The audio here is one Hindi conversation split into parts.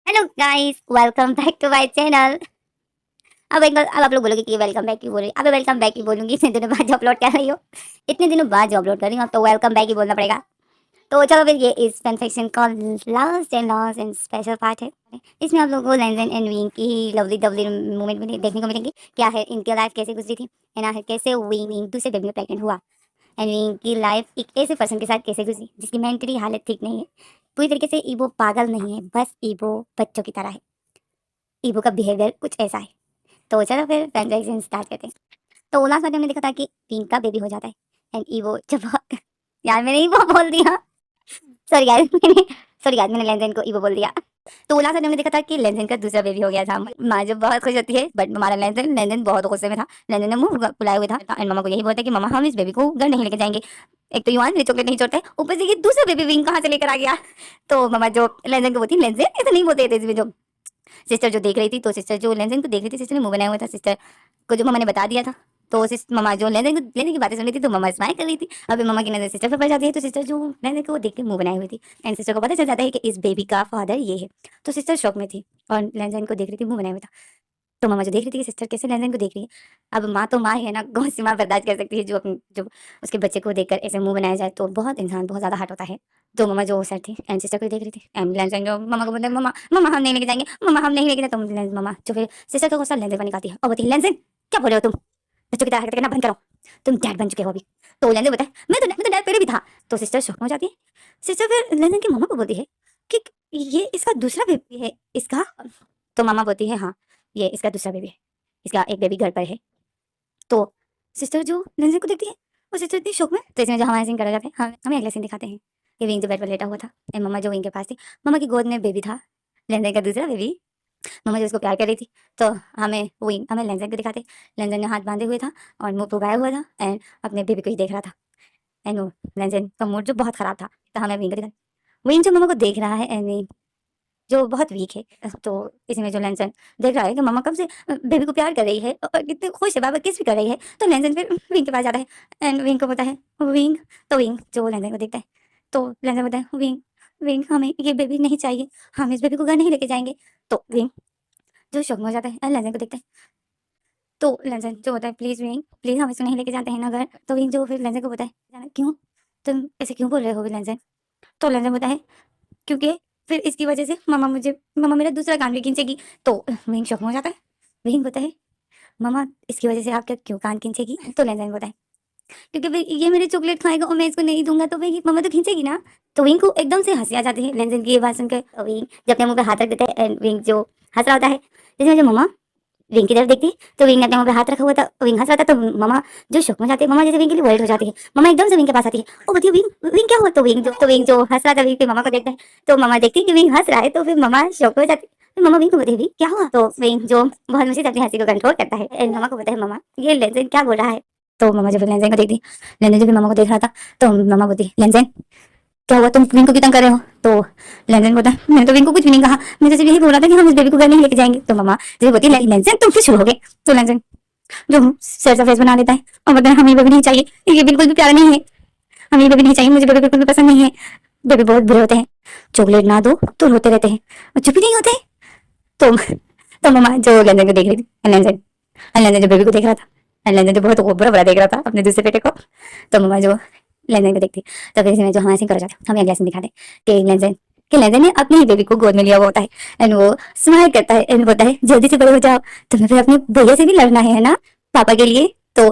Hello guys, welcome back to my channel. अब आप लोग बोलोगे कि वेलकम बैक क्यों बोल रही, अब वेलकम बैक ही बोलूंगी। इतने दिनों बाद जो अपलोड कर रही हो, इतने दिनों बाद जो अपलोड कर रही हूँ, अब तो वेलकम बैक ही बोलना पड़ेगा। तो चलो फिर, ये इस फैन सेक्शन का लास्ट एंड स्पेशल पार्ट है। इसमें आप लोगों को लेंजन एंड विंग की लवली डवली मूवमेंट भी देखने को मिलेंगी। क्या है इनकी लाइफ कैसे गुजरी थी, है ना, कैसे विंग दूसरे बेबी में प्रेग्नेंट हुआ, एंड विंग की लाइफ एक ऐसे पर्सन के साथ कैसे गुजरी जिसकी मेंटली हालत ठीक नहीं है। पूरी तरीके से ईबो पागल नहीं है, बस ईबो बच्चों की तरह है। ईबो का बिहेवियर कुछ ऐसा है। तो चलो फिर ट्रांजैक्शन स्टार्ट करते हैं। तो लास्ट वाले हमने देखा था कि पिंक का बेबी हो जाता है, एंड ईवो जब यार मैंने ईवो बोल दिया, सॉरी गाइस मैंने सॉरी गाइस मैंने लेंजन को ईवो बोल दिया। तो लास्ट वाले हमने देखा था कि लेंजन का दूसरा बेबी हो गया था। माँ जब बहुत खुश होती है, बट हमारा लेंजन लेंजन बहुत गुस्से में था। लेंजन ने मुंह फुलाए हुए था एंड मम्मा को यही बोलता है कि मम्मा हम इस बेबी को घर नहीं लेके जाएंगे। एक तो युवान चॉकलेट नहीं छोड़ता है, ऊपर से ये दूसरा बेबी विंग कहाँ से लेकर आ गया। तो मम्मा जो लेंजन को बोलती, लेंजन ऐसे नहीं बोलते थे इसमें। जो सिस्टर जो देख रही थी, तो सिस्टर जो लेंजन को देख रही थी, सिस्टर ने मुंह बनाया हुआ था। सिस्टर को जो मम्मा ने बता दिया था, तो मम्मा जो लेने की बातें सुन रही थी, तो मम्मा स्माइल कर रही थी। अभी मम्मा की नजर सिस्टर पर पड़ जाती है, तो सिस्टर जो लेने को देख के मुंह बनाई हुई थी, एंड सिस्टर को पता चल जाता है कि इस बेबी का फादर ये है। तो सिस्टर शॉक में थी और लेंजन को देख रही थी, मुंह बनाया हुआ था। तो मम्मा जो देख रही थी कि सिस्टर कैसे लेंजन को देख रही है। अब माँ तो माँ ही है ना, कौन सी माँ बर्दाश्त कर सकती है जो अपनी जो उसके बच्चे को देखकर ऐसे मुंह बनाया जाए। तो बहुत इंसान बहुत ज्यादा हर्ट होता है। तो मम्मा जो सर थी एंड सिस्टर को देख रही थी, एंड लेंजन जो मम्मा को बोलते हैं, मम्मा मम्मा हम नहीं लेके जाएंगे, मम्मा हम नहीं लेके जाए। तो मम्मा जो फिर सिस्टर का गुस्सा लेंजन पर निकालती है और बोलती है, लेंजन क्या बोल रहे हो तुम, बच्चों की तरह हरकत करना बंद करो, तुम डैड बन चुके हो अभी। तो लेंजन बताए, मैं तो डैड पहले भी था। तो सिस्टर शॉक हो जाती है। सिस्टर फिर लेंजन की मम्मा को बोलती है कि ये इसका दूसरा बेबी है इसका। तो मामा बोलती है, हाँ ये इसका दूसरा बेबी है, इसका एक बेबी घर पर है। तो सिस्टर जो लेंजन को देखती है, वो सिस्टर इतनी शौक में। तो इसमें जो हमारे सीन करा जाता है, हमें अगले सीन दिखाते हैं कि विंग जो बेड पर लेटा हुआ था, एंड मम्मा जो विंग के पास थी, मम्मा की गोद में बेबी था, लेंजन का दूसरा बेबी। मम्मा जो उसको प्यार कर रही थी। तो हमें लेंजन को दिखाते, लेंजन ने हाथ बांधे हुए था और मुंह फुलाया हुआ था, एंड अपने बेबी को ही देख रहा था। एंड वो लेंजन का मूड जो बहुत खराब था। तो हमें विंग को दिखा, विंग जो मम्मा को देख रहा है, एंड जो बहुत वीक है। तो इसमें जो लेंसन देख रहा है कि मम्मा कब से बेबी को प्यार कर रही है और कितने खुश है, बाबा किस भी कर रही है। तो लेंसन फिर विंग के पास जाता है, एंड विंग को बोलता है, विंग। तो विंग जो लेंसन को देखता है, तो लेंसन बोलता है, विंग विंग हमें ये बेबी नहीं चाहिए, हम इस बेबी को घर नहीं लेके जाएंगे। तो विंग जो शौक में हो जाता है एंड लेंसन को देखता है। तो लेंसन जो होता है, प्लीज विंग प्लीज हम इसको नहीं लेके जाते हैं ना घर। तो विंग जो फिर लेंसन को बोलता है, "जाना क्यों, तुम ऐसे क्यों बोल रहे हो लेंसन?" तो लेंसन बोलता है, क्योंकि फिर इसकी वजह से मम्मा मेरा दूसरा कान भी खींचेगी। तो वहीं शौक में हो जाता है। वहीं बोलता है, मम्मा इसकी वजह से आपका क्यों कान खींचेगी। तो लेंजन बोलता है, क्योंकि भाई ये मेरे चॉकलेट खाएगा और मैं इसको नहीं दूंगा, तो भाई मम्मा तो खींचेगी ना। तो विंग को एकदम से हंसी आ जाती है लेंजन की ये बात सुनकर। और विंग जब अपने मुंह पे हाथ रख देता है, एंड विंग जो हंस रहा होता है, जैसे जो मम्मा विंग की तरफ देखती है, तो विंग ने अपने मुंह पे हाथ रखा हुआ था, विंग हंस रहा था। तो मम्मा जो शौक में जाती है, मम्मा जैसे विंग के लिए वर्ल्ड हो जाती है। मम्मा एकदम से विंग के पास आती है, ओ बताइए विंग विंग क्या हुआ। तो विंग जो हंस रहा था, विंग फिर मम्मा को देखता है। तो मम्मा देखती है कि विंग हंस रहा है, तो फिर मम्मा शौक हो जाती है। फिर मम्मा विंग को बोलती है, विंग क्या हुआ। तो विंग जो बहुत मुश्किल से अपनी हंसी को कंट्रोल करता है, एंड मम्मा को बोलता है, मम्मा ये लेंजन क्या बोल रहा है। तो मम्मा जब लेंजन को देखती, लेंजन जब मम्मा को देख रहा था, तो मम्मा बोलती, लेंजन क्या हुआ, तुम विंग को क्यों तंग कर रहे हो। तो लेंजन बोलता है, मैंने तो विंग को कुछ भी नहीं कहा, मैं तो सिर्फ यही बोल रहा था कि हम इस बेबी को घर नहीं लेके जाएंगे। तो मम्मा जब बोलती है, लेंजन तुम फिर शुरू हो गए। तो लेंजन जो सर सा फेस बना देता है और बोलता है, हमें बेबी नहीं चाहिए, ये बिल्कुल भी प्यारा नहीं है, हमें बेबी नहीं चाहिए, मुझे बेबी बिल्कुल भी पसंद नहीं है, बेबी बहुत बुरे होते हैं, चॉकलेट ना दो तो रोते रहते हैं और चुप ही नहीं होते। तो मम्मा जो लेंजन को देख रही थी, लेंजन जो बेबी को देख रहा था, लेंजन जो बहुत बुरा बुरा देख रहा था अपने दूसरे बेटे को। तो मम्मा जो लेंजन को देखती, तो फिर इसमें जो हमारे सीन करा जाता है, हमें अगला सीन दिखाते कि लेंजन ने अपने ही बेबी को गोद में लिया हुआ होता है, एंड वो स्माइल करता है, एंड बोलता है, जल्दी से बड़े हो जाओ, तुम्हें फिर अपने भैया से भी लड़ना है ना, पापा के लिए। तो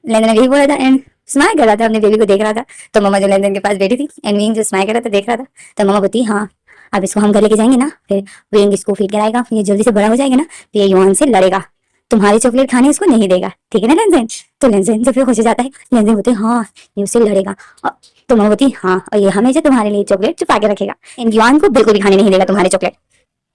लेंजन ने यही बोला था, एंड स्माइल कर रहा था, अपने बेबी को देख रहा था। तो मम्मा जो लेंजन के पास बैठी थी, एंड विंग जो स्माइल कर रहा था देख रहा था। तो मम्मा बोलती, हाँ अब इसको हम घर लेके जाएंगे ना, फिर विंग इसको फीड कराएगा, ये जल्दी से बड़ा हो जाएगा ना, तो ये युआन से लड़ेगा, तुम्हारी चॉकलेट खाने उसको नहीं देगा, ठीक है ना लेंजन। तो लेंजन जब फिर खुश हो जाता है, लेंजन बोलते, हाँ ये उससे लड़ेगा। तो मम्मा बोलती, हाँ और ये हमेशा तुम्हारे लिए चॉकलेट छुपा के रखेगा, इन युआन को बिल्कुल भी खाने नहीं देगा तुम्हारे चॉकलेट।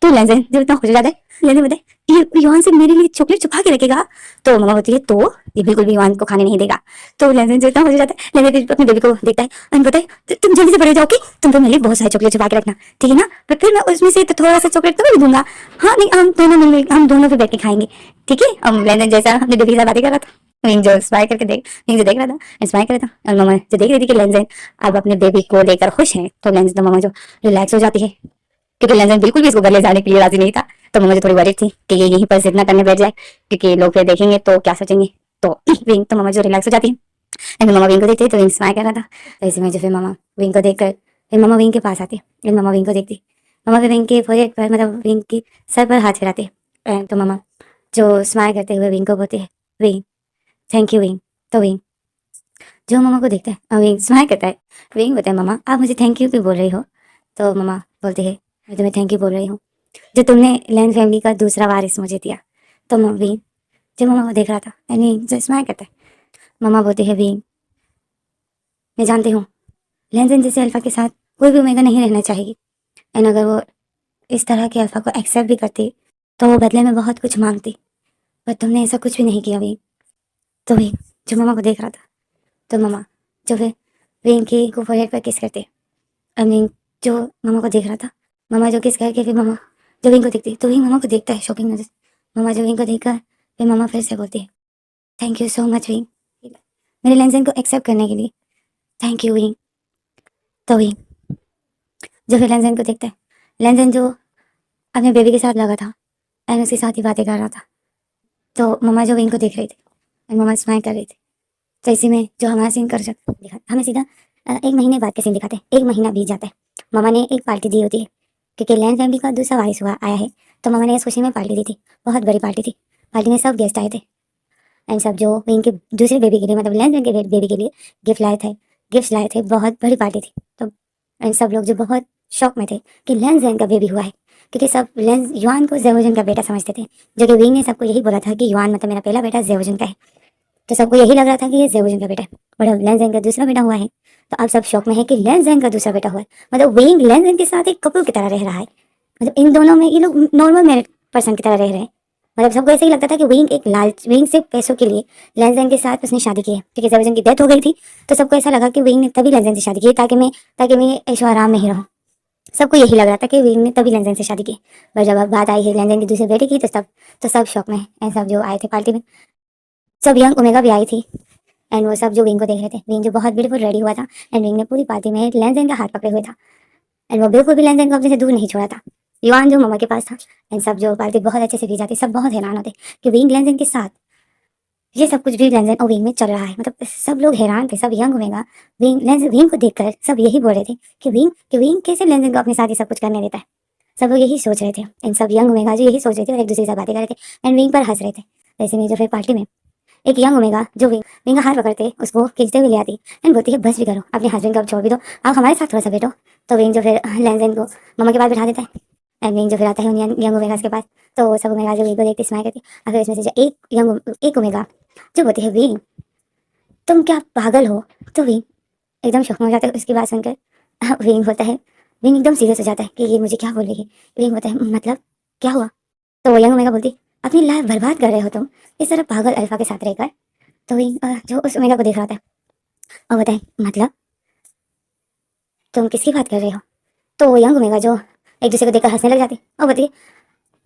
तो लेंजन जब इतना खुश हो जाता है, लेंजन बोलता है, ये युआन से मेरे लिए चॉकलेट छुपा के रखेगा। तो मम्मा बोलती है, तो ये बिल्कुल भी युआन को खाने नहीं देगा। तो लेंजन जब इतना खुश हो जाता है, लेंजन फिर अपने बेबी को देखता है और बोलता है, तुम जल्दी से बड़े हो जाओ, ओके, तुम तो मेरे लिए बहुत सारे चॉकलेट छुपा के रखना, ठीक है ना, फिर मैं उसमें से थोड़ा सा चॉकलेट तुम्हें भी दूंगा। हाँ नहीं, हम दोनों फिर बैठ के खाएंगे, ठीक है। अब लेंजन जैसा अपने बेबी के साथ बातें कर रहा था, विंग जो स्माइल करके विंग जो देख रहा था, स्माइल कर रहा था, और मम्मा जो देख रही थी कि लेंजन अब अपने बेबी को लेकर खुश है। तो लेंजन तो मम्मा जो रिलैक्स हो जाती है, क्योंकि लेंजन बिल्कुल भी इसको घर ले जाने के लिए राजी नहीं था। तो मम्मा जो थोड़ी वरीड थी कि ये यहीं पर जिद ना करने बैठ जाए, क्योंकि लोग फिर देखेंगे तो क्या सोचेंगे। तो विंग तो मम्मा जो रिलैक्स हो जाती है, एंड मम्मा विंग को देखती है तो विंग स्माइल कर रहा था। तो इसी में जो फिर मम्मा विंग को देखकर फिर मम्मा विंग के पास आती है, एंड मम्मा विंग को देखती, मम्मा फिर विंग के फोrehead पर मतलब विंग की सर पर हाथ फिराते, एंड तो मम्मा जो स्माइल करते हुए विंग को बोलती है, विंग थैंक यू विंग। तो विंग जो मम्मा को देखता है और विंग स्माइल करता है। विंग बोलता है, मम्मा आप मुझे थैंक यू क्यों बोल रही हो? तो मम्मा बोलती है, मैं तुम्हें थैंक यू बोल रही हूँ जो तुमने लैंड फैमिली का दूसरा वारिस मुझे दिया। तो विंग जो मम्मा को देख रहा था एंड विंग जो स्माइल करता है, मम्मा बोलती है, विंग मैं जानती हूँ लैंजन जैसे अल्फा के साथ कोई भी ओमेगा नहीं रहना चाहेगी, एंड अगर वो इस तरह के अल्फा को एक्सेप्ट भी करती तो वो बदले में बहुत कुछ मांगती, पर तुमने ऐसा कुछ भी नहीं किया विंग। तो विंग जो मम्मा को देख रहा था, तो मम्मा जो फिर विंग की को फोrehead पर किस करते, और विंग जो मम्मा को देख रहा था, मम्मा जो किस करके फिर मम्मा जो विंग को देखती तो विंग मम्मा को देखता है शॉकिंग नजर। मम्मा जो विंग को देखकर फिर मम्मा फिर से बोलती है, thank you so much wing, मेरे लेंजन को एक्सेप्ट करने के लिए थैंक यू विंग। तो विंग जो फिर लेंजन को देखता है, लेंजन जो अपने बेबी के साथ लगा था एंड उसके साथ ही बातें कर रहा था, तो मम्मा जो विंग को देख रही थी एंड मम्मा स्माइल कर रही थी। तो इसी में जो हमारा सीन कर दिखा हमें सीधा 1 महीने बाद का सीन दिखाते हैं। 1 महीना बीत जाता है, मम्मा ने एक पार्टी दी होती है क्योंकि लैंड फैमिली का दूसरा वारिस हुआ आया है, तो मम्मा ने इस खुशी में पार्टी दी थी। बहुत बड़ी पार्टी थी, पार्टी में सब गेस्ट आए थे एंड सब जो विंग के दूसरे बेबी के लिए मतलब लैंड के बेबी के लिए गिफ्ट लाए थे। बहुत बड़ी पार्टी थी। तो एंड सब लोग जो बहुत शौक में थे कि लैंड का बेबी हुआ है, क्योंकि सब लैंड युआन को जेवोजन का बेटा समझते थे, जो कि विंग ने सबको यही बोला था कि युआन मतलब मेरा पहला बेटा जेवोजन का है। तो सबको यही लग रहा था कि ये जेवोजन का बेटा है, बट अब लैंड का दूसरा बेटा हुआ है। तो अब सब शौक में है कि लैंड का दूसरा बेटा हुआ है, मतलब विंग लैंड के साथ एक कपल की तरह रह रहा है। मतलब इन दोनों में ये लोग नॉर्मल मैरिड पर्सन की तरह रह रहे हैं। मतलब सबको ऐसे ही लगता था कि विंग सिर्फ पैसों के लिए लैंजन के साथ उसने शादी की है, क्योंकि जेवोजन की डेथ हो गई थी। तो सबको ऐसा लगा कि विंग ने तभी लैंजन से शादी की ताकि मैं ऐशो आराम में ही रहूं। सबको यही लग रहा था कि विंग ने तभी लैंजन से शादी की। पर जब अब बात आई है लैंजन की दूसरे बेटे की, तो सब शौक में है। सब जो आए थे पार्टी में, सब यंग ओमेगा भी आई थी एंड वो सब जो विंग को देख रहे थे। विंग जो बहुत ब्यूटीफुल रेडी हुआ था एंड विंग ने पूरी पार्टी में लैंजन का हाथ पकड़े हुए था एंड वो बिल्कुल भी लैंजन को अपने से दूर नहीं छोड़ा था। युआन जो मम्मा के पास था एंड सब जो पार्टी बहुत अच्छे से की जाती, सब बहुत हैरान होते कि विंग लैंजन के साथ ये सब कुछ भी लैंजन और विंग में चल रहा है। मतलब सब लोग हैरान थे, सब यंग ओमेगा विंग को देखकर सब यही बोल रहे थे कि विंग कैसे लैंजन को अपने साथ ये सब कुछ करने देता है। सब लोग यही सोच रहे थे एंड सब यंग ओमेगा जो यही सोच रहे थे और एक दूसरे के साथ बातें कर रहे थे एंड विंग पर हंस रहे थे। ऐसे में जो फिर पार्टी में एक यंग ओमेगा जो विंग का हाथ पकड़ते उसको खींचते हुए ले आती एंड बोलती है, बस भी करो, अपने हस्बैंड को अब छोड़ भी दो, आप हमारे साथ थोड़ा सा बैठो। तो विंग जो फिर लैंजन को मम्मा के पास बैठा देता है एंड विंग जो फिर आता है उन यंग ओमेगास के पास। तो वो सब ओमेगा जो विंग को देखते स्माइल करती। और फिर इसमें से जो एक ओमेगा जो बोलती है, विंग तुम क्या पागल हो? तो विंग एकदम शौक में हो जाता है उसकी बात सुनकर। विंग होता है, विंग एकदम सीरियस हो जाता है कि ये मुझे क्या बोल रही है। विंग होता है, मतलब क्या हुआ? तो वो यंग ओमेगा बोलती, अपनी लाइफ बर्बाद कर रहे हो तुम इस तरह पागल अल्फा के साथ रहकर। तो विंग जो उस ओमेगा को देख रहा था और बताए, मतलब तुम किसकी बात कर रहे हो? तो वो यंग ओमेगा जो एक दूसरे को देखकर हंसने लग जाती और बोलती,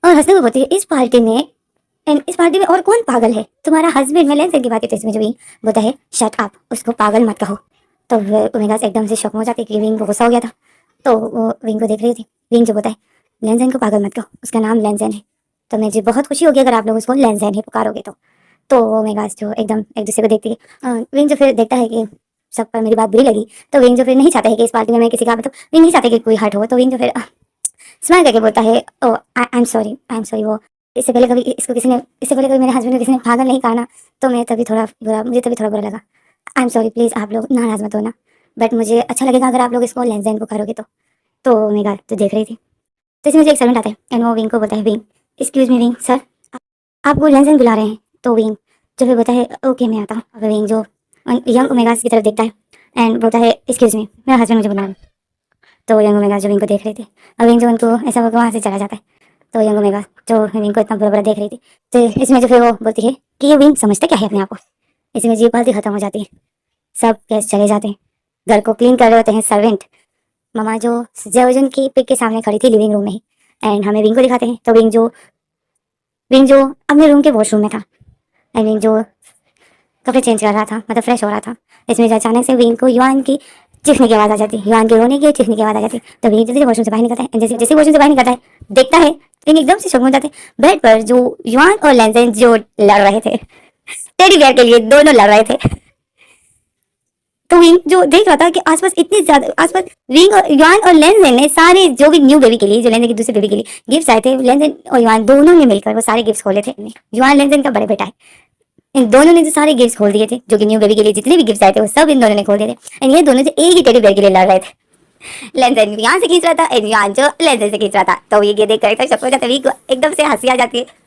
और हंसते हुए बोलती है, इस पार्टी में और कौन पागल है? तुम्हारा हस्बैंड। मैं लेंस की बात करती हूँ जो विंग बोलता है, शट अप, उसको पागल मत कहो। तो ओमेगा से एकदम से शौक हो जाती है कि विंग को गुस्सा हो गया था। तो वो विंग को देख रही थी। विंग जो बोलता है, लेंजन को पागल मत कहो, उसका नाम लेंजन है। तो मुझे बहुत खुशी होगी अगर आप लोग उसको लेंजन ही पुकारोगे। तो वो ओमेगा जो एकदम एक दूसरे को देखती है। विंग जो फिर देखता है कि सब पर मेरी बात बुरी लगी, तो विंग जो फिर नहीं चाहता है कि इस पार्टी में मैं किसी का मतलब विंग नहीं चाहता कि कोई हर्ट हो। तो विंग जो फिर स्माइल करके बोलता है, ओ आई एम सॉरी। वो इससे पहले कभी मेरे हस्बैंड को किसी ने पागल नहीं कहा ना, तो मुझे तभी थोड़ा बुरा लगा। आई एम सॉरी, प्लीज़ आप लोग नाराज़ मत होना, बट मुझे अच्छा लगेगा अगर आप लोग इसको लेंजन को करोगे तो ओमेगा तो देख रही थी। तो इसमें मुझे एक सर्वेंट आता है एंड वो विंग को बोलता है, wing excuse me wing sir, आपको लेंजन बुला रहे हैं। तो विंग जो फिर बोलता है, ओके मैं आता हूँ। और विंग जो यंग ओमेगा की तरफ देखता है एंड बोलता है, एक्सक्यूज मी मेरा हस्बैंड मुझे बुला रहे हैं। तो यंग ओमेगा जो विंग को देख रहे थे और विंग जो उनको ऐसा बोलकर वहाँ से चला जाता है। तो यंग ओमेगा जो विंग को इतना बुरा बुरा देख रही थी, तो इसमें जो फिर वो बोलती है कि ये विंग समझता क्या है अपने आप को। इसमें जी पार्टी खत्म हो जाती है, सब गेस्ट चले जाते हैं, घर को क्लीन कर रहे होते हैं सर्वेंट। ममा जो जेवजन की पिक के सामने खड़ी थी लिविंग रूम में ही एंड हमें विंग को दिखाते हैं। तो विंग जो अपने रूम के वॉशरूम में था एंड विंग जो कपड़े चेंज कर रहा था, मतलब फ्रेश हो रहा था। इसमें जो अचानक से विंग को युआन की चीखने की आवाज आ जाती है, युआन के रोने की और चीखने की आवाज आ जाती है। तो विंग जल्दी वॉशरूम से बाहर निकलता है। जैसे जैसे वॉशरूम से बाहर निकलता है, देखता है विंग एकदम से शॉक हो जाते हैं। बेड पर जो युआन और लेंजेन जो लड़ रहे थे टेडी बियर के लिए, दोनों लड़ रहे थे। तो विंग जो देख रहा था कि आसपास इतने ज्यादा, आसपास विंग और युआन और लेंजेन ने सारे जो भी न्यू बेबी के लिए, जो लेंजेन की दूसरे बेबी के लिए गिफ्ट्स आए थे, लेंजेन और युआन दोनों ने मिलकर वो सारे गिफ्ट्स खोले थे। युआन लेंजेन का बड़े बेटा है। इन दोनों ने जो सारे गिफ्ट्स खोल दिए थे, जो कि न्यू बेबी के लिए जितने भी गिफ्ट्स आए थे वो सब इन दोनों ने खोल दिए थे। एंड ये दोनों जो एक ही टेडी बेयर के लिए लड़ रहे थे। लेंजेन यहाँ से खींच रहा था एंड युआन जो लेंजेन से खींच रहा था। तो ये देख कर शक हो जाता है। विंग को एकदम से हंसी आ जाती है।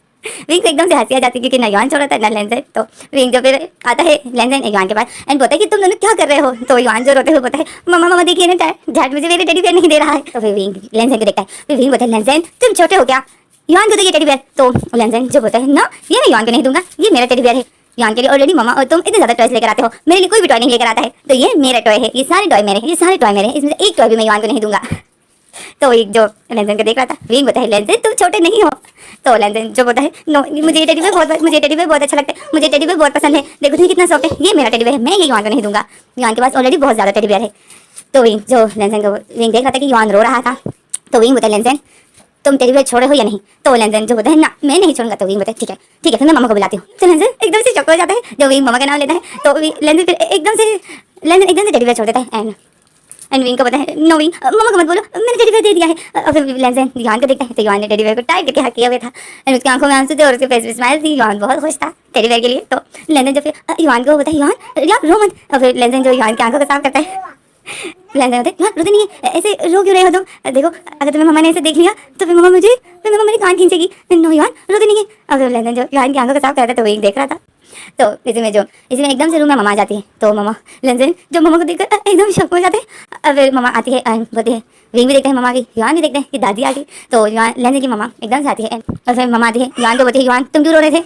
विंग को एकदम से हंसी आ जाती है क्योंकि ना युआन छोड़ रहा था ना लेंजेन। तो विंग जो फिर आता है लेंजेन युआन के पास एंड बोलता है कि तुम दोनों क्या कर रहे हो। तो युआन जो रोते हुए बोलता है मम्मा मम्मा देखिए ना डैड मुझे मेरे टेडी बियर नहीं दे रहा है। तो फिर विंग लेंजेन को देखता है। फिर विंग बोलता है लेंजेन तुम छोटे हो क्या, युआन को दो ये टेडी बियर। तो लेंजेन जो बोलता है ना ये मैं युआन को नहीं दूंगा, ये मेरा टेडी बियर है। युआन के लिए ऑलरेडी मम्मा और तुम इतने ज्यादा टॉयज लेकर आते हो, मेरे लिए कोई भी टॉय नहीं लेकर आता है। तो ये मेरा टॉय है, ये सारे टॉय मेरे हैं, ये सारे टॉय मेरे हैं, इसमें से एक टॉय भी मैं युआन को नहीं दूंगा। तो एक जो लेंजेन को देख रहा था, विंग बोलता है लेंजेन तुम छोटे नहीं हो। तो लेंजेन जो बोलता है नो मुझे ये टेडी बियर बहुत अच्छा लगता है, मुझे टेडी बियर बहुत पसंद है, देखो तुम्हें कितना सॉफ्ट है, ये मेरा टेडी बियर है, मैं ये युआन को नहीं दूंगा। युआन के पास ऑलरेडी बहुत ज्यादा टेडी बियर है। तो विंग जो लेंजेन को विंग देख रहा था कि युआन रो रहा था। तो विंग बोलता है लेंजेन तुम टेडी बियर छोड़े हो या नहीं। तो लेंजेन जो बोलता है ना मैं नहीं छोड़ूंगा। तो विंग बोलता है ठीक है फिर मैं मम्मा को बुलाती हूँ। तो लेंजेन एकदम से शॉक हो जाता है जब विंग मम्मा का नाम लेता है। तो लेंजेन फिर एकदम से टेडी बियर छोड़ देता है एंड विंग को पता है नो विंग मम्मा को मत बोलो, मैंने टेडी बियर दे दिया है। और फिर लेंजेन युआन को देखता है। तो युआन ने टेडी बियर को टाइट करके हक किया हुआ था एंड उसकी आंखों में आंसू थे और उसके फेस पे स्माइल थी। युआन बहुत खुश था टेडी बियर के लिए। तो लेंजेन जो फिर युआन को बोलता है युआन यार रो मत। और फिर लेंजेन जो युआन की आंखों को साफ करता है। लेंजेन होते यार रोते नहीं है, ऐसे रो क्यों रहे हो तुम, देखो अगर तुम्हें मम्मा ने ऐसे देख लिया तो फिर मम्मा मेरी कान खींचेगी। नो युआन रोते नहीं है। और फिर लेंजेन जो युआन की आंखों को साफ करता है। तो वही देख रहा था। तो इसमें एकदम से रूम में मम्मा आ जाती है। तो मम्मा लेंजेन जो मम्मा को देखकर एकदम शॉक हो जाते हैं। और फिर मम्मा आती है एंड बोलती है, विंग भी देखते हैं मम्मा की, युआन भी देखते हैं कि दादी आ गई। तो युआन लेंजेन की मम्मा एकदम से आती है और फिर मम्मा आती है युआन को बोलती है युआन तुम क्यों रो रहे थे।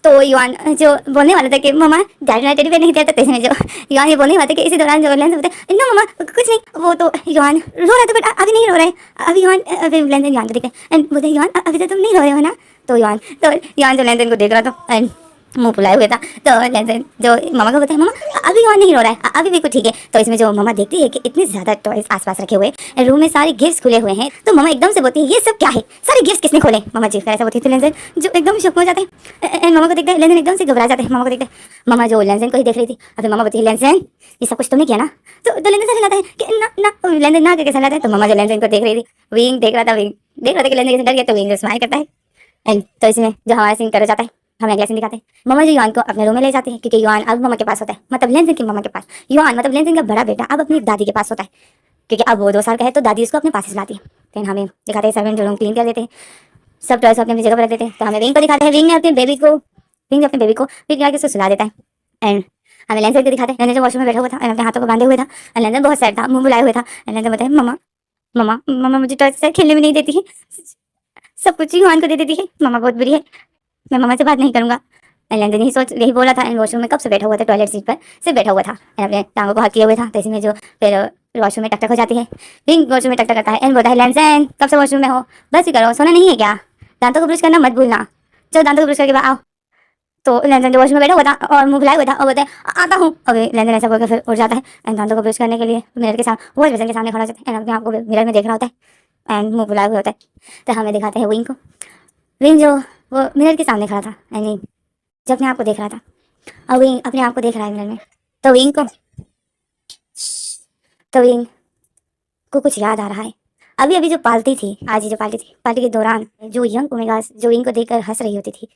तो युआन जो बोलने वाला था कि मम्मा डैडी ने टेडी बियर नहीं दिया था, तो इसमें जो युआन ये बोलने वाला था कि इसी दौरान जो लेंजेन बोलते हैं नो मम्मा कुछ नहीं, वो तो युआन रो रहा था बट अभी नहीं रो रहा है। अभी युआन फिर लेंजेन युआन को देखते हैं एंड बोलते हैं युआन अभी तो तुम नहीं रो रहे हो ना। तो युआन जो लेंजेन को देख रहा था एंड मुंह फुलाए हुए था। तो लेंजेन जो मम्मा को बोलता है मम्मा अभी युआन नहीं रो रहा है, अभी भी कुछ ठीक है। तो इसमें जो मम्मा देखती है कि इतने ज्यादा टॉयज आसपास रखे हुए हैं, रूम में सारे गिफ्ट्स खुले हुए हैं। तो मम्मा एकदम से बोलती है ये सब क्या है, सारे गिफ्ट्स किसने खोले। मम्मा जी ऐसा बोलती है। तो लेंजेन जो एकदम शॉक हो जाते हैं एंड मम्मा को देखते हैं। लेंजेन एकदम से घबरा जाते हैं मम्मा को देखते हैं। मम्मा जो लेंजेन को ही देख रही थी। और फिर मम्मा बोलती है लेंजेन ये सब कुछ तुमने किया ना। तो लेंजेन से लाता है कि ना ना, लेंजेन ना कैसे लाता है। तो मम्मा जो लेंजेन को देख रही थी, विंग देख रहा था, विंग देख रहा था कि लेंजेन कैसे डर गया। तो विंग स्माइल करता है एंड तो इसमें जो हमारा सीन कर जाता है, हमें अगला सीन दिखाते हैं। मम्मा जो युआन को अपने रूम में ले जाते हैं क्योंकि युआन अब मम्मा के पास होता है, मतलब लेंजेन की मम्मा के पास। युआन मतलब लेंजेन का बड़ा बेटा अब अपनी दादी के पास होता है क्योंकि अब वो 2 साल का है। तो दादी उसको अपने पास ही लाती है। फिर हमें दिखाते हैं सर्वेंट जो रूम क्लीन कर देते हैं, सब टॉयज अपनी जगह पर रख देते हैं। तो हमें विंग को दिखाते हैं। विंग अपने बेबी को फिर जाके उसको सुला देता है एंड हमें लेंजेन को दिखाते हैं। लेंजेन वॉशरूम में बैठा हुआ था एंड अपने हाथों को बांधे हुए था। लेंजेन बहुत सैड था, मुंह बुलाए हुए था। लेंजेन बताए मम्मा मम्मा मम्मा मुझे टॉयज से खेलने में नहीं देती है, सब कुछ युआन को दे देती है, मम्मा बहुत बुरी है, मैं मम्मा से बात नहीं करूंगा। लेंजेन यही बोला था एंड वॉशरूम में कब से बैठा हुआ था, टॉयलेट सीट पर से बैठा हुआ था एंड अपने टांगों को हक किए हुए था। तो इसमें जो फिर वॉशरूम में टकटक हो जाती है। विंग वॉशरूम में टकटक करता है एंड बोलता है लेंजेन कब से वॉशरूम में हो, बस ही करो, सोना नहीं है क्या, दांतों को ब्रश करना मत भूलना, चलो दांतों को ब्रश करके आओ। तो लेंजेन जो वॉशरूम में बैठा हुआ था और मुंह फुलाए हुआ था और बोलते हैं आता हूँ। और लेंजेन ऐसा बोलकर फिर उठ जाता है एंड दांतों को ब्रश करने के लिए मिरर के सामने वॉश बेसिन के सामने खड़ा हो जाता है एंड अपने आप को मिरर में देख रहा होता है एंड मुंह फुलाए हुआ होता है। तो हमें दिखाते हैं विंग को। विंग जो वो मिरर के सामने खड़ा था एंड जब अपने आप को देख रहा था और विंग अपने आप को देख रहा है मिरर में। तो विंग को कुछ याद आ रहा है। अभी जो पार्टी थी, आज ही जो पार्टी के दौरान जो यंग ओमेगास जो विंग को देखकर हंस रही होती थी।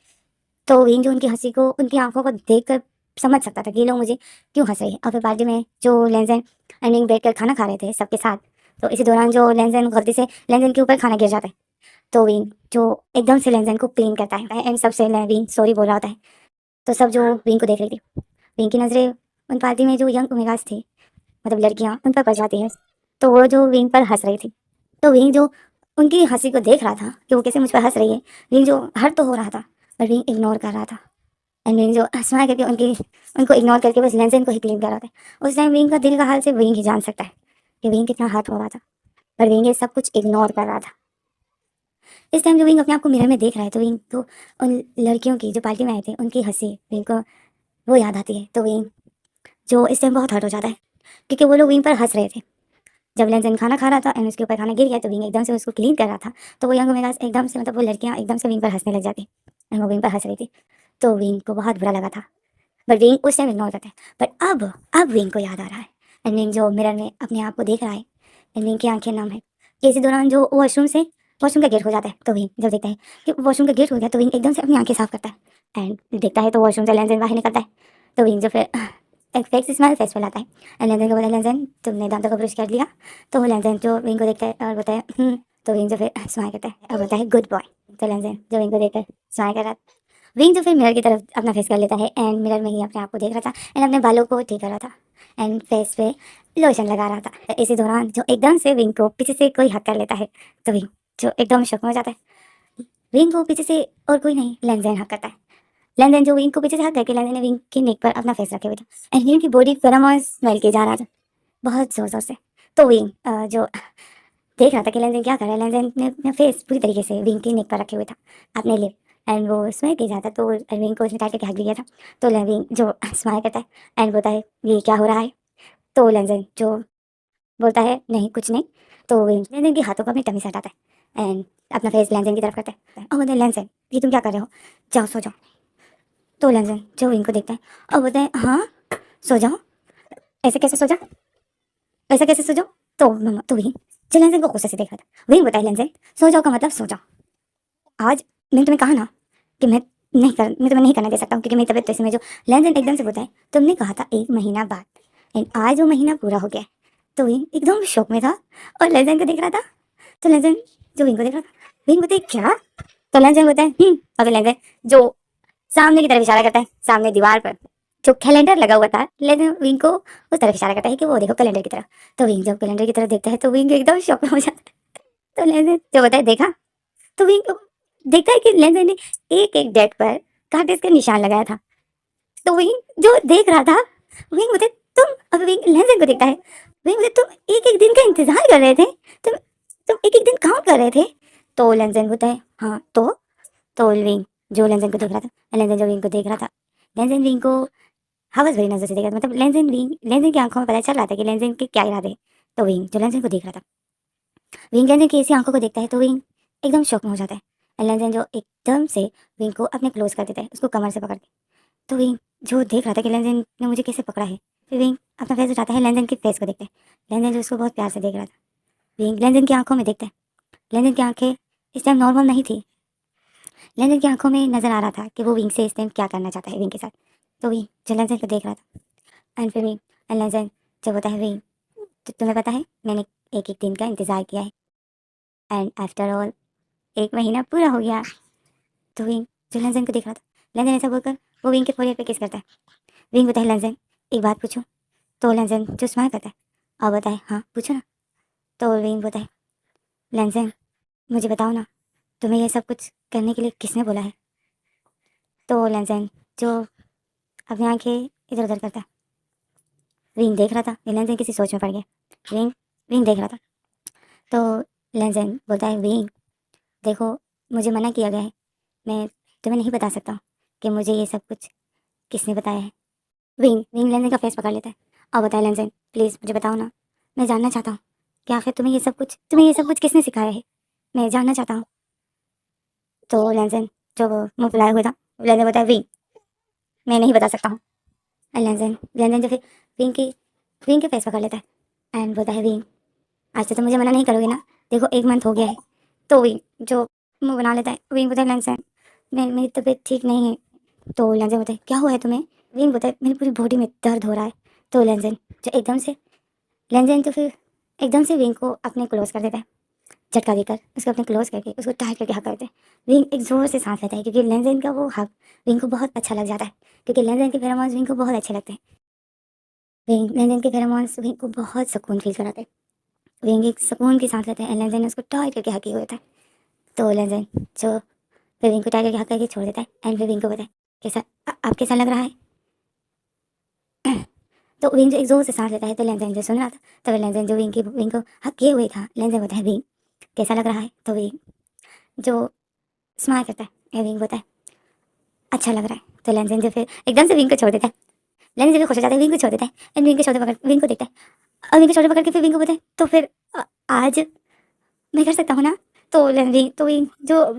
तो विंग जो उनकी हंसी को, उनकी आंखों को देखकर समझ सकता था कि ये लोग मुझे क्यों हंस रही है। और फिर पार्टी में जो लेंजेन एंड विंग बैठकर खाना खा रहे थे सबके साथ। तो इसी दौरान जो लेंजेन गलती से लेंजेन के ऊपर खाना गिर जाता है। तो विंग जो एकदम से लेंजेन को क्लीन करता है एंड सबसे विंग सॉरी बोल रहा होता है। तो सब जो विंग को देख रही थी, विंग की नज़रें उन पार्टी में जो यंग ओमेगास थे, मतलब लड़कियां, उन पर पड़ जाती है। तो वो जो विंग पर हंस रही थी, तो विंग जो उनकी हंसी को देख रहा था कि वो कैसे मुझ पर हंस रही है, विंग जो हर्ट तो हो रहा था पर विंग इग्नोर कर रहा था एंड विंग जो स्माइल करके उनको इग्नोर करके बस लेंजेन को ही क्लीन कर रहा था। उस टाइम विंग का दिल का हाल से विंग ही जान सकता है कि विंग कितना हर्ट हो रहा था, पर विंग ये सब कुछ इग्नोर कर रहा था। इस टाइम जो विंग अपने आप को मिरर में देख रहा है तो विंग को उन लड़कियों की जो पार्टी में आए थे उनकी हंसी विंग को वो याद आती है। तो विंग जो इस टाइम बहुत हर्ट हो जाता है क्योंकि वो लोग विंग पर हंस रहे थे। जब लेंजन खाना खा रहा था एंड उसके ऊपर खाना गिर गया तो विंग एकदम से उसको क्लीन कर रहा था। तो वो यंग ओमेगास एकदम से, मतलब वो लड़कियां एकदम से विंग पर हंसने लग जाती एंड वो विंग पर हंस रही थी। तो विंग को बहुत बुरा लगा था, बट विंग उस टाइम इग्नोर करते हैं। बट अब विंग को याद आ रहा है एंड विंग जो मिरर में अपने आप को देख रहा है एंड विंग की आंखें नम है। इसी दौरान जो वॉशरूम का गेट हो जाता है, तो विंग जब देखता है कि वॉशरूम का गेट हो गया तो विंग एकदम से अपनी आंखें साफ करता है एंड देखता है तो वॉशरूम से लेंजन बाहर निकलता है। तो विंग जो फिर एक फेक स्माइल फेस पे लाता है एंड लेंजन को बोलता है, लेंजन तुमने दांतों का ब्रश कर लिया? तो वो लेंजन जो विंग को देखता है और बोलता है तो विंग जो फिर स्माइल करता है और बोलता है गुड बॉय। तो लेंजन जो विंग को देखकर स्माइल कर रहा है। विंग जो फिर मिरर की तरफ अपना फेस कर लेता है एंड मिरर में ही अपने आप को देख रहा था एंड अपने बालों को ठीक कर रहा था एंड फेस पे लोशन लगा रहा था। इसी दौरान जो एकदम से विंग को पीछे से कोई हक कर लेता है। तो विंग जो एकदम शॉक में हो जाता है। विंग को पीछे से और कोई नहीं, लेंजन हक करता है। लेंजन जो विंग को पीछे से हक करके लेंजन ने विंग की नेक पर अपना फेस रखे हुए था एंड विंग की बॉडी गर्म और स्मेल किए जा रहा था बहुत जोर जोर से। तो विंग जो देख रहा था कि लेंजन क्या कर रहा है, लेंजन ने अपना फेस पूरी तरीके से विंग की नेक पर रखे हुए था अपने लिए एंड वो स्माइल किया जाता। तो विंग को उसने टाइट करके हक दिया था। तो विंग जो स्माइल करता है एंड बोलता है ये क्या हो रहा है? तो लेंजन जो बोलता है नहीं कुछ नहीं। तो विंग लेंजन के हाथों को अपनी टमी से हटाता है एंड अपना फेस लेंजन की तरफ करता है और बोलता है, लेंजन ये तुम क्या कर रहे हो, जाओ सो जाओ। तो लेंजन जो विंग को देखता है और बोलता है हाँ सो जाओ, ऐसे कैसे सो जाओ, ऐसा कैसे सो जाओ? तो मम्मा तो विंग जो लेंजन को गुस्से से देख रहा था, विंग बताया, लेंजन सो जाओ का मतलब सो जाओ। आज मैंने तुम्हें कहा ना कि मैं तुम्हें नहीं करने दे सकता हूँ क्योंकि मेरी तबीयत तो इसमें जो लेंजन एकदम से बोलता है, तुमने कहा था 1 महीना बाद एंड आज वो महीना पूरा हो गया है। तो विंग एकदम शौक में था और लेंजन को देख रहा था। तो लेंजन जो विंग को देख रहा था, विंग बोलते क्या? तो लेंजन बोलता है और फिर लेंजन जो सामने की तरफ इशारा करता है, सामने दीवार पर जो कैलेंडर लगा हुआ था, लेकिन विंग को उस तरफ इशारा करता है कि वो देखो कैलेंडर की तरफ। तो विंग जब कैलेंडर की तरफ देखता है तो विंग एकदम शौक में हो जाता है। तो लेंजन जो बताए देखा, तो विंग देखता है कि लेंजर ने एक एक डेट पर कांटे का निशान लगाया था। तो विंग जो देख रहा था, विंग बोलते तुम, अब विंग लेंजर को देखता है, विंग बोलते तुम एक एक दिन का इंतजार कर रहे थे, तुम तुम एक एक दिन काउंट कर रहे थे। तो लेंजर बोलता है हाँ तो विंग जो लेंजर को देख रहा था, लेंजर जो विंग को देख रहा था, लेंजर विंग को हवस भरी नजर से देख रहा था, मतलब लेंजर की आंखों में पता चल रहा था कि लेंजर के क्या इरादे हैं। तो विंग जो लेंजर को देख रहा था, विंग लेंजर की ऐसी आंखों को देखता है तो विंग एकदम शौक में हो जाता है। लेंजर जो एकदम से विंग को अपने क्लोज कर देता है, उसको कमर से पकड़ के। तो विंग जो देख रहा था कि लेंजर ने मुझे कैसे पकड़ा है, फिर विंग अपना फेस उठाता है, लेंजर के फेस को देखता है। लेंजर जो उसको बहुत प्यार से देख रहा था, विंग लेंजर की आंखों में देखता है। लेंजर की आंखें इस टाइम नॉर्मल नहीं थी। लेंजर की आंखों में नजर आ रहा था कि वो विंग से इस टाइम क्या करना चाहता है विंग के साथ। तो विंग जो लेंजर को देख रहा था एंड फिर विंग एंड लेंजर जब होता है, विंग तो तुम्हें पता है मैंने एक एक दिन का इंतजार किया है एंड आफ्टर ऑल 1 महीना पूरा हो गया। तो विंग जो लेंजन को देख रहा था, लेंजन ऐसा बोलकर वो विंग के फोrehead पे किस करता है। विंग बताए, लेंजन एक बात पूछूं? तो लेंजन जो स्माइल करता है और बताए हाँ पूछो ना। तो विंग बताए, लेंजन मुझे बताओ ना, तुम्हें ये सब कुछ करने के लिए किसने बोला है? तो लेंजन जो अपनी आंखें इधर उधर करता है, विंग देख रहा था ये लेंजन किसी सोच में पड़ गया। विंग विंग देख रहा था। तो लेंजन बोलता है, विंग देखो मुझे मना किया गया है, मैं तुम्हें नहीं बता सकता कि मुझे ये सब कुछ किसने बताया है। विंग विंग लेंजन का फेस पकड़ लेता है और बताया, लेंजन प्लीज़ मुझे बताओ ना, मैं जानना चाहता हूँ कि आखिर तुम्हें ये सब कुछ किसने सिखाया है, मैं जानना चाहता हूँ। तो लेंजन जो वो मुँह फुलाए हुए था, लेंजन बताया, विंग मैं नहीं बता सकता हूँ। और लेंजन लेंजन जो फिर विंग के फेस पकड़ लेता है एंड बोलता है, विंग आज से तो मुझे मना नहीं करोगे ना, देखो 1 मंथ हो गया है। तो विंग जो मुँह बना लेता है, विंग बोलता है, लेंजन मेरी तबीयत ठीक नहीं है। तो लेंजन बोलता है, क्या हुआ है तुम्हें? विंग बोलता है, मेरी पूरी बॉडी में दर्द हो रहा है। तो लेंजन जो एकदम से लेंजन तो फिर एकदम से विंग को अपने क्लोज कर देता है, झटका देकर उसको अपने क्लोज करके उसको टाइट करके हक करते हैं। विंग एक ज़ोर से सांस लेता है क्योंकि लेंजन का वो हक विंग को बहुत अच्छा लग जाता है, क्योंकि लेंजन के फेरोमोन्स विंग को बहुत अच्छे लगते हैं। विंग लेंजन के फेरोमोन्स विंग को बहुत सुकून फील कराते हैं। विंग एक सुकून की सांस लेता है, लेंजन उसको टाइट करके हकी होता है। तो लेंजन जो फिर विंग को टाइट करके हक करके छोड़ देता है एंड फिर विंग को बताए, कैसा आप कैसा लग रहा है? तो विंग जो एक जोर से सांस लेता है, तो लेंजन जो सुन रहा था, तो लेंजन जो विंग को हक किए हुए था, लेंजन बोलता है, विंग कैसा लग रहा है? तो विंग जो स्माइल करता है, विंग बोलता है अच्छा लग रहा है। तो लेंजन जो फिर एकदम से विंग को छोड़ देता है लेंजन जब खुश हो जाता है विंग को छोड़ देता है एंड विंग के शोल्डर पकड़ विंग को देखता है और विंग के शोल्डर पकड़ के फिर विंग को बोलता है तो फिर आज मैं कर सकता हूँ ना। तो विंग जो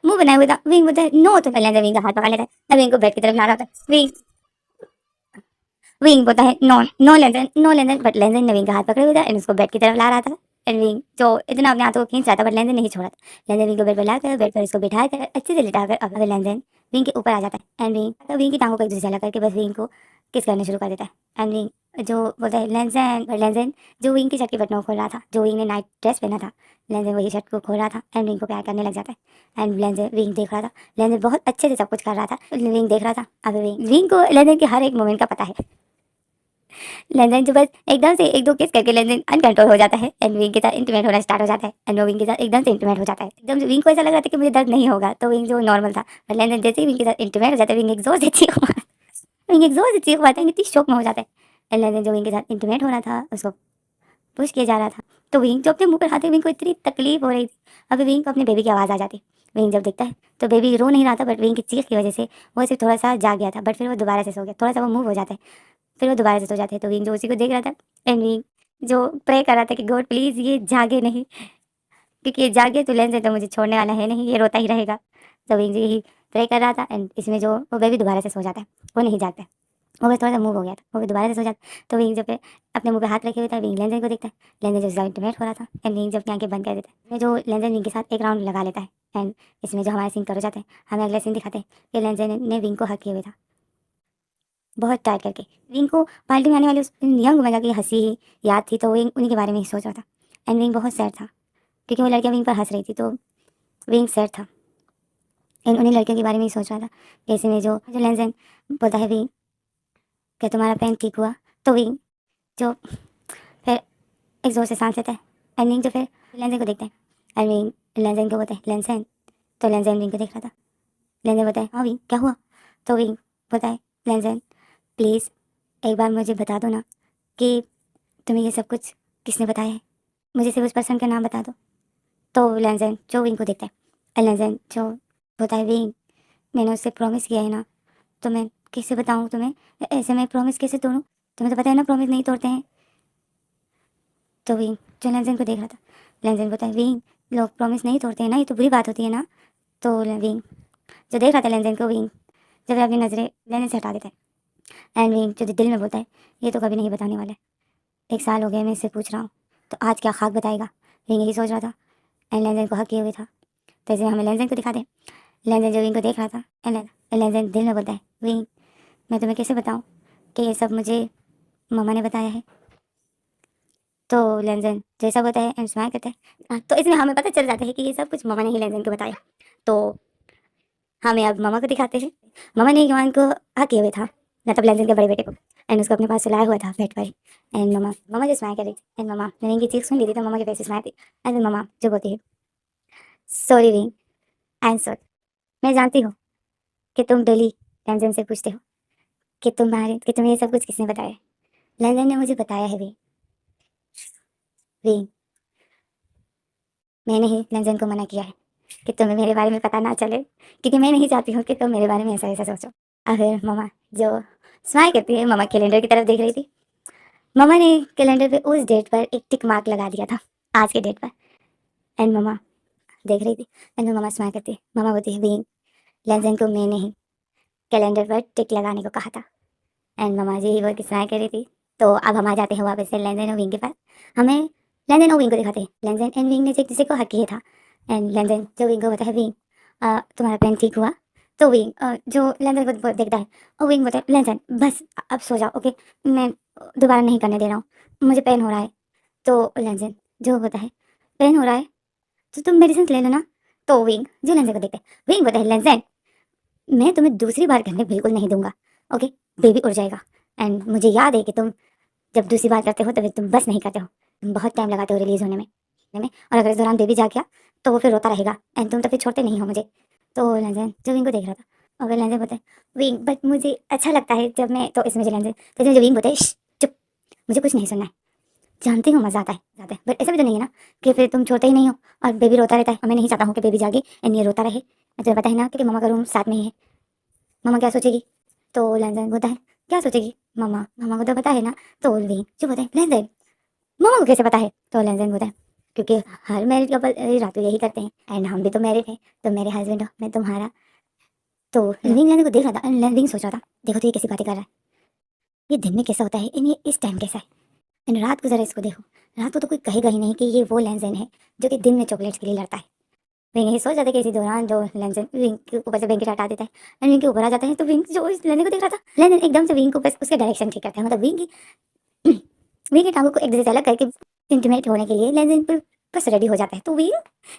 मुंह बनाए हुए था विंग बोलता है नो, तो लेंजन विंग का हाथ पकड़ लेता है, विंग को बेड की तरफ ला रहा होता है। विंग बोलता है नो नो लेंजन नो लेंजन, बट लेंजन ने विंग का हाथ पकड़े हुए था एंड उसको बेड की तरफ ला रहा था एंड विंग जो इतना अपने हाथों को खींच रहा था बट लेंजन नहीं छोड़ा था। लेंजन विंग को बेड पर लाकर बेड पर इसको बिठा कर अच्छे से लिटा कर अब लेंजन विंग के ऊपर आ जाता है एंड विंग की टांगों को एक दूसरे से अलग करके बस विंग को किस करने शुरू कर देता है एंड विंग जो बोलता है लेंजन, और लेंजन जो विंग की शर्ट की बटनों को खोल रहा था, जो विंग ने नाइट ड्रेस पहना था, लेंजन वही शर्ट को खोल रहा था एंड विंग को प्यार करने लग जाता है एंड लेंजन विंग देख रहा था। लेंजन बहुत अच्छे से सब कुछ कर रहा था, विंग देख रहा था। अब विंग को लेंजन के हर एक मोमेंट का पता है। लेंजन जो बस एकदम से एक दो किस करके लेंजन अनकंट्रोल हो जाता है एंड विंग के साथ इंटीमेट होना स्टार्ट हो जाता है एंड वो विंग के साथ एकदम से इंटीमेट हो जाता है। एकदम से विंग को ऐसा लग रहा था कि मुझे दर्द नहीं होगा, तो विंग जो नॉर्मल था, और लेंजन जैसे ही विंग के साथ इंटीमेट हो जाता है विंग एग्जॉस्ट से चीख विंग एग्जॉस्ट से चीख पाता है, इतनी शौक में हो जाता है। एंड लेंजन जो विंग के साथ इंटीमेट हो रहा था उसको पुश किया जा रहा था, तो विंग जो अपने मुंह पर हाथ विंग को इतनी तकलीफ हो रही थी। अभी विंग को अपने बेबी की आवाज़ आ जाती, विंग जब देखता है तो बेबी रो नहीं रहा था बट विंग की चीख की वजह से वो सिर्फ थोड़ा सा जाग गया था, बट फिर वो दोबारा से सो गया, थोड़ा सा वो मूव हो जाता है, फिर वो दोबारा से सो जाते हैं। तो विंग जो उसी को देख रहा था एंड विंग जो प्रे कर रहा था कि गॉड प्लीज़ ये जागे नहीं, क्योंकि ये जागे तो लेंस है तो मुझे छोड़ने वाला है नहीं, ये रोता ही रहेगा। तो विंग जी यही प्रे कर रहा था एंड इसमें जो वो बेबी दोबारा से सो जाता है, वो नहीं जागता है, वो बस थोड़ा सा मूव हो गया था, वो भी दोबारा से सो जाता है। तो विंग जब अपने मुंह पे हाथ रखे हुए था विंग लेंजन को देखता है, लेंजन जो इंटीमेट हो रहा था एंड विंग जब अपनी आंखें बंद कर देता है, जो लेंजन विंग के साथ एक राउंड लगा लेता है एंड इसमें जो हमारे सीन कर हो जाते हैं, हमें अगला सीन दिखाते हैं कि लेंजन ने विंग को हक किए हुए था बहुत टाइट करके। विंग को पार्टी में आने वाले उस यंग उमर की हंसी ही याद थी, तो विंग उन्हीं के बारे में ही सोच रहा था एंड विंग बहुत सैड था क्योंकि वो लड़कियां विंग पर हंस रही थी, तो विंग सैड था एंड उन्हीं लड़कियों के बारे में ही सोच रहा था। ऐसे में जो जो लेंजन बोलता है विंग क्या तुम्हारा पेन ठीक हुआ, तो विंग जो फिर एक जोर से सांस लेता है एंड विंग जो फिर लेंजन को देखता है एंड विंग लेंजन को बोलता है लेंजन, तो लेंजन विंग को देख रहा था। लेंजन बताए हाँ विंग क्या हुआ, तो विंग बताए लेंजन प्लीज़ एक बार मुझे बता दो ना कि तुम्हें ये सब कुछ किसने बताया है, मुझे सिर्फ उस पर्सन का नाम बता दो। तो लेंजन जो विंग को देखता है, लेंजन जो बताए विंग मैंने उससे प्रॉमिस किया है ना, तो मैं कैसे बताऊँ तुम्हें, ऐसे मैं प्रॉमिस कैसे तोड़ूँ, तुम्हें तो पता है ना प्रॉमिस नहीं तोड़ते हैं। तो विंग जो लेंजन को देख रहा था, लेंजन बताए विंग लोग प्रॉमिस नहीं तोड़ते हैं ना, ये तो बुरी बात होती है ना। तो विंग जो देख रहा था लेंजन को, विंग जब अपनी नज़रें लेंजन से हटा देता है एंड विंग जो दिल में बोलता है ये तो कभी नहीं बताने वाला है, 1 साल हो गया मैं इससे पूछ रहा हूँ, तो आज क्या खाक बताएगा। विंग यही सोच रहा था एंड लेंजन को हक किए हुए था। तो इसमें हमें लेंजन को दिखा दे, लेंजन जो विंग को देख रहा था एंड लेंजन दिल में बोलता है विंग मैं तुम्हें कैसे बताऊँ कि ये सब मुझे मम्मा ने बताया है। तो लेंजन जैसा बताया एंड स्माइल करता है। तो इसमें हमें पता चल जाता है कि ये सब कुछ मम्मा ने ही लेंजन को बताया। तो हमें अब मम्मा को दिखाते हैं, मम्मा ने युवान को हक किए हुए था, मतलब लेंजन के बड़े बेटे को, एंड उसको अपने पास सुलाया हुआ था बेड पर एंड मम्मा मम्मा जो स्माइल कर रही थी एंड मम्मा मैंने इनकी चीख सुन ली थी तो मम्मा के पैसे स्माइल थी एंड मम्मा जो बोलती है sorry wing I am sorry, मैं जानती हूँ कि तुम डेली लेंजन से पूछते हो कि तुम्हें ये सब कुछ किसने बताया। लेंजन ने मुझे बताया है विंग मैंने ही लेंजन को मना किया है कि तुम्हें मेरे बारे में पता ना चले, क्योंकि मैं नहीं चाहती हूँ कि तुम मेरे बारे में ऐसा ऐसा सोचो। और फिर मम्मा जो स्माइल करती है, मम्मा कैलेंडर की तरफ देख रही थी, मम्मा ने कैलेंडर पे उस डेट पर एक टिक मार्क लगा दिया था, आज के डेट पर, एंड मम्मा देख रही थी एंड मम्मा स्माइल करती है, मम्मा बोलती है विंग लेंजन को मैंने ही कैलेंडर पर टिक लगाने को कहा था एंड मम्मा जी ही बोल के स्माइल कर रही थी। तो अब हम आ जाते हैं वापस से लेंजन और विंग के पास, हमें लेंजन और विंग को दिखाते हैं, लेंजन एंड विंग ने एक दूसरे को हक किया था एंड लेंजन जो विंग को बताता है विंग तुम्हारा पेन ठीक हुआ, तो विंग जो लेंजन को देखता है और विंग बोलता है लेंजन बस अब सो जाओ ओके, मैं दोबारा नहीं करने दे रहा हूँ, मुझे पेन हो रहा है। तो लेंजन जो होता है पेन हो रहा है तो तुम मेडिसिन ले लो ना। तो विंग जो लेंजन को देखते हैं, विंग बोलता है लेंजन मैं तुम्हें दूसरी बार करने बिल्कुल नहीं दूंगा, ओके बेबी उड़ जाएगा एंड मुझे याद है कि तुम जब दूसरी बार करते हो तभी तुम बस नहीं करते हो, तुम बहुत टाइम लगाते हो रिलीज़ होने में और अगर इस दौरान बेबी जाग गया तो वो फिर रोता रहेगा एंड तुम तो फिर छोड़ते नहीं हो मुझे। तो लेंजन जो विंग को देख रहा था और फिर लेंजन बोलते हैं विंग बट मुझे अच्छा लगता है जब मैं, तो इसमें जो लेंजन तो इसमें जो विंग बोलते हैं चुप मुझे कुछ नहीं सुनना है, जानती हूँ मज़ा आता है बट ऐसा भी तो नहीं है ना कि फिर तुम छोड़ते ही नहीं हो और बेबी रोता रहता है और मैं नहीं चाहता हूँ कि बेबी जागे एंड ये रोता रहे, तुम्हें पता है ना कि मम्मा का रूम साथ में ही है, मम्मा क्या सोचेगी। तो लेंजन बोलता है क्या सोचेगी मामा, मामा को तो पता है ना। तो विंग जो बोलता है लेनदेन, मामा को कैसे पता है। तो लेनदेन बोलता है क्योंकि हर मैरिड कपल रात को यही करते हैं, एंड हम भी तो मैरिड हैं, तो मेरे हस्बैंड हो, मैं तुम्हारा। तो विंग लेनदेन को देख रहा था, एंड विंग सोच रहा था देखो तो ये कैसी बातें कर रहा है, ये दिन में कैसा होता है, इन ये इस टाइम कैसा है, एंड रात को जरा इसको देखो, रात को तो कोई कहेगा ही नहीं कि ये वो लेनदेन है जो कि दिन में चॉकलेट्स के लिए लड़ता है। विंग यही सोच जाता है कि इसी दौरान जो लेंजन विंग के ऊपर से ब्लैंकेट हटा देता है, एंड विंग के ऊपर आ जाता है। तो विंग जो इस लेंजन को देख रहा था, लेंजन एकदम से विंग को बस उसके डायरेक्शन ठीक करता है, मतलब विंग की विंग की टांगों को एक दूसरे से अलग करके इंटीमेट होने के लिए लेंजन पर बस रेडी हो जाता है। तो विंग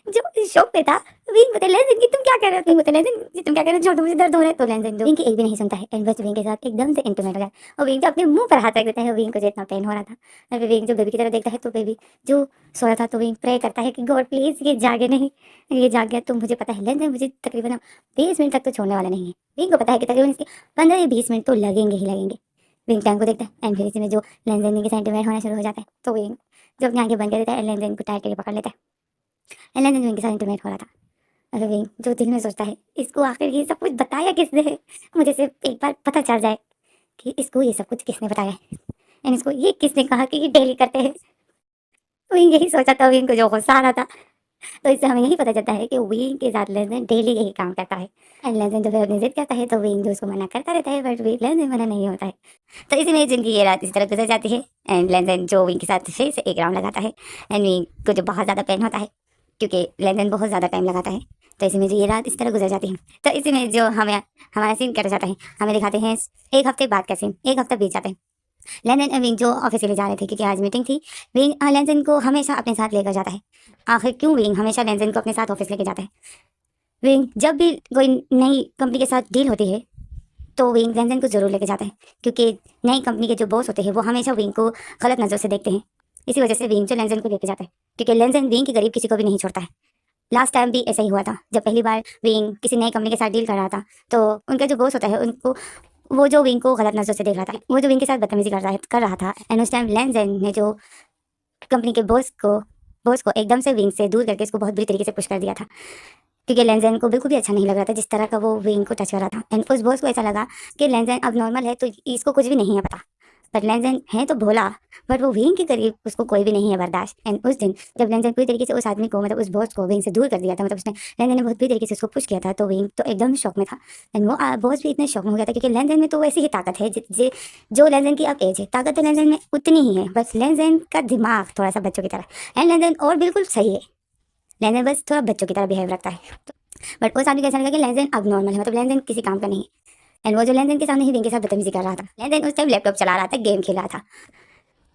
जो शॉक में था, विंग बोलता है लेंजन की तुम क्या कर रहे हो, विंग बोलता है लेंजन जी तुम क्या कर रहे हो, छोटो मुझे दर्द हो रहा है। तो लेंजन जो विंग की एक भी नहीं सुनता है, एंड बस विंग के साथ एकदम से इंटीमेट हो जाता है, और विंग जो अपने मुंह पर हाथ रख देता है, विंग को जो इतना पेन हो रहा था। और फिर विंग जो बेबी की तरफ देखता है, तो बेबी जो सोया था, तो विंग प्रे करता है कि गॉड प्लीज ये जागे नहीं, ये जाग गया तो मुझे पता है लेंजन मुझे तकरीबन 20 मिनट तक तो छोड़ने वाला नहीं है। विंग को पता है कि तकरीबन इसके 15 या 20 मिनट तो लगेंगे ही लगेंगे। विंग टाइम को देखता है, एंड फिर इसमें जो लेंजन के सेंटीमेंट होना शुरू हो जाता है। तो विंग जो अपनी आंखें बंद कर देता है, लेंजन को टाइट करके पकड़ लेता है, एंड लेंजन विंग के साथ इंटीमेट हो रहा था। अरे विंग जो दिल में सोचता है इसको आखिर ये सब कुछ बताया किसने है, मुझे सिर्फ एक बार पता चल जाए कि इसको ये सब कुछ किसने बताया है, एंड इसको ये किसने कहा कि ये डेली करते हैं। विंग यही सोचा था, विंग को जो गुस्सा आ रहा था। तो इससे हमें यही पता चलता है कि विंग के साथ लेनदेन डेली यही काम करता है, एंड लेनदेन जब अपनी जिद करता है तो विंग जो उसको मना करता रहता है, बट विंग लेनदेन मना नहीं होता है। तो इसी में जिनकी ये रात इस तरह गुजर जाती है, एंड लेनदेन जो विंग के साथ फिर से एक राउंड लगाता है, एंड विंग को जो बहुत ज़्यादा पेन होता है क्योंकि लेनदेन बहुत ज़्यादा टाइम लगाता है। तो इसी में जो ये रात इस तरह गुजर जाती है। तो इसी में जो हमें हमारा सीन कट जाता है, हमें दिखाते हैं एक हफ्ते बाद का सीन। एक हफ्ता बीत जाता है, लेनदेन और विंग जो ऑफिस के लिए जा रहे थे क्योंकि आज मीटिंग थी। विंग लेनदेन को हमेशा अपने साथ लेकर जाता है। आखिर क्यों विंग हमेशा लेनदेन को अपने साथ ऑफिस लेके जाता है। विंग जब भी कोई नई कंपनी के साथ डील होती है तो विंग लेनदेन को ज़रूर लेके जाता है, क्योंकि नई कंपनी के जो बॉस होते हैं वो हमेशा विंग को गलत नज़र से देखते हैं। इसी वजह से विंग जो लेनदेन को लेके जाता है, क्योंकि लेनदेन विंग के करीब किसी को भी नहीं छोड़ता है। लास्ट टाइम भी ऐसा ही हुआ था, जब पहली बार विंग किसी नई कंपनी के साथ डील कर रहा था, तो उनका जो बॉस होता है उनको वो जो विंग को गलत नज़र से देख रहा था, वो जो विंग के साथ बदतमीजी कर रहा था, एंड उस टाइम लेनदेन ने जो कंपनी के बॉस को एकदम से विंग से दूर करके इसको बहुत बुरी तरीके से पुश कर दिया था, क्योंकि लेनदेन को बिल्कुल भी अच्छा नहीं लग रहा था जिस तरह का वो विंग को टच कर रहा था। एंड उस बॉस को ऐसा लगा कि लेनदेन अब नॉर्मल है तो इसको कुछ भी नहीं है पता, पर लेनदेन है तो भोला, बट वो विंग के करीब उसको कोई भी नहीं है बर्दाश्त। एंड उस दिन जब लेनदेन पूरी तरीके से उस आदमी को, मतलब उस बॉस को विंग से दूर कर दिया था, मतलब उसने लेनदेन ने बहुत बुरी तरीके से उसको पुश किया था, तो विंग तो एकदम शौक में था। एंड वो बॉस भी इतने शौक में हो गया था, क्योंकि लेनदेन में तो वैसी ही ताकत है जो लेनदेन की अब एज है, ताकत तो लेनदेन में उतनी ही है, बस लेनदेन का दिमाग थोड़ा सा बच्चों की तरह। एंड लेनदेन और बिल्कुल सही है, लेनदेन बस थोड़ा बच्चों की तरह बिहेव रखता है। बट उस आदमी को ऐसा लगा कि लेनदेन अब नॉर्मल है, मतलब लेनदेन किसी काम का नहीं है। एंड वो जो लेनदेन के सामने ही विंग के साथ बदतमीजी कर रहा था, लेनदेन उस टाइम लैपटॉप चला रहा था, गेम खेल रहा था।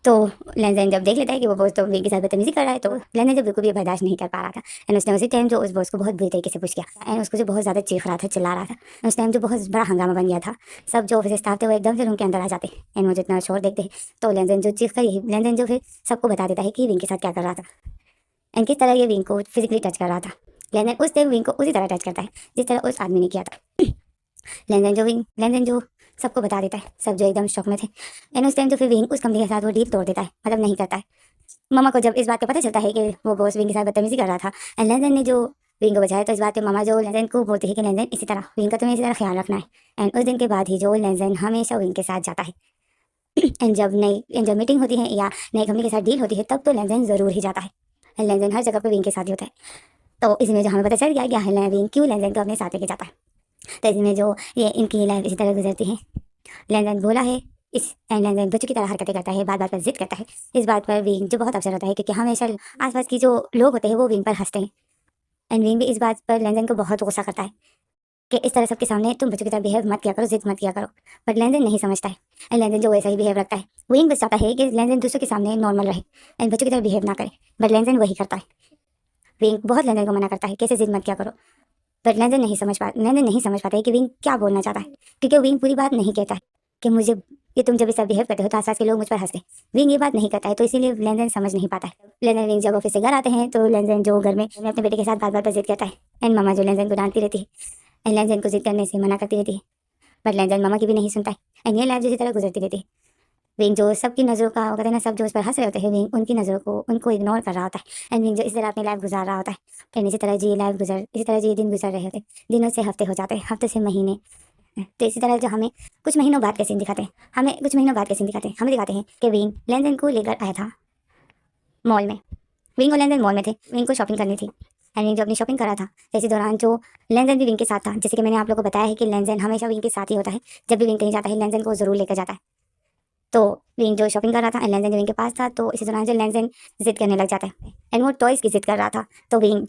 तो लेनदेन जब देख लेता है कि वो बॉस तो विंग के साथ बदतमीजी कर रहा है, तो लेनदेन जब बिल्कुल भी बर्दाश्त नहीं कर पा रहा था, एंड उसने उसी टाइम जो उस बॉस को बहुत बुरी तरीके से पुश किया, एंड उसको जो बहुत ज़्यादा चीख रहा था, चिल्ला रहा था, उस टाइम जो बहुत बड़ा हंगामा बन गया था। सब जो ऑफिस स्टाफ थे वो एकदम से रूम के अंदर आ जाते, एंड वो जितना शोर देखते, तो लेनदेन जो चीख कर लेनदेन जो फिर सबको बता देता है कि विंग के साथ क्या कर रहा था, एंड किस तरह ये विंग को फिजिकली टच कर रहा था। लेनदेन उस टाइम विंग को उसी तरह टच करता है जिस तरह उस आदमी ने किया था। लेनदेन जो सबको बता देता है, सब जो एकदम शौक में थे। एंड उस टाइम जो फिर विंग उस कंपनी के साथ वो डील तोड़ देता है, मतलब नहीं करता है। मामा को जब इस बात का पता चलता है कि वो बॉस विंग के साथ बदतमीजी कर रहा था, एंड लेनदेन ने जो विंग को बचाया, तो इस बात पे मामा जो लेनदेन को बोलते हैं कि लेनदेन इसी तरह विंग का तुम्हें इसी तरह ख्याल रखना है। एंड उस दिन के बाद ही जो लेनदेन हमेशा विंग के साथ जाता है। एंड जब मीटिंग होती है या नई कंपनी के साथ डील होती है, तब तो लेनदेन ज़रूर ही जाता है। एंड लेनदेन हर जगह पर विंग के साथ ही होता है। तो इसमें जो हमें पता चल गया कि विंग क्यों लेनदेन को अपने साथ लेके जाता है। तो इसमें जो ये इनकी लाइफ इसी तरह गुजरती है। लेनदेन भोला है, इस लेनदेन बच्चों की तरह हरकतें करता है, बात बात पर जिद करता है। इस बात पर विंग जो बहुत अवसर होता है, क्योंकि हमेशा आसपास की जो लोग होते हैं वो विंग पर हंसते हैं। एंड विंग भी इस बात पर लेनदेन को बहुत गुस्सा करता है कि इस तरह सबके सामने तुम बच्चों की तरह बिहेव मत किया करो, जिद मत किया करो। बट लेनदेन नहीं समझता है, एंड लेनदेन जो वैसा ही बिहेव रखता है। विंग बस चाहता है कि लेनदेन दूसरों के सामने नॉर्मल रहे एंड बच्चों की तरह बिहेव ना करे, बट लेनदेन वही करता है। विंग बहुत लेनदेन को मना करता है, कैसे जिद मत किया करो, बट लेनदेन नहीं समझ पाता है कि विंग क्या बोलना चाहता है, क्योंकि विंग पूरी बात नहीं कहता है कि मुझे ये तुम जब इस तरह बिहेव करते हो तो आसपास के लोग मुझ पर हंसते। विंग ये बात नहीं करता है, तो इसीलिए लेनदेन समझ नहीं पाता है। लेनदेन विंग जब ऑफिस से घर आते हैं तो लेनदेन जो घर में अपने बेटे के साथ बात बात पर जिद करता है, एंड मामा जो लेनदेन को डांटती रहती है, एंड लेनदेन को जिद करने से मना करती रहती है, बट लेनदेन मामा की भी नहीं सुनता है। एंड ये लाइफ जिस तरह गुजरती रहती है। विंग जो सबकी नज़रों का कहते हैं ना, सब जो उस पर हंस रहे होते हैं, विंग उनकी नज़रों को उनको इग्नोर कर रहा होता है। एंड विंग जो इस तरह अपनी लाइफ गुजार रहा होता है, एंड इसी तरह जी दिन गुजर रहे होते, दिनों से हफ्ते हो जाते, हफ्ते से महीने, तो इसी तरह जो हमें कुछ महीनों बाद के सीन दिखाते हैं, हमें दिखाते हैं कि विंग लेनदेन को लेकर आया था मॉल में। विंग और लेनदेन मॉल में थे, विंग को शॉपिंग करनी थी एंड विंग जो अपनी शॉपिंग कर रहा था, इसी दौरान जो लेनदेन भी विंग के साथ था। जैसे कि मैंने आप लोगों को बताया है कि लेनदेन हमेशा विंग के साथ ही होता है, जब भी विंग कहीं जाता है लेनदेन को जरूर लेकर जाता है। तो विंग जो शॉपिंग कर रहा था एंड लेनदेन जो विंग के पास था, तो इसी दौरान जो लेनदेन जिद करने लग जाता है एंड वो टॉयज़ की जिद कर रहा था। तो विंग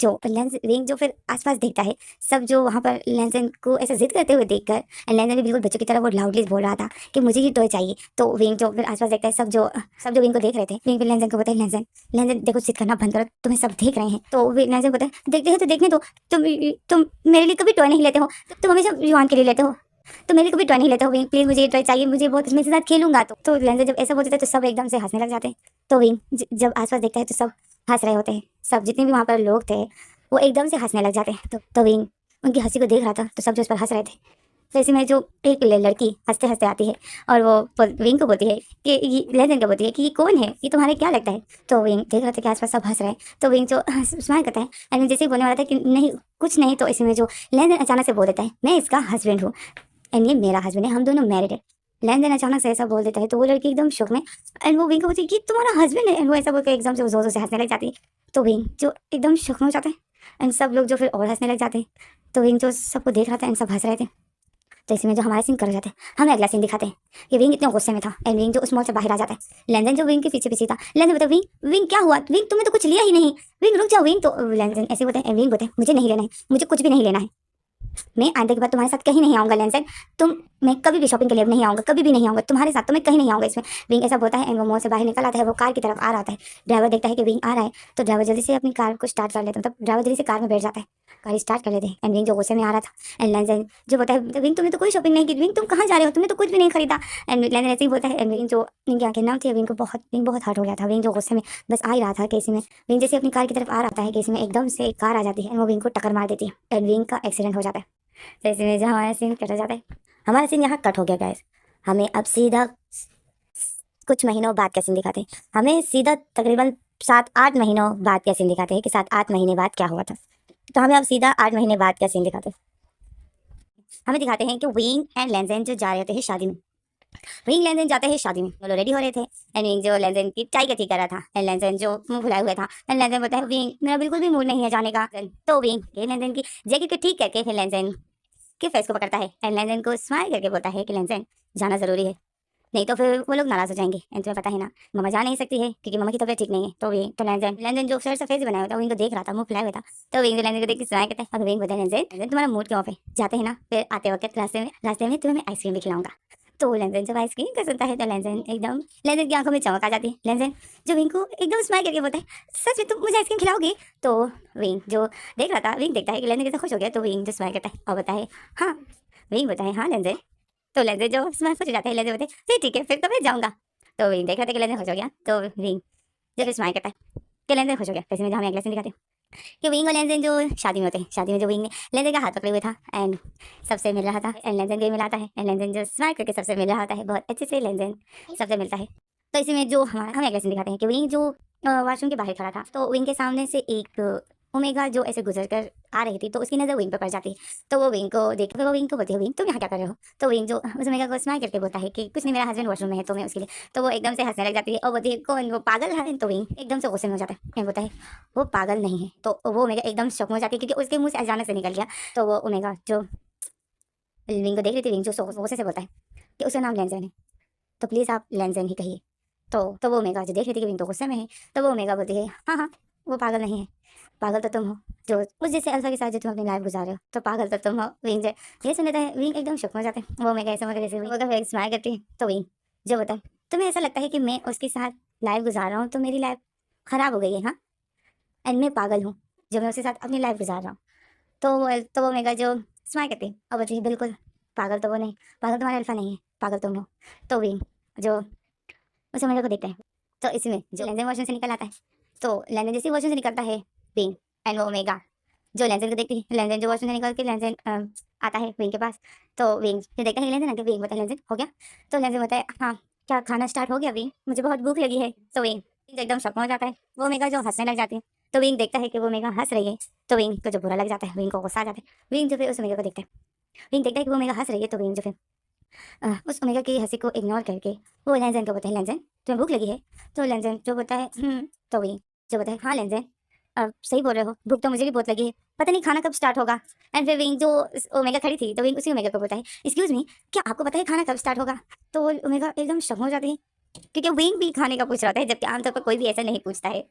जो फिर आसपास देखता है, सब जो वहाँ पर लेनदेन को ऐसे जिद करते हुए देखकर एंड लेनदेन भी बिल्कुल बच्चों की तरह वो लाउडली बोल रहा था कि मुझे ये टॉय चाहिए। तो विंग जो फिर आसपास देखता है, सब जो विंग को देख रहे थे, विंग फिर लेनदेन को बताए, लेनदेन देखो जिद करना बंद करो, तुम्हें सब देख रहे हैं। तो लेनदेन बताए, देखते हैं तो देखने दो, तुम मेरे लिए कभी टॉय नहीं लेते हो, तुम हमेशा युवान के लिए लेते हो, तो मेरे को भी टॉय नहीं लेता विंग, प्लीज मुझे ये टॉय चाहिए, मुझे बहुत इसमें साथ खेलूंगा। तो लेंजर जब ऐसा बोलते थे तो सब एकदम से हंसने लग जाते हैं। तो विंग जब आसपास देखता है तो सब हंस रहे होते हैं, सब जितने भी वहाँ पर लोग थे वो एकदम से हंसने लग जाते हैं। तो विंग उनकी हंसी को देख रहा था, तो सब जो उस पर हंस रहे थे। तो इसी में जो एक लड़की हंसते हंसते आती है और वो विंग को बोलती है कि लेजेंड को बोलती है कि ये कौन है, ये तुम्हारे क्या लगता है। तो विंग देख रहा था कि आसपास सब हंस रहे हैं, तो विंग जो स्माइल करता है एंड जैसे ही बोलने वाला था कि नहीं कुछ नहीं, तो इसी में जो लेजेंड अचानक से बोल देता है, मैं इसका हस्बैंड हूँ एंड ये मेरा हस्बैंड है, हम दोनों मैरिड है। लेन अचानक से ऐसा बोल देता है, तो वो लड़की एकदम शौक में एंड वो विंग को बोलती है कि तुम्हारा हस्बैंड है, एंड वो ऐसा बोलकर एकदम से जोर जोर से हंसने लग जाती है। तो विंग जो एकदम शौक में हो जाता है एंड सब लोग जो फिर और हंसने लग जाते हैं। तो विंग जो सबको देख रहा था एंड सब हंस रहे थे। तो इसमें जो हमारा सीन कर जाते हैं, हमें अगला सीन दिखाते हैं कि विंग इतने गुस्से में था एंड विंग जो उस मॉल से बाहर आ जाता है। लेंजन जो विंग के पीछे पीछे था, लेंजन बोलता है विंग क्या हुआ, विंग तुमने तो कुछ लिया ही नहीं, विंग रुक जाओ विंग। तो लेंजन ऐसे बोलते हैं, विंग बोलते हैं मुझे नहीं लेना है, मुझे कुछ भी नहीं लेना है, मैं आने के बाद तुम्हारे साथ कहीं नहीं आऊंगा लेंसन, मैं कभी भी शॉपिंग के लिए नहीं आऊंगा, कभी भी नहीं आऊंगा तुम्हारे साथ, तो मैं कहीं नहीं आऊंगा। इसमें विंग ऐसा बोलता है एंड वो मॉल से बाहर निकल आता है, वो कार की तरफ आ रहा है। ड्राइवर देखता है कि विंग आ रहा है, तो ड्राइवर जल्दी से अपनी कार को स्टार्ट कर लेता है, मतलब ड्राइवर जल्दी से कार में बैठ जाता है, कार स्टार्ट कर लेते हैं एंड विंग जो गुस्से में आ रहा था एंड लेंसन जो बोलता है, विंग तुमने तो कोई शॉपिंग नहीं की, विंग तुम कहाँ जा रहे हो, तुमने तो कुछ भी नहीं खरीदा। एंड लेंसन ऐसे ही बोलता है एंड विंग जो विंग की आंखें नम थी, विंग बहुत हर्ट हो गया था। विंग जो गुस्से में बस आ ही रहा था कि इसी में विंग जैसे अपनी कार की तरफ आ रहा है कि इसी में एकदम से एक कार आ जाती है एंड वो विंग को टक्कर मार देती है एंड विंग का एक्सीडेंट हो जाता है। तो इसमें जो हमारा सीन कट हो जाता है, हमारा सीन यहाँ कट हो गया गाइस। हमें अब सीधा कुछ महीनों बाद का सीन दिखाते हैं, हमें सीधा तकरीबन 7-8 महीनों बाद का सीन दिखाते हैं कि 7-8 महीने बाद क्या हुआ था। तो हमें अब सीधा 8 महीने बाद का सीन दिखाते हैं। हमें दिखाते हैं कि विंग एंड लेंजेन जो जा रहे होते हैं शादी में। विंग लेंजेन जाते हैं शादी में, वो लोग रेडी हो रहे थे एंड विंग जो लेंजेन की चाय का ठीक कर रहा था एंड लेंजेन जो मुंह फुलाए हुए था एंड लेंजेन बोलता है, विंग मेरा बिल्कुल भी मूड नहीं है जाने का। तो विंग ये लेंजेन की जैकेट को ठीक करके फिर लेंजेन के फेस को पकड़ता है एंड लेंजेन को स्माइल करके बोलता है कि लेंजेन जाना जरूरी है, नहीं तो फिर वो लोग नाराज हो जाएंगे एंड तुम्हें पता है ना मम्मा जा नहीं सकती है क्योंकि मम्मा की तबीयत ठीक नहीं है। तो लेंजेन जो सर सफेद बनाया हुआ था विंग को देख रहा था, मुंह फुलाया हुआ था। तो विंग लेंजेन को देख के स्माइल करता है, अब विंग बोलता है, लेंजेन तुम्हारा मूड क्यों ऑफ है, जाते हैं ना, फिर आते वक्त रास्ते में तुम्हें मैं आइसक्रीम भी खिलाऊंगा। तो लेंजेन जब आइसक्रीम का सुनता है तो लेंजेन की आंखों में चमक आ जाती है। लेंजेन जो विंग को एकदम स्माइल करके बोलता है, सच में तुम मुझे आइसक्रीम खिलाओगे। तो विंग जो देख रहा था, विंग देखता है कि लेंजेन कैसे खुश हो गया, तो विंग जो स्माइल करता है और बताए हाँ, विंग बताए हाँ लेंजेन। तो लेंजेन जो स्माइल खुश हो जाता है, लेंजेन बोलते फिर ठीक है फिर तो मैं जाऊँगा। तो विंग देख रहा था कि लेंजेन खुश हो गया, तो विंग जब स्माइल करता है कि लेंजेन खुश हो गया। जैसे में जो हमें अगला सीन दिखाते हैं कि विंग और लेंजेन जो शादी में होते हैं, शादी में जो विंग ने लेंजेन का हाथ पकड़े हुए था एंड सबसे मिल रहा था एंड लेंजेन भी मिलाता है एंड लेंजेन जो स्माइल करके सबसे मिल रहा होता है, बहुत अच्छे से लेंजेन सबसे मिलता है। तो इसी में जो हमारा हमें अगला सीन दिखाते हैं कि विंग जो वॉशरूम के बाहर खड़ा था, तो विंग के सामने से एक ओमेगा जो ऐसे गुजर कर आ रही थी, तो उसकी नज़र विंग पर पड़ जाती है। तो वो विंग को देख वो विंग को बोलती है, विंग तुम यहाँ क्या कर रहे हो। तो विंग जो उस ओमेगा को स्माइल करके बोलता है कि कुछ नहीं, मेरा हस्बैंड वॉशरूम में है तो मैं उसके लिए। तो वो एकदम से हंसने लग जाती है और बोलती है कौन, वो पागल है। तो विंग एकदम से गुस्से में हो जाता है, बोलता है वो पागल नहीं है। तो वो ओमेगा एकदम शौक में हो जाती है क्योंकि उसके मुंह से अचानक से निकल गया। तो वो ओमेगा जो विंग को देख रही थी, विंग जो गुस्से से बोलता है कि उसका नाम लेंजेन है, तो प्लीज़ आप लेंजेन ही कहिए। तो वो ओमेगा जो देख रही थी कि विंग तो गुस्से में है, तो वो ओमेगा बोलती है हाँ हाँ वो पागल नहीं है, पागल तो तुम हो जो उस जैसे अल्फा के साथ जो तुम अपनी लाइफ गुजार रहे हो, तो पागल तो तुम हो। विंग जो ये सुन लेता है, विंग एकदम शौक में हो जाते हैं। वो ओमेगा ऐसे मगर जैसे वो स्माइल करती है। तो विंग जो बोलता है, तुम्हें ऐसा लगता है कि मैं उसके साथ लाइफ गुजार रहा हूँ तो मेरी लाइफ ख़राब हो गई है, हाँ, एंड मैं पागल हूँ जो मैं उसके साथ अपनी लाइफ गुजार रहा हूँ। तो वो ओमेगा जो स्माइल करती है और बोलती है बिल्कुल पागल तो वो नहीं, पागल तुम्हारा अल्फा नहीं है, पागल तुम हो। तो विंग जो उस ओमेगा को देखता है, तो इसमें जो लेंजेन वॉशरूम से निकल आता है, तो लेंजेन जैसे वॉशरूम से निकलता है विंग एंड वो ओमेगा जो लेंजेन को देखती है, लेंजेन जो वॉशरूम से निकल के लेंजेन आता है विंग के पास। तो विंग फिर देखता है लेंजेन आके, विंग बताए लेंजेन हो गया। तो लेंजेन बताए हाँ क्या खाना स्टार्ट हो गया विंग, मुझे बहुत भूख लगी है। तो विंग एकदम शौक में हो जाता है, वो ओमेगा जो हंसने लग जाती है। तो विंग देखता है कि वो ओमेगा हंस रही है, तो विंग को जो बुरा लग जाता है, विंग को गुस्सा आ जाता है। विंग जो फिर उस ओमेगा को देखता है विंग देखता है कि वो ओमेगा हंस रही है, तो विंग जो फिर उस ओमेगा की हंसी को इग्नोर करके वो लेंजन को बोलता है, लेंजन तुम्हें भूख लगी है? तो लेंजन जो बोलता है तो विंग जो बोलता है, हाँ लेंजन सही बोल रहे हो, भूख तो मुझे भी बहुत लगी है, पता नहीं खाना कब स्टार्ट होगा। एंड फिर विंग जो ओमेगा खड़ी थी, तो विंग उसी ओमेगा को बोलता है, एक्सक्यूज मी, क्या आपको पता है खाना कब स्टार्ट होगा? तो ओमेगा एकदम शॉक हो जाती है, क्योंकि विंग भी खाने का पूछ रहा था, जबकि आमतौर पर कोई भी ऐसा नहीं पूछता है।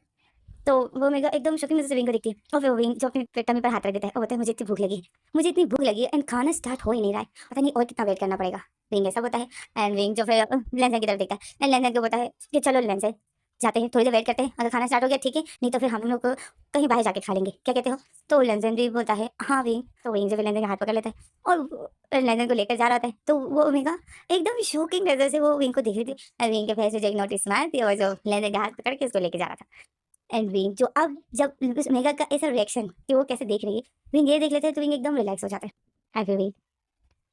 तो वो मेगा एकदम शॉकिंग नज़र से विंग को देखती है, और फिर वो विंग जो अपने टमी पर हाथ रख देता है और बोलता है, मुझे इतनी भूख लगी है, मुझे इतनी भूख लगी है, एंड खाना स्टार्ट हो ही नहीं रहा है, पता नहीं और कितना वेट करना पड़ेगा। विंग ऐसा बोलता है। एंड विंग जो फिर लेंसन की तरफ देखता है, एंड लेंसन को बोलता है कि चलो लेंसन जाते हैं, थोड़ी देर वेट करते हैं, अगर खाना स्टार्ट हो गया ठीक है, नहीं तो फिर हम लोग कहीं बाहर जाके खा लेंगे, क्या कहते हो? तो लेंसन भी बोलता है हाँ विंग। तो विंग जो फिर लेंसन का हाथ पकड़ लेता है और लेंसन को लेकर जा रहा था, तो वो मेगा एकदम शॉकिंग नज़र से वो विंग को देख रही थी, एंड विंग के फेस से जो एक नोटिस स्माइल थी, और जो लेंसन का हाथ पकड़ के उसको लेके जा रहा था। एंड विंग जो अब जब उस मेगा का ऐसा रिएक्शन कि वो कैसे देख रही है, विंग ये देख लेते हैं, तो विंग एकदम रिलैक्स हो जाता है। एंड फिर विंग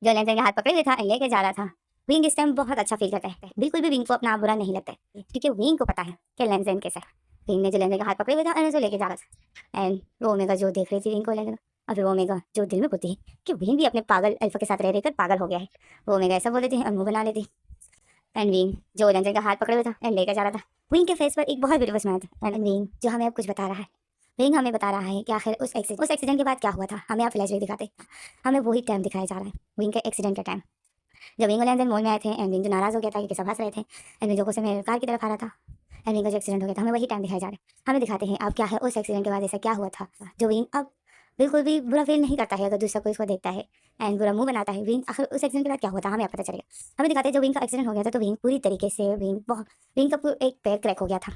जो लेंसन के हाथ पकड़े हुए था लेके जा रहा था, विंग इस टाइम बहुत अच्छा फील करता है, बिल्कुल भी विंग को अपना बुरा नहीं लगता है, क्योंकि विंग को पता है कि लेंसन कैसा है। विंग ने जो लेंसन का हाथ पकड़े हुए था एंड उसे लेके जा रहा था, एंड वो ओमेगा जो देख रही थी विंग को लेकर, और फिर वो ओमेगा जो दिल में बोलती है कि विंग भी अपने पागल अल्फा के साथ रह रहकर पागल हो गया है, वो ओमेगा ऐसा बोल देती है और मुंह बना लेती। एंड विंग जो लेंसन का हाथ पकड़े हुए था एंड लेकर जा रहा था, विंग के फेस पर एक बहुत ब्यूटीफुल स्माइल था। एंड विंग जो हमें अब कुछ बता रहा है, विंग हमें बता रहा है कि आखिर उस एक्सीडेंट के बाद क्या हुआ था, हमें आप फ्लैशबैक दिखाते, हमें वही टाइम दिखाया जा रहा है, विंग के एक्सीडेंट का टाइम, जब विंग और लैंजन मॉल में आए थे, एंड विंग जो नाराज़ हो गया था क्योंकि सब हंस रहे थे, एंड विंग जो गुस्से में कार की तरफ आ रहा था, एंड विंग का जो एक्सीडेंट हो गया था, हमें वही टाइम दिखाया जा रहा है, हमें दिखाते हैं अब क्या है उस एक्सीडेंट के बाद ऐसा क्या हुआ था, जो विंग अब बिल्कुल भी बुरा फील नहीं करता है अगर दूसरा कोई इसको देखता है, एंड बुरा मुंह बनाता है। विंग आखिर उस एक्सीडेंट के बाद क्या हुआ था हमें अब पता चलेगा। हमें दिखाते हैं जब विंग का एक्सीडेंट हो गया था, तो विंग पूरी तरीके से विंग का एक पैर क्रैक हो गया था,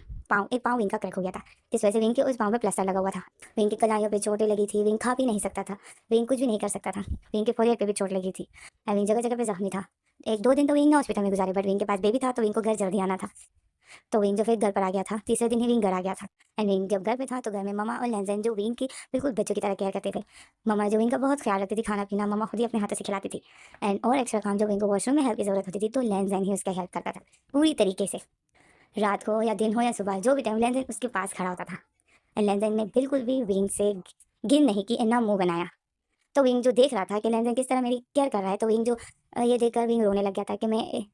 एक पाँव विंग का क्रैक हो गया था, जिस वजह से विंग के उस पाँव में प्लास्टर लगा हुआ था, विंग की कलाइयों पे चोटें लगी थी, विंग खा भी नहीं सकता था, विंग कुछ भी नहीं कर सकता था, विंग के फोrehead पे भी चोट लगी थी, एंड विंग जगह जगह पे जख्मी था। एक दो दिन तो विंग ने हॉस्पिटल में गुजारे, बट विंग के पास बेबी था, तो विंग को घर जल्दी आना था, तो विंग जो फिर घर पर आ गया था, तीसरे दिन ही विंग घर आ गया था। एंड विंग जब घर पे था, तो घर में ममा और लेंजन जो विंग की बिल्कुल बच्चों की तरह केयर करते थे, ममा जो विंग का बहुत ख्याल रखती थी, खाना पीना ममा खुद ही अपने हाथों से खिलाती थी, एंड और एक्स्ट्रा काम जो विंग को वॉशरूम में हेल्प की जरूरत होती थी, तो लेंजन ही उसका हेल्प करता था पूरी तरीके से, रात को या दिन हो या सुबह, जो भी टाइम लेंजन उसके पास खड़ा होता था, एंड लेंजन ने बिल्कुल भी विंग से गिन नहीं की, इतना मुंह बनाया। तो विंग जो देख रहा था कि लेंजन किस तरह मेरी केयर कर रहा है, तो विंग जो ये देखकर विंग रोने लग गया था, कि मैं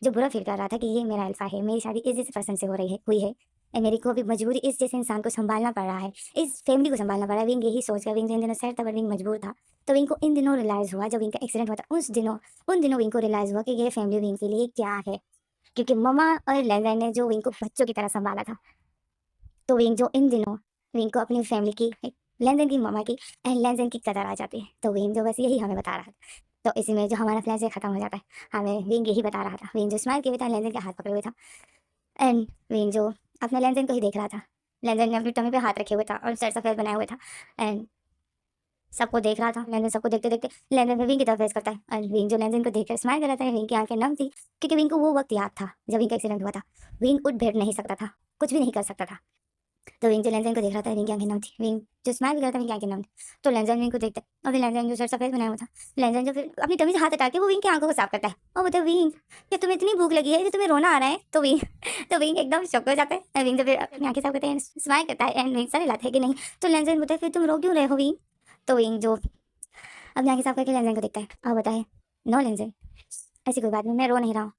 जो बुरा फील कर रहा था कि ये मेरा अल्फा है, मेरी शादी इस जैसे पर्सन से हो रही है हुई है, एंड मेरे को भी मजबूरी इस जैसे इंसान को संभालना पड़ रहा है, इस फैमिली को संभालना पड़ रहा है। विंग यही सोच कर, विंग इन दिनों सैड था बट विंग मजबूर था, तो विंग को इन दिनों रियलाइज़ हुआ, जब विंग का एक्सीडेंट हुआ था उन दिनों विंग को रियलाइज़ हुआ कि ये फैमिली विंग के लिए क्या है, क्योंकि ममा और लेंजन ने जो विंग को बच्चों की तरह संभाला था, तो विंग जो इन दिनों विंग को अपनी फैमिली की, लेंजन की ममा की एंड लेंजन की कदर आ जाती है, तो विंग जो बस यही हमें बता रहा था। तो इसी में जो हमारा फ्लैशबैक खत्म हो जाता है, हमें विंग यही बता रहा था, विंग जो स्माइल किए हुए था, लेंजन के हाथ पकड़े हुए था, एंड विंग जो अपने लेंजन को ही देख रहा था, लेंजन ने अपनी टमी पे हाथ रखे हुए था और सर सफेद बनाए हुए था, एंड सबको देख रहा था। लेंजन सबको देखते देखते लेंजन फिर विंग की तरफ फेस करता है, और विंग जो लेंजन को देखकर स्माइल कर रहा था, विंग की आंखें नम थी, क्योंकि विंग को वो वक्त याद था जब विंग का एक्सीडेंट हुआ था, विंग उठ बैठ नहीं सकता था, कुछ भी नहीं कर सकता था, तो विंग जो लेंजन को देख रहा था, विंग की आंखें नम थी, विंग जो स्माइल कर रहा था, विंग की आंखें नम थी, तो लेंजन विंग को देखता है, और फिर लेंजन जो सर सफेद बनाया हुआ था, लेंजन जो फिर अपनी टमी से हाथ हटा के वो विंग की आंखों को साफ करता है, और बोलता है, विंग क्या तुम्हें इतनी भूख लगी है कि तुम्हें रोना आ रहा है? तो विंग तो विंग एकदम शॉक हो जाता है, और विंग जो फिर अपनी आंखें साफ करता है, स्माइल करता है, एंड विंग सर हिलाता है कि नहीं, तो लेंजन बोलता है, फिर तुम रो क्यों रहे हो विंग? तो विंग जो अपनी आंखें साफ करके लेंजन को देखता है और बताए, नो लेंजन, ऐसी कोई बात नहीं, मैं रो नहीं रहा हूँ।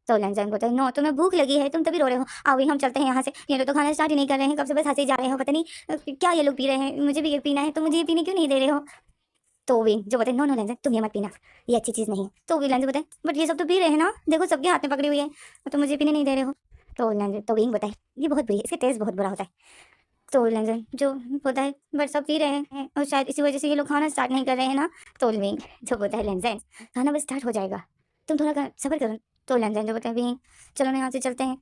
तो लेंजन बोलता है, नो तुम्हें भूख लगी है, तुम तभी रो रहे हो, आओ भी हम चलते हैं यहाँ से, ये लोग तो खाना स्टार्ट ही नहीं कर रहे हैं, कब से बस हंसे जा रहे हो, पता नहीं क्या ये लोग पी रहे हैं, मुझे भी ये पीना है, तो मुझे ये पीने क्यों नहीं दे रहे हो? तो विंग जो बोलते हैं, नो नो लेंजन तुम ये मत पीना, ये अच्छी चीज़ नहीं है। तो भी लेंजन बोलते हैं, बट ये सब तो पी रहे हैं ना, देखो सबके हाथ में पकड़ी हुई है, तो मुझे पीने नहीं दे रहे हो। तो लेंजन तो विंग बताए, ये बहुत बुरी है, इसका टेस्ट बहुत बुरा होता है। तो लेंजन जो बोलता है, बट सब पी रहे हैं और शायद इसी वजह से ये लोग खाना स्टार्ट नहीं कर रहे हैं ना। तो विंग जो बोलता है, लेंजन खाना बस स्टार्ट हो जाएगा, तुम थोड़ा सब्र करो। तो लेंजन जो बोलता है, विंग चलो ना यहाँ से चलते हैं।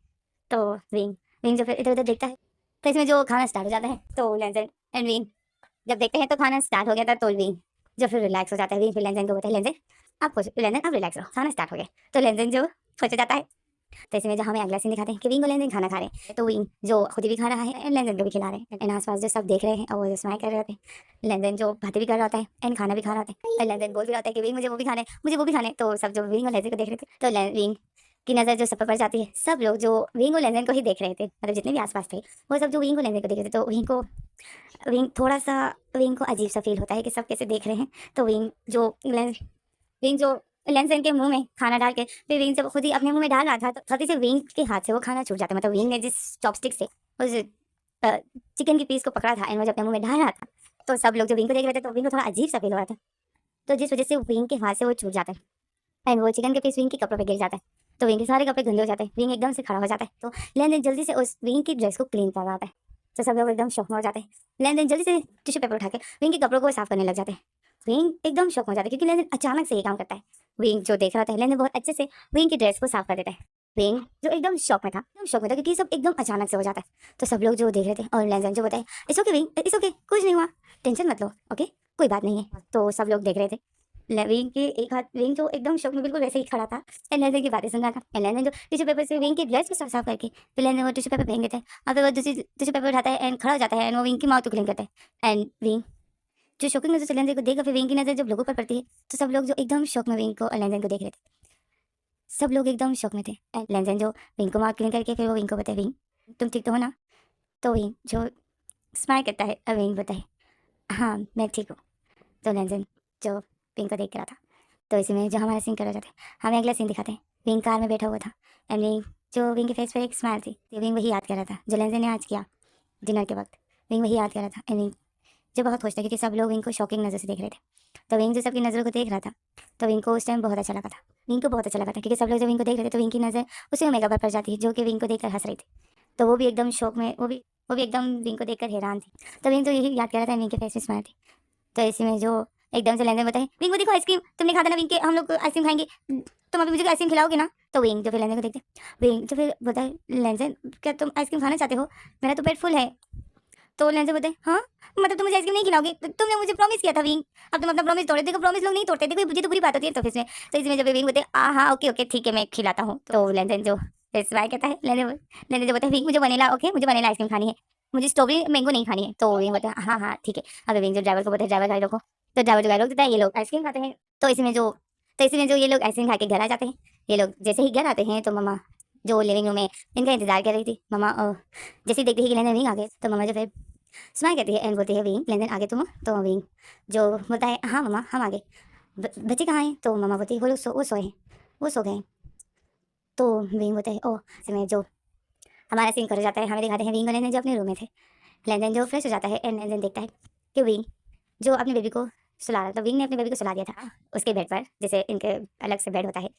तो विंग विंग जो फिर इधर उधर देखता है, तो इसमें जो खाना स्टार्ट हो जाता है, तो लेंजन एंड विंग जब देखते हैं तो खाना स्टार्ट हो गया था, तो विंग जो फिर रिलैक्स हो जाता है, विंग फिर लेंजन को बोलता है, लेंजन लेंजन आप रिलैक्स रहो, खाना स्टार्ट हो गया। तो लेंजन जो खुश हो जाता है, तो इसमें जो हमें अगला सीन दिखाते हैं कि विंग और लेंजन खाना खा रहे हैं, तो विंग जो खुद भी खा रहा है एंड लेंजन को भी खिला रहे हैं, एंड आसपास जो सब देख रहे हैं और वो जो स्माइल कर रहे होते हैं, लेंजन जो बातें भी कर रहा होता है एंड खाना भी खा रहा होता है, एंड लेंजन बोल भी रहा होता है कि विंग मुझे वो भी खाना है, मुझे वो भी खाना है। तो सब जो विंग और लेंजन को देख रहे थे, तो विंग की नज़र जो सब पे पड़ जाती है। सब लोग जो विंग और लेंजन को ही देख रहे थे, मतलब जितने भी आस-पास थे, वो सब जो विंग और लेंजन को देख रहे थे, तो विंग थोड़ा-सा विंग को अजीब-सा फ़ील होता है कि सब कैसे देख रहे हैं। तो विंग जो लेंजन के मुँह में खाना डाल के फिर विंग जब खुद ही अपने मुँह में डाल रहा था, तो गलती से विंग के हाथ से वो खाना छूट जाता है। मतलब विंग ने जिस चॉपस्टिक से उस अ, चिकन की पीस को पकड़ा था एंड वो जब अपने मुँह में डाल रहा था, तो सब लोग जो विंग को देख रहे थे, तो विंग को थोड़ा अजीब-सा फ़ील हो रहा था। तो जिस वज़ह से विंग के हाथ से वो छूट जाता है एंड वो चिकन के पीस विंग के कपड़ों पे गिर जाता है। तो विंग के सारे कपड़े गंदे हो जाते हैं। विंग एकदम से खड़ा हो जाता है। तो लेन-देन जल्दी से उस विंग की ड्रेस को क्लीन करवाता है। तो सब लोग एकदम शॉक में हो जाते हैं। लेन-देन जल्दी से टिश्यू पेपर उठा के विंग के कपड़ों को साफ करने लग जाते हैं। विंग एकदम शॉक में हो जाता है क्योंकि लेन-देन अचानक से ये काम करता है। विंग जो देख रहा था, लेन-देन बहुत अच्छे से विंग की ड्रेस को साफ कर देता है। विंग जो एकदम शॉक में था क्योंकि सब एकदम अचानक से हो जाता है। तो सब लोग जो देख रहे थे और लेन-देन जो बताए, "it's okay wing, it's okay, कुछ नहीं हुआ, टेंशन मत लो, ओके? कोई बात नहीं है।" तो सब लोग देख रहे थे। विंग के एक हाथ विंग जो एकदम शॉक में बिल्कुल वैसे ही खड़ा था। एलेना की बातें सुन रहा था। एलेना जो टिश्यू पेपर से विंग की ड्रेस को साफ-साफ करके फिर लेने वो टिश्यू पेपर फेंक देता है और फिर वो दूसरी टिश्यू पेपर उठाता है एंड खड़ा हो जाता है एंड वो विंग की माउथ को क्लीन करता है। एंड विंग जो शॉकिंग नज़र से लेंजन को देखकर फिर विंग की नज़र जब लोगों पर पड़ती है, तो सब लोग जो एकदम शॉक में विंग को और लेंजन को देख रहे थे। सब लोग एकदम शॉक में थे। एंड लेंजन जो विंग को माउथ क्लीन करके फिर वो विंग को बताए, "विंग, तुम ठीक तो हो ना?" तो विंग जो स्माइल करता है और विंग बताए, "हाँ, मैं ठीक हूँ।" तो लेंजन जो विंग को देख रहा था। तो इसी में जो हमारा सीन करा जाता है, हमें अगला सीन दिखाते हैं। विंग कार में बैठा हुआ था एंड विंग के फेस पे एक स्माइल थी। तो विंग वही याद कर रहा था जो लेंजन ने आज किया डिनर के वक्त। विंग वही याद कर रहा था एंड विंग जो बहुत खुश था क्योंकि सब लोग विंग को शॉकिंग नज़र से देख रहे थे। तो विंग जो सबकी नज़रों को देख रहा था, तो विंग को उस टाइम बहुत अच्छा लगा था। विंग को बहुत अच्छा लगा था क्योंकि सब लोग जब विंग को देख रहे थे, तो विंग की नज़र उसी ओमेगा पर पड़ जाती है जो कि विंग को देखकर हंस रही थी। तो वो भी एकदम शौक में वो भी एकदम विंग को देखकर हैरान थी। तो विंग तो यही याद कर रहा था, विंग के फेस में स्माइल थी। तो इसी में जो एकदम से लेंदन बताए, "विंग वो देखो आइसक्रीम, तुमने कहा था ना विंग के हम लोग आइसक्रीम खाएँगे, तुम अभी मुझे आइसक्रीम खिलाओगे ना?" तो विंग जो फिर लेंदन को देखते, विंग तो फिर बताए, "लेंदन क्या तुम आइसक्रीम खाना चाहते हो? मेरा तो पेट फुल है।" तो लेंदन बताए, "हाँ? मतलब तुम मुझे आइसक्रीम नहीं खिलाओगे? तुमने मुझे प्रॉमिस किया था विंग, अब तुम अपना प्रॉमिस तोड़ देखो प्रॉमिस लोग नहीं तोड़ते, देखो ये तो बुरी बात होती है।" तो फिर इसमें जब विंग बोलते, हाँ, ओके, ओके, ठीक है, मैं खिलाता हूँ।" तो लेंदन जो फिर स्माइल कहता है, लेंदन जो बोलता है, "विंग मुझे वनीला ओके, मुझे वनीला आइसक्रीम खानी है, मुझे स्ट्रॉबेरी मैंगो नहीं खानी है।" तो विंग बोलता है, "हाँ, हाँ, ठीक है।" अब विंग जो ड्राइवर को बोलता है, "ड्राइवर गाड़ी रोको।" तो ड्राइवर जो गाड़ी रोक देता है, ये लोग आइसक्रीम खाते हैं। तो इसमें जो ये लोग आइसक्रीम खा के घर आ जाते हैं। ये लोग जैसे ही घर आते हैं, तो मम्मा जो लिविंग रूम में इनका इंतज़ार कर रही थी, मम्मा जैसे ही देखती है कि लेंदन विंग आ गए, तो मम्मा जो फिर स्माइल कहती है एंड बोलती है, "विंग, लेंदन आ गए तुम?" तो विंग जो बोलता है, "हाँ मम्मा, हम आ गए।" बच्चे कहाँ हैं?" तो मम्मा बोलती है, "वो लोग वो सोए हैं, वो सो गए हैं।" तो विंग बोलता है, "ओह!" इसमें जो हमारा सीन कर जाता है, हमें दिखाते हैं विंग और लेंदन जो अपने रूम में थे। लेंदन जो फ्रेश हो जाता है एंड लेंदन देखता है कि विंग जो अपने बेबी को सुला रहा था। विंग ने अपने बेबी को सुला दिया था उसके बेड पर, जैसे इनके अलग से बेड होता है।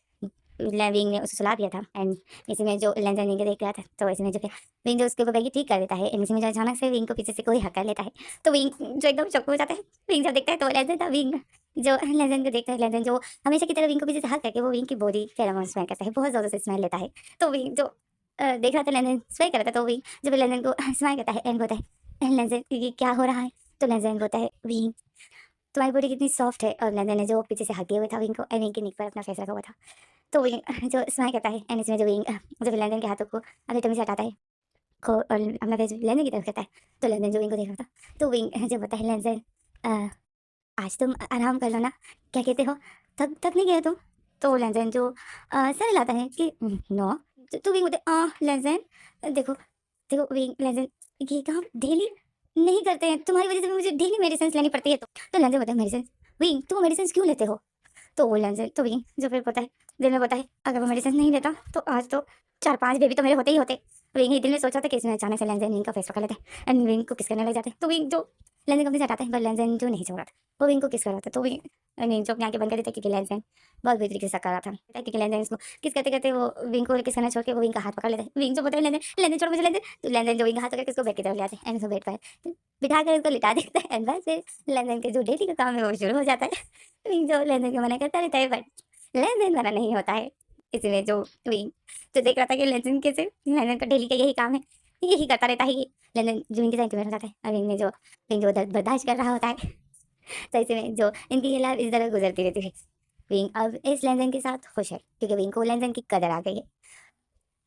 विंग ने उसे सुला दिया था एंड इसी में जो लेंदन विंग को देख रहा था, तो इसी में जो फिर विंग जो उसके ऊपर बैग ठीक कर देता है एंड इसी में जो अचानक से विंग को पीछे से कोई हक कर लेता है। तो विंग जो एकदम शॉक हो जाता है। विंग जब देखता है तो लेंदन था। विंग जो लेंदन को देखता है, लेंदन जो हमेशा की तरह विंग को पीछे से हक करके वो विंग की बॉडी फेरोमोन स्मेल करता है, बहुत ज़्यादा से स्मेल लेता है। तो विंग जो देख रहा था, लेंदन स्मेल कर रहा था, तो विंग जब लेंदन को स्माइल करता है एंड बोलता है, लेंदन ये क्या हो रहा है? तो लेंदन बोलता है, "विंग तुम्हारी बॉडी कितनी सॉफ्ट है।" और लेंदन ने जो पीछे से हग किया हुआ था विंग को एंड विंग के निक पर अपना फेस रखा हुआ था। तो विंग जो स्माइल करता है एंड इसमें जो विंग जो लेंदन के हाथों को अपनी टमी से हटाता है को और अपना फेस लेंदन की तरफ करता है। तो लेंदन जो विंग को देख रहा था, तो विंग जो बताता है, "लेंदन आज तुम आराम कर लो ना, क्या कहते हो? थक थक नहीं गए तुम?" तो लेंदन जो सर हिलाता है कि नो। तो विंग बोलते, लेंदन देखो देखो विंग, लेंदन ये काम डेली नहीं करते हैं, तुम्हारी वजह से मुझे डेली मेडिसिन लेनी पड़ती है। तो लेंदन बोलता है, मेडिसिन? विंग तुम मेडिसिन क्यों लेते हो? तो वो लेंस तो विंग जो फिर पता है, दिल में पता है, अगर वो मेडिसिन नहीं लेता तो आज तो 4-5 बेबी तो मेरे होते ही होते। विंग ही दिल में सोचा था कि इसमें अचानक से लेंजन विंग का फेस पकड़ लेते हैं एंड विंग को किस करने लग जाते हैं। तो विंग जो लेंजन कंपनी से हटाते हैं, पर लेंजन जो नहीं छोड़ रहा था, वो विंग को किस कर रहा था। तो विंग जो अपनी आंखें बंद कर देते क्योंकि लेंजन बहुत बुरी तरीके से कर रहा था, क्योंकि लेंजन इसको किस करते करते वो विंग को किस करना छोड़ के वो विंग का हाथ पकड़ लेते हैं। विंग जो पता है, लेंजन लेंजन छोड़ मुझे, लेंजन। तो लेंजन जो विंग का हाथ पकड़ के इसको बेड की तरफ ले आते हैं एंड उसको बेड पर बिठा कर उसको लिटा देता है एंड बस फिर लेंजन के जो डेली का काम है वो शुरू हो जाता है। विंग जो लेंजन को मना करता रहता है, बट लेन-देन वाला नहीं होता है। इसलिए जो विंग जो देख रहा था कि लेन-देन कैसे लेन-देन का डेली का यही काम है, यही करता रहता है ये। लेन-देन जो विंग के साथ बैठ जाता है और विंग जो दर्द बर्दाश्त कर रहा होता है। तो ऐसे में जो इनकी ये लाइफ इस तरह गुजरती रहती है। विंग अब इस लेन-देन के साथ खुश है क्योंकि विंग को लेन-देन की कदर आ गई है।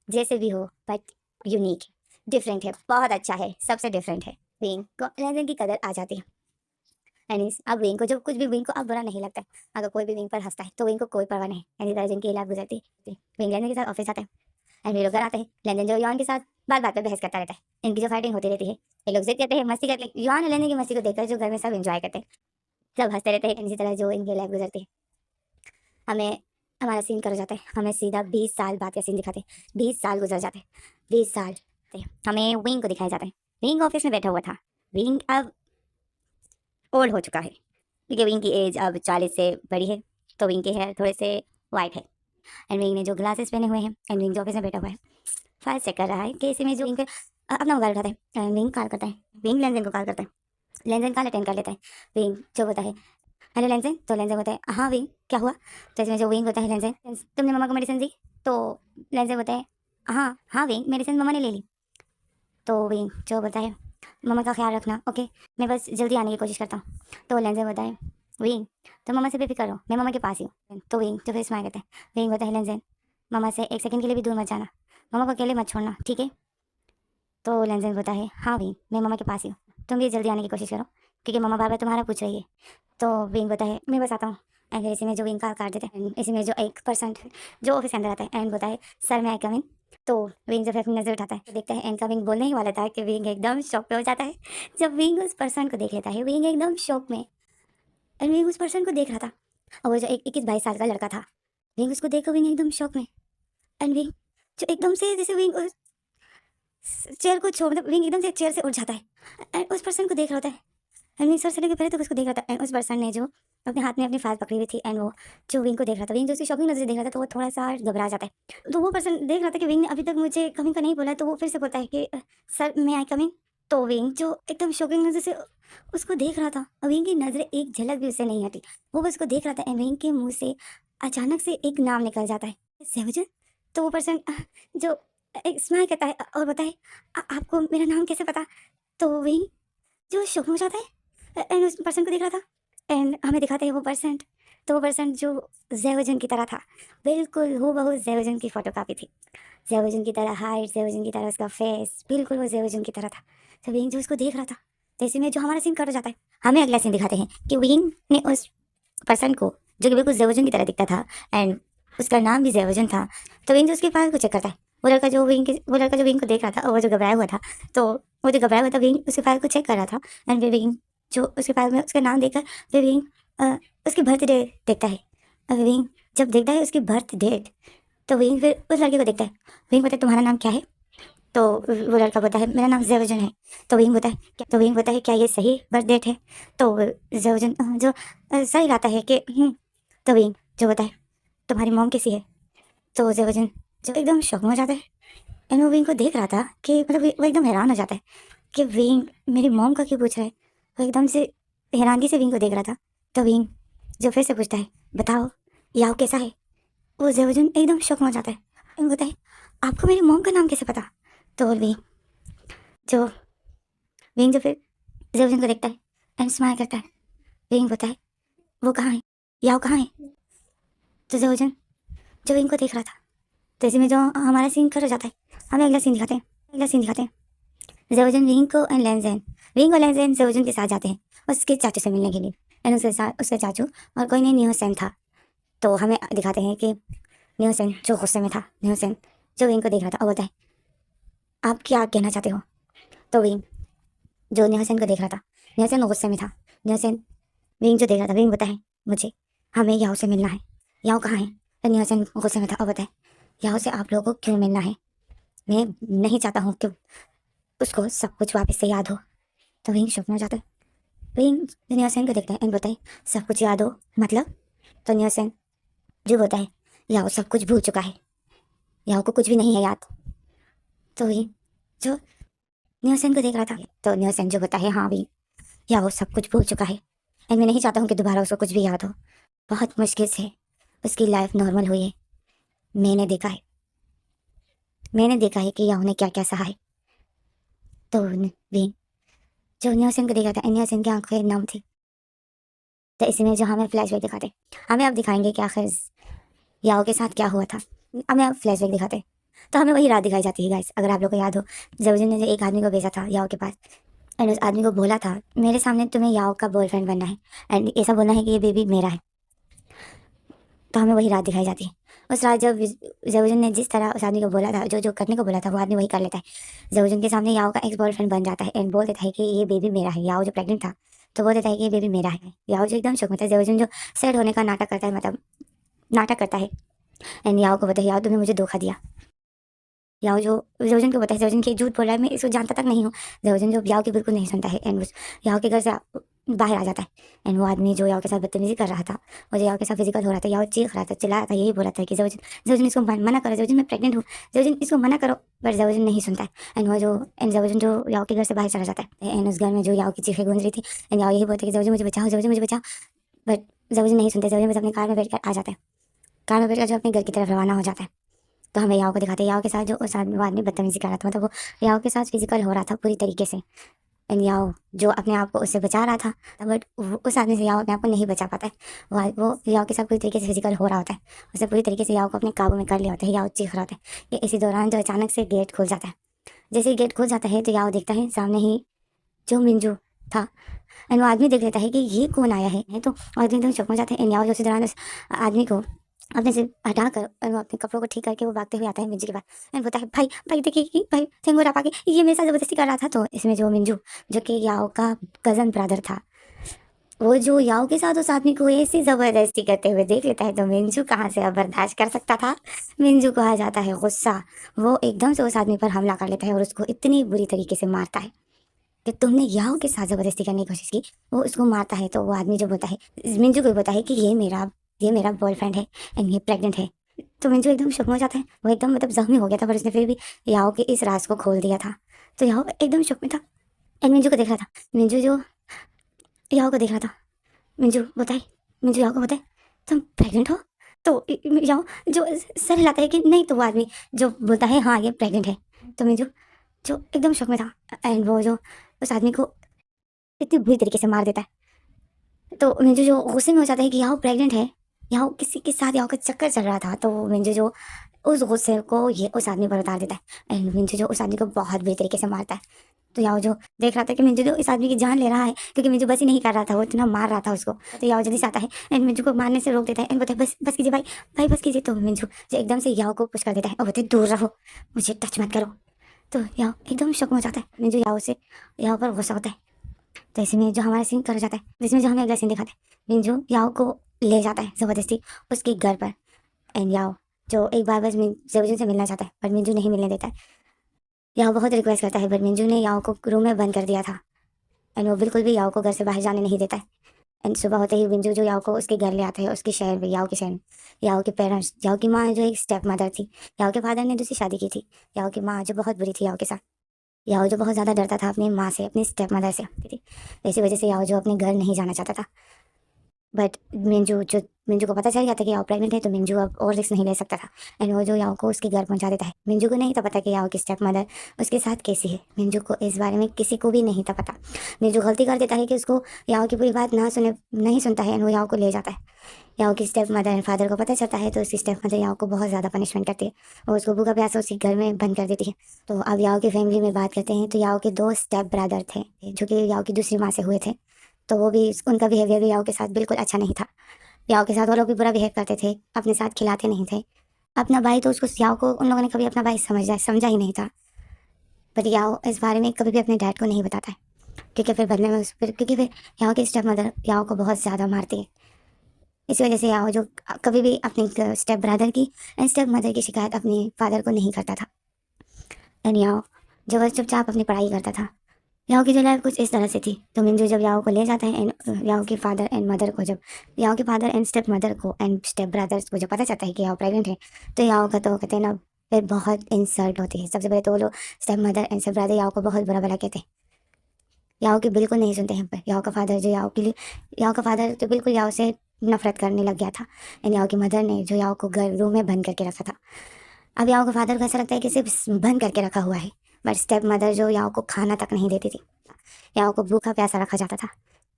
जैसे भी हो बट यूनिक है, डिफरेंट है, बहुत अच्छा है, सबसे डिफरेंट है। विंग को लेन-देन की कदर आ जाती है। एनीज अब विंग को जो कुछ भी विंग को अब बुरा नहीं लगता है। अगर कोई भी विंग पर हंसता है तो विंग को कोई परवाह नहीं। एनी तरह जिनकी लाइफ गुजरती है, विंग लेने के साथ ऑफिस आता है एंड वे लोग घर आते हैं। लेनदेन जो यॉन के साथ बात बात पे बहस करता रहता है। इनकी जो फाइटिंग होती रहती है, ये लोग जिद करते हैं, मस्ती करते हैं। यॉन और लेनदेन की मस्ती को देखकर जो घर में सब एंजॉय करते हैं, सब हंसते रहते हैं। इसी तरह जो इनकी लाइफ गुजरती है, हमें हमारा सीन कर जाता है। हमें सीधा 20 साल बाद का सीन दिखाते हैं। 20 साल गुजर जाते हैं, 20 साल हमें विंग को दिखाया जाता है। विंग ऑफिस में बैठा हुआ था। विंग अब ओल्ड हो चुका है क्योंकि विंग की एज अब 40 से बड़ी है, तो विंग के हेयर थोड़े से वाइट है। एंड विंग ने जो ग्लासेस पहने हुए हैं, एंड विंग जो ऑफिस में बैठा हुआ है फाइल चेक कर रहा है कि इसी में जो विंग अपना मोबाइल उठाता है एंड विंग कॉल करता है। विंग लेनदेन को कॉल करता है। लेनदेन कॉल अटेंड कर लेता है। विंग जो होता है, हेलो लेनदेन, तो लेनदेन होता है हाँ विंग क्या हुआ। तो इसमें जो विंग होता है, लेनदेन तुमने मम्मा को मेडिसिन दी। तो लेनदेन होता है हाँ हाँ विंग मेडिसिन मम्मा ने ले ली। तो विंग जो होता है मम्मा का ख्याल रखना, ओके मैं बस जल्दी आने की कोशिश करता हूँ। तो लेंजे होता है विंग तो मम्मा से बेफिक्र रहो, मैं मम्मा के पास ही हूँ। तो विंग जो फिर स्माइल करता है। विंग होता है लेंजेन मम्मा से एक सेकंड के लिए भी दूर मत जाना, मम्मा को अकेले मत छोड़ना, ठीक है। तो लेंजेन होता है हाँ विंग मैं मम्मा के पास ही हूँ, तुम भी जल्दी आने की कोशिश करो क्योंकि मम्मा बार बार तुम्हारा पूछ रही है। तो विंग होता है मैं बस आता हूँ। एंड फिर इसी में जो विंग का काट देता है, इसी में जो 1% जो ऑफिस के अंदर आता है एंड होता है सर मैं आई कम इन। तो विंग जब अपनी नजर उठाता है तो देखता है एंड का विंग बोलने ही वाला था कि विंग एकदम शॉक पे हो जाता है। जब विंग उस पर्सन को देख लेता है, विंग एकदम शॉक में। एंड विंग उस पर्सन को देख रहा था और वो जो 21-22 साल का लड़का था, विंग उसको देखकर विंग एकदम शॉक में। एंड विंग जो एकदम से जैसे विंग उस चेयर को छोड़, मतलब विंग एकदम से चेयर से उठ जाता है एंड उस पर्सन को देख रहा होता है। एंड विंग सर से लेके पहले तो उसको देख रहा था एंड उस पर्सन ने जो अपने हाथ में अपनी फाइल पकड़ी हुई थी एंड वो जो विंग को देख रहा था, विंग जो उसकी शॉकिंग नजर देख रहा था, तो वो थोड़ा सा घबरा जाता है। तो वो पर्सन देख रहा था कि विंग ने अभी तक मुझे कमिंग का नहीं बोला है, तो वो फिर से बोलता है कि सर मैं आई कमिंग। तो विंग जो एकदम शॉकिंग नजर से उसको देख रहा था और विंग की नजरें एक झलक भी उससे नहीं हटी, वो बस उसको देख रहा था एंड विंग के मुंह से अचानक से एक नाम निकल जाता है, सेवजन। तो वो पर्सन जो एक स्माइल करता है और बताए आपको मेरा नाम कैसे पता। तो विंग जो शॉक हो जाता है एंड उस पर्सन को देख रहा था एंड हमें दिखाते हैं वो पर्सन। तो वो पर्सन जो जैवजन की तरह था, बिल्कुल हूबहू जैवजन की फोटोकॉपी थी। जैवजन की तरह हाइट, जैवजन की तरह उसका फेस, बिल्कुल वो जैवजन की तरह था। तो विंग जो उसको देख रहा था, तो इसी में जो हमारा सीन कट हो जाता है, हमें अगला सीन दिखाते हैं कि विंग ने उस पर्सन को जो कि बिल्कुल जैवजन की तरह दिखता था एंड उसका नाम भी जैवजन था, तो विंग जो उसके फाइल को चेक करता है। वो लड़का जो विंग को देख रहा था और वो जो घबराया हुआ था, तो वो जो घबराया हुआ था विंग उसके फाइल को चेक कर रहा था एंड विंग जो उसके फाइल में उसका नाम देखकर फिर विंग उसकी बर्थ डेट देखता है। विंग जब देखता है उसकी बर्थ डेट, तो विंग फिर उस लड़के को देखता है। विंग बोलता है तुम्हारा नाम क्या है। तो वो लड़का बोलता है मेरा नाम जैवजन है। तो विंग बोलता है क्या ये सही बर्थ डेट है। तो जैवजन जो सही लाता है कि तो विंग जो बोलता है तुम्हारी मॉम कैसी है। तो जैवजन जो एकदम शौक में हो जाता है एंड वो विंग को देख रहा था कि मतलब वो एकदम हैरान हो जाता है कि विंग मेरी मॉम का क्यों पूछ रहा है। वो एकदम से हैरानगी से विंग को देख रहा था। तो विंग जो फिर से पूछता है बताओ याओ कैसा है। वो जैवजन एकदम शौक में हो जाता है एंड बोलता है आपको मेरी मॉम का नाम कैसे पता। तो जो विंग जो फिर जैवजन को देखता है एंड स्माइल करता है। विंग बोलता है वो कहाँ है, याओ कहाँ है। तो जैवजन जो विंग को देख रहा था, तो इसी में जो हमारा सीन खत्म हो जाता है, हमें अगला सीन दिखाते हैं। जैवजन विंग को एंड लेंजेन जैवजन के साथ जाते हैं उसके चाचू से मिलने के लिए एंड उसके साथ उसके चाचू और कोई नहीं न्यूसेन था। तो हमें दिखाते हैं कि न्यूसेन जो गुस्से में था, न्यूसेन जो विंग को देख रहा था और बोलता है आप क्या कहना चाहते हो। तो विंग जो न्यूसेन को देख रहा था, न्यूसेन गुस्से में था। न्यूसेन विंग जो देख रहा था, विंग बताए मुझे हमें याओ से मिलना है, याओ कहाँ है। तो न्यूसेन गुस्से में था और बताए याओ से आप लोगों को क्यों मिलना है, मैं नहीं चाहता हूँ कि उसको सब कुछ वापस से याद हो। तो विंग शौक में हो जाता है। विंग न्यूसेन को देखता है एंड बताए सब कुछ याद हो मतलब। तो न्यूसेन जो बोलता है याओ सब कुछ भूल चुका है, याओ को कुछ भी नहीं है याद। तो विंग जो न्यूसेन को देख रहा था, तो न्यूसेन जो बोलता है हाँ विंग याओ सब कुछ भूल चुका है एंड मैं नहीं चाहता हूँ कि दोबारा उसको कुछ भी याद हो। बहुत मुश्किल से उसकी लाइफ नॉर्मल हुई है, मैंने देखा है कि याओ ने क्या क्या सहा है। तो विंग जो न्यूसेन को देख रहा था, न्यूसेन की आंखें नम थी। तो इसी में जो हमें फ्लैशबैक दिखाते, हमें अब दिखाएंगे कि आखिर याओ के साथ क्या हुआ था, हमें अब फ्लैशबैक दिखाते। तो हमें वही रात दिखाई जाती है गाइस, अगर आप लोग को याद हो जबरजन ने जो एक आदमी को भेजा था याओ के पास एंड उस आदमी को बोला था मेरे सामने तुम्हें याओ का बॉयफ्रेंड बनना है एंड ऐसा बोलना है कि ये बेबी मेरा है। तो हमें वही रात दिखाई जाती है। उस रात जब जवजुन ने जिस तरह उस आदमी को बोला था, जो जो करने को बोला था, वो आदमी वही कर लेता है। जवजुन के सामने याओ का एक्स बॉयफ्रेंड बन जाता है एंड बोल देता है कि ये बेबी मेरा है। याओ जो प्रेग्नेंट था तो बोल देता है कि ये बेबी मेरा है। याओ जो एकदम शौक में था। जवजुन जो सैड होने का नाटक करता है, मतलब नाटक करता है एंड याओ को बताया याओ तुमने मुझे धोखा दिया। याओ जो जवजुन को बताया जवजुन की झूठ बोल रहा है, मैं इसको जानता तक नहीं हूँ। जवजुन जो याओ की बिल्कुल नहीं सुनता है एंड उस याओ के घर से बाहर आ जाता है एंड वो आदमी जो याओ के साथ बदतमीजी कर रहा था और जो याओ के साथ फिजिकल हो रहा था, याओ चीख रहा था, चिल्ला रहा था, यही बोला था कि जवजुन जवजुन इसको मना करो, जवजुन मैं प्रेग्नेंट हूँ, जवजुन इसको मना करो। पर जवजुन नहीं सुनता है एंड वो जो एंड जवजुन जो याओ के घर से बाहर चला जाता है एंड उस घर में जो याओ की चीखें गूंज रही थी एंड याओ यही बोलते कि जवजुन मुझे बचाओ, जवजुन मुझे बचाओ। बट जवजुन नहीं सुनते। जवजुन बस अपनी कार में बैठ कर आ जाता है। कार में बैठ कर जो अपने घर की तरफ रवाना हो जाता है। तो हमें याओ को दिखाते हैं याओ के साथ जो उस आदमी वो आदमी बदतमीजी कर रहा था, मतलब वो याओ के साथ फिजिकल हो रहा था पूरी तरीके से एंड याओ जो अपने आप को उससे बचा रहा था। बट उस आदमी से याओ अपने आप को नहीं बचा पाता है। वो याओ के साथ पूरी तरीके से फिजिकल हो रहा होता है। उसे पूरी तरीके से याओ को अपने काबू में कर लिया होता है। याओ चीख रहा होता है कि इसी दौरान जो अचानक से गेट खुल जाता है। जैसे ही गेट खुल जाता है तो याओ देखता है सामने ही जो मिंजू था एंड वो आदमी देख लेता है कि ये कौन आया है तो आदमी एकदम चौंक जाता है एंड याओ जो उसी दौरान उस आदमी को अपने से हटाकर और वो अपने कपड़ों को ठीक करके वो भागते हुए आता है मिंजू के पास एंड बोलता है भाई भाई देखिए कि भाई थेंगो रापा के ये मेरे साथ जबरदस्ती कर रहा था। तो इसमें जो मिंजू जो कि याओ का कजन ब्रदर था, वो जो याओ के साथ उस आदमी को ऐसी जबरदस्ती करते हुए देख लेता है तो मिंजू कहाँ से अब बर्दाश्त कर सकता था। मिंजू को आ जाता है गुस्सा। वो एकदम से उस आदमी पर हमला कर लेता है और उसको इतनी बुरी तरीके से मारता है कि तुमने याओ के साथ जबरदस्ती करने की कोशिश की। वो उसको मारता है तो वो आदमी जो बोलता है मिंजू को बोलता है कि ये मेरा बॉयफ्रेंड है एंड ये प्रेग्नेंट है। तो मिंजू एकदम शॉक में हो जाता है। वो एकदम मतलब जख्मी हो गया था पर उसने फिर भी याओ के इस राज को खोल दिया था। तो याओ एकदम शॉक में था एंड मिंजू को देख रहा था। मिंजू जो याओ को देख रहा था। मिंजू बताए मिंजू याओ को बताए तुम प्रेग्नेंट हो। तो याओ जो सर हिलाता है कि नहीं, तो वो आदमी जो बोलता है हाँ ये प्रेग्नेंट है। तो मिंजू जो एकदम शॉक में था एंड वो जो उस आदमी को इतनी बुरी तरीके से मार देता है। तो मिंजू जो गुस्से में हो जाता है कि याओ प्रेग्नेंट है। याओ किसी के साथ याओ का चक्कर चल रहा था। तो मिंजू जो उस गुस्से को ये उस आदमी पर उतार देता है एंड मिंजू जो उस आदमी को बहुत बुरी तरीके से मारता है। तो याओ जो देख रहा था कि मिंजू जो इस आदमी की जान ले रहा है क्योंकि मिंजू बस ही नहीं कर रहा था, वो इतना मार रहा था उसको। तो याओ जल्दी से आता है एंड मिंजू को मारने से रोक देता है एंड बोलता है बस बस कीजिए भाई, भाई बस कीजिए। तो मिंजू जो एकदम से याओ को पुश कर देता है और बोलते दूर रहो, मुझे टच मत करो। तो याओ एकदम शौक में हो जाता है। मिंजू याओ से याओ पर गुस्सा होता है। तो इसमें जो हमारा सीन कर जाता है जिसमें जो हमें अगला सीन दिखाते हैं मिंजू याओ को ले जाता है ज़बरदस्ती उसके घर पर एंड याओ जो एक बार बस जबरदस्ती से मिलना चाहता है पर मिंजू नहीं मिलने देता है। याओ बहुत रिक्वेस्ट करता है पर मिंजू ने याओ को रूम में बंद कर दिया था एंड वो बिल्कुल भी याओ को घर से बाहर जाने नहीं देता है। एंड सुबह होते ही मिंजू जो याओ को उसके घर ले आता है, उसके शहर में, याओ के शहर में। याओ के पेरेंट्स, याओ की माँ जो एक स्टेप मदर थी, याओ के फादर ने दूसरी शादी की थी। याओ की माँ जो बहुत बुरी थी याओ के साथ। याओ जो बहुत ज़्यादा डरता था अपनी माँ से, अपनी स्टेप मदर से थी। इसी वजह से याओ जो अपने घर नहीं जाना चाहता था। बट मिंजू को पता चल गया था कि याओ प्रेग्नेंट है तो मिंजू अब और रिस्क नहीं ले सकता था एंड वो जो याओ को उसके घर पहुंचा देता है। मिंजू को नहीं था पता कि याओ की स्टेप मदर उसके साथ कैसी है। मिंजू को इस बारे में किसी को भी नहीं था पता। मिंजू गलती कर देता है कि उसको याओ की पूरी बात नहीं सुनता है एंड वो याओ को ले जाता है। याओ की स्टेप मदर एंड फादर को पता चलता है तो उसकी स्टेप मदर याओ को बहुत ज़्यादा पनिशमेंट करती है और उसको भूखा प्यासा उसके घर में बंद कर देती है। तो अब याओ की फैमिली में बात करते हैं तो याओ के 2 स्टेप ब्रदर थे जो कि याओ की दूसरी माँ से हुए थे। तो वो भी उनका बिहेवियर भी याओ के साथ बिल्कुल अच्छा नहीं था। याओ के साथ वो लोग भी बुरा बिहेव करते थे, अपने साथ खिलाते नहीं थे। अपना भाई तो उसको याओ को उन लोगों ने कभी अपना भाई समझा ही नहीं था। पर याओ इस बारे में कभी भी अपने डैड को नहीं बताता है क्योंकि फिर बदले में क्योंकि फिर याओ की स्टेप मदर याओ को बहुत ज़्यादा मारती है। इसी वजह से याओ जो कभी भी अपनी स्टेप ब्रदर की एंड स्टेप मदर की शिकायत अपने फादर को नहीं करता था एंड याओ जो बस चुपचाप अपनी पढ़ाई करता था। याओ की जो लाइफ कुछ इस तरह से थी। तो मिंजू जब याओ को ले जाता है एंड याओ के फादर एंड मदर को जब याओ के फादर एंड स्टेप मदर को एंड स्टेप ब्रदर्स को जब पता चलता है कि याओ प्रेग्नेंट है तो याओ का तो कहते हैं ना फिर बहुत इंसल्ट होती है। सबसे पहले तो वो लोग step mother and step brother याओ को बहुत बुरा भला कहते हैं। याओ की बिल्कुल नहीं सुनते हैं पर याओ का फादर जो याओ का फादर तो बिल्कुल याओ से नफरत करने लग गया था एंड याओ की मदर ने जो याओ को घर रूम में बंद करके रखा था। अब याओ के फादर को ऐसा लगता है कि सिर्फ बंद करके रखा हुआ है बट स्टेप मदर जो याओ को खाना तक नहीं देती थी। याओ को भूखा प्यासा रखा जाता था।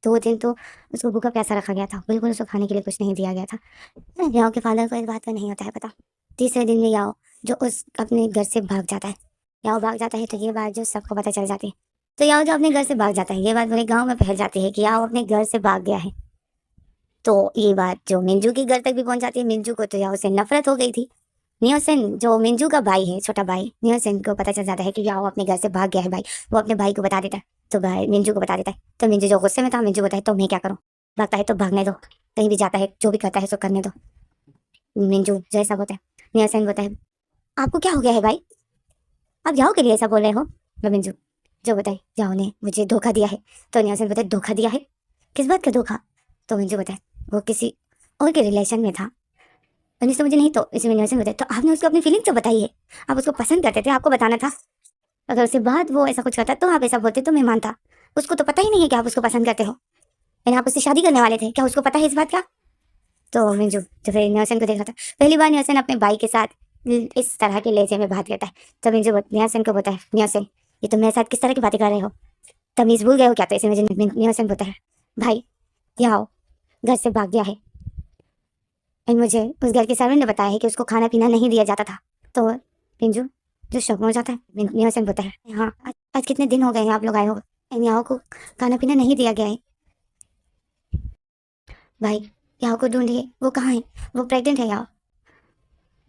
2 दिन तो उसको भूखा प्यासा रखा गया था, बिल्कुल उसको खाने के लिए कुछ नहीं दिया गया था। याओ के फादर को इस बात का नहीं होता है पता। तीसरे दिन में याओ जो उस अपने घर से भाग जाता है। याओ भाग जाता है तो ये बात जो सबको पता चल जाती है तो याओ जो अपने घर से भाग जाता है, ये बात पूरे गाँव में फैल जाती है कि याओ अपने घर से भाग गया है। तो ये बात जो मिंजू के घर तक भी पहुँच जाती है, मिंजू को तो याओ से नफ़रत हो गई थी। नियोसेन जो मिंजू का भाई है, छोटा भाई, नियोसेन को पता चल जाता है कि याओ अपने घर से भाग गया है भाई। वो अपने भाई को बता देता है, तो भाई मिंजू को बता देता है। तो मिंजू जो गुस्से में था, मिंजू बोलता है तो मैं क्या करूँ? भागता है तो भागने दो, कहीं भी जाता है, जो भी करता है सो करने दो। मिंजू जैसा बोलता है, नियोसेन बोलता है, आपको क्या हो गया है भाई? आप याओ के लिए ऐसा बोल रहे हो? तो मिंजू जो बताए, याओ ने मुझे धोखा दिया है। तो नियोसेन बताए, धोखा दिया है? किस बात का धोखा? तो मिंजू बताए, वो किसी और के रिलेशन में था। अनिस तो मुझे नहीं, तो इसी में नियोसेन बताए, तो आपने उसको अपनी फीलिंग तो बताई है। आप उसको पसंद करते थे, आपको बताना था। अगर उसके बाद वो ऐसा कुछ करता तो आप ऐसा बोलते तो मैं मानता। उसको तो पता ही नहीं है कि आप उसको पसंद करते हो, यानी आप उससे शादी करने वाले थे, क्या उसको पता है इस बात का? तो मिंजू जो फिर नियोसेन को देख रहा था, पहली बार नियोसेन अपने भाई के साथ इस तरह के लहजे में बात करता है। तो मिंजू नियोसेन को बोलता है, नियोसेन ये तुम मेरे साथ किस तरह की बातें कर रहे हो? तमीज भूल गए हो क्या? तो इसे मुझे नियोसेन बोलता है, भाई यहाँ घर से भाग गया है, और मुझे उस घर के सर्वेंट ने बताया है कि उसको खाना पीना नहीं दिया जाता था। तो पिंजू जो शौक हो जाता है, नियोसेन बोलता है, हाँ आज कितने दिन हो गए हैं आप लोग आए हो, याओ को खाना पीना नहीं दिया गया है भाई। याओ को ढूंढिए, वो कहाँ है? वो प्रेग्नेंट है याओ।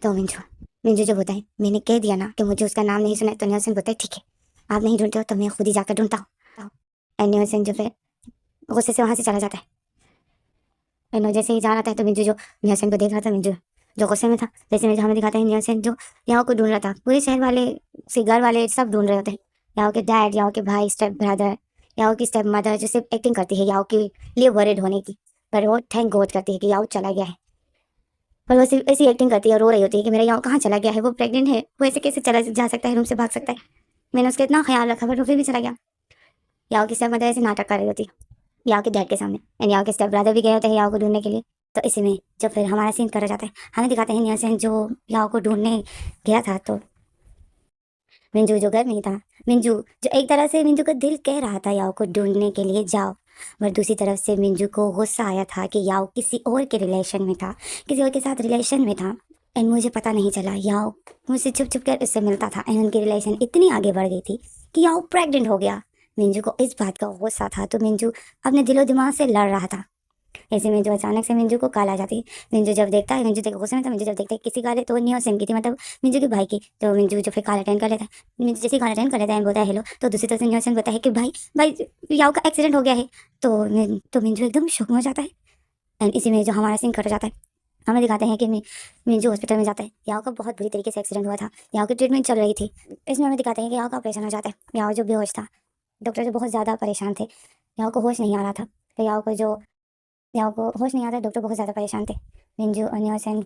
तो मिंजू मिंजू जो बोलता है, मैंने कह दिया ना कि मुझे उसका नाम नहीं सुना है। तो नियोसेन बोलता है, ठीक है आप नहीं ढूंढते हो तो मैं खुद ही जाकर ढूंढता हूँ। एंड नियोसेन जो फिर गुस्से से वहाँ से चला जाता है। एंड जैसे ही जा रहा था तो मिंजू जो नियोसेन को देख रहा था, मिंजू जो गुस्से में था, जैसे में हमें दिखाते हैं नियोसेन जो याओ को ढूंढ रहा था। पूरे शहर वाले से घर वाले सब ढूंढ रहे होते हैं, याओ के डैड, याओ के भाई, स्टेप ब्रदर, याओ की स्टेप मदर जो सिर्फ एक्टिंग करती है याओ के लिए वरिड होने की, पर वो थैंक गॉड करती है कि याओ चला गया है। पर वो सिर्फ ऐसी एक्टिंग करती है, रो रही होती है कि मेरा याओ कहाँ चला गया है, वो प्रेग्नेंट है, वो ऐसे कैसे चला जा सकता है, रूम से भाग सकता है। मैंने उसका इतना ख्याल रखा पर वो फिर भी चला गया। याओ की स्टेप मदर ऐसे नाटक कर रही होती है याओ के डैड के सामने, एंड याओ के स्टेप ब्रदर भी गए होते हैं याओ को ढूंढने के लिए। तो इसी में जब फिर हमारा सीन करा जाता है, हमें दिखाते हैं नियोसेन जो याओ को ढूंढने गया था। तो मिंजू जो घर में ही था, मिंजू जो एक तरह से मिंजू का दिल कह रहा था याओ को ढूंढने के लिए जाओ, पर दूसरी तरफ से मिंजू को गुस्सा आया था कि याओ किसी और के रिलेशन में था, किसी और के साथ रिलेशन में था। एंड मुझे पता नहीं चला, याओ मुझसे छुप छुप कर उससे मिलता था, एंड उनकी रिलेशन इतनी आगे बढ़ गई थी कि याओ प्रेग्नेंट हो गया। मिंजू को इस बात का गुस्सा था, तो मिंजू अपने दिलो दिमाग से लड़ रहा था। ऐसे में जो अचानक से मिंजू को कॉल आ जाती है। मिंजू जब देखता है, मिंजू देखो गुस्से में था, मिंजू जब देखता है किसी कॉल है तो वो नियोसेन की थी, मतलब मिंजू के भाई की। तो मिंजू जो फिर कॉल अटेंड कर लेता है, मिंजू जैसे कॉल अटेंड कर लेता है बोलता है हेलो, तो दूसरी तरफ से नियोसेन बोलता है कि भाई भाई याओ का एक्सीडेंट हो गया है। तो मिंजू एकदम शौक में हो जाता है। एंड इसी में जो हमारा सीन कट जाता है, हमें दिखाते हैं कि मिंजू हॉस्पिटल में जाता है। याओ का बहुत बुरी तरीके से एक्सीडेंट हुआ था, याओ की ट्रीटमेंट चल रही थी। इसमें हमें दिखाते हैं कि याओ का ऑपरेशन हो जाता है। याओ जो बेहोश था, डॉक्टर जो बहुत ज़्यादा परेशान थे, याओ को होश नहीं आ रहा था। तो याओ को होश नहीं आ रहा, डॉक्टर बहुत ज़्यादा परेशान थे। मिंजू और नियोसेन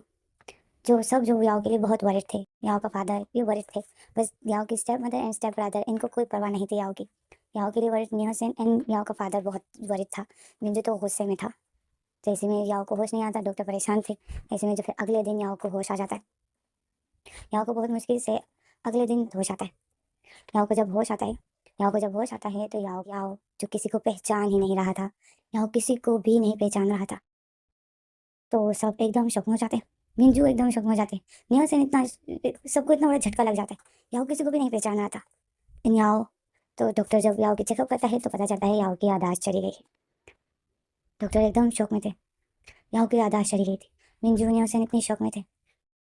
जो सब जो याओ के लिए बहुत वरिड थे, याओ का फादर भी वरिड थे, बस याओ की step mother and step brother इनको कोई परवाह नहीं थी याओ की। याओ के लिए वरिड नियोसेन एंड याओ का फादर बहुत वरिड था। मिंजू तो गुस्से में था। जैसे में याओ को होश नहीं आता, डॉक्टर परेशान थे। ऐसे में जो फिर अगले दिन याओ को होश आ जाता है। याओ को बहुत मुश्किल से अगले दिन होश आता है। याओ को जब होश आता है, याओ को जब होश आता है तो याओ याओ जो किसी को पहचान ही नहीं रहा था, याओ किसी को भी नहीं पहचान रहा था। तो सब एकदम शॉक में हो जाते हैं, मिंजू एकदम शॉक में हो जाते हैं। नियो से इतना सबको इतना बड़ा झटका लग जाता है, याओ किसी को भी नहीं पहचान रहा था। याओ तो डॉक्टर जब याओ की चेकअप करता है तो पता चलता है याओ की याददाश्त चली गई है। डॉक्टर एकदम शौक में थे, याओ की याददाश्त चली गई थी। मिंजू नियो से इतनी शौक में थे,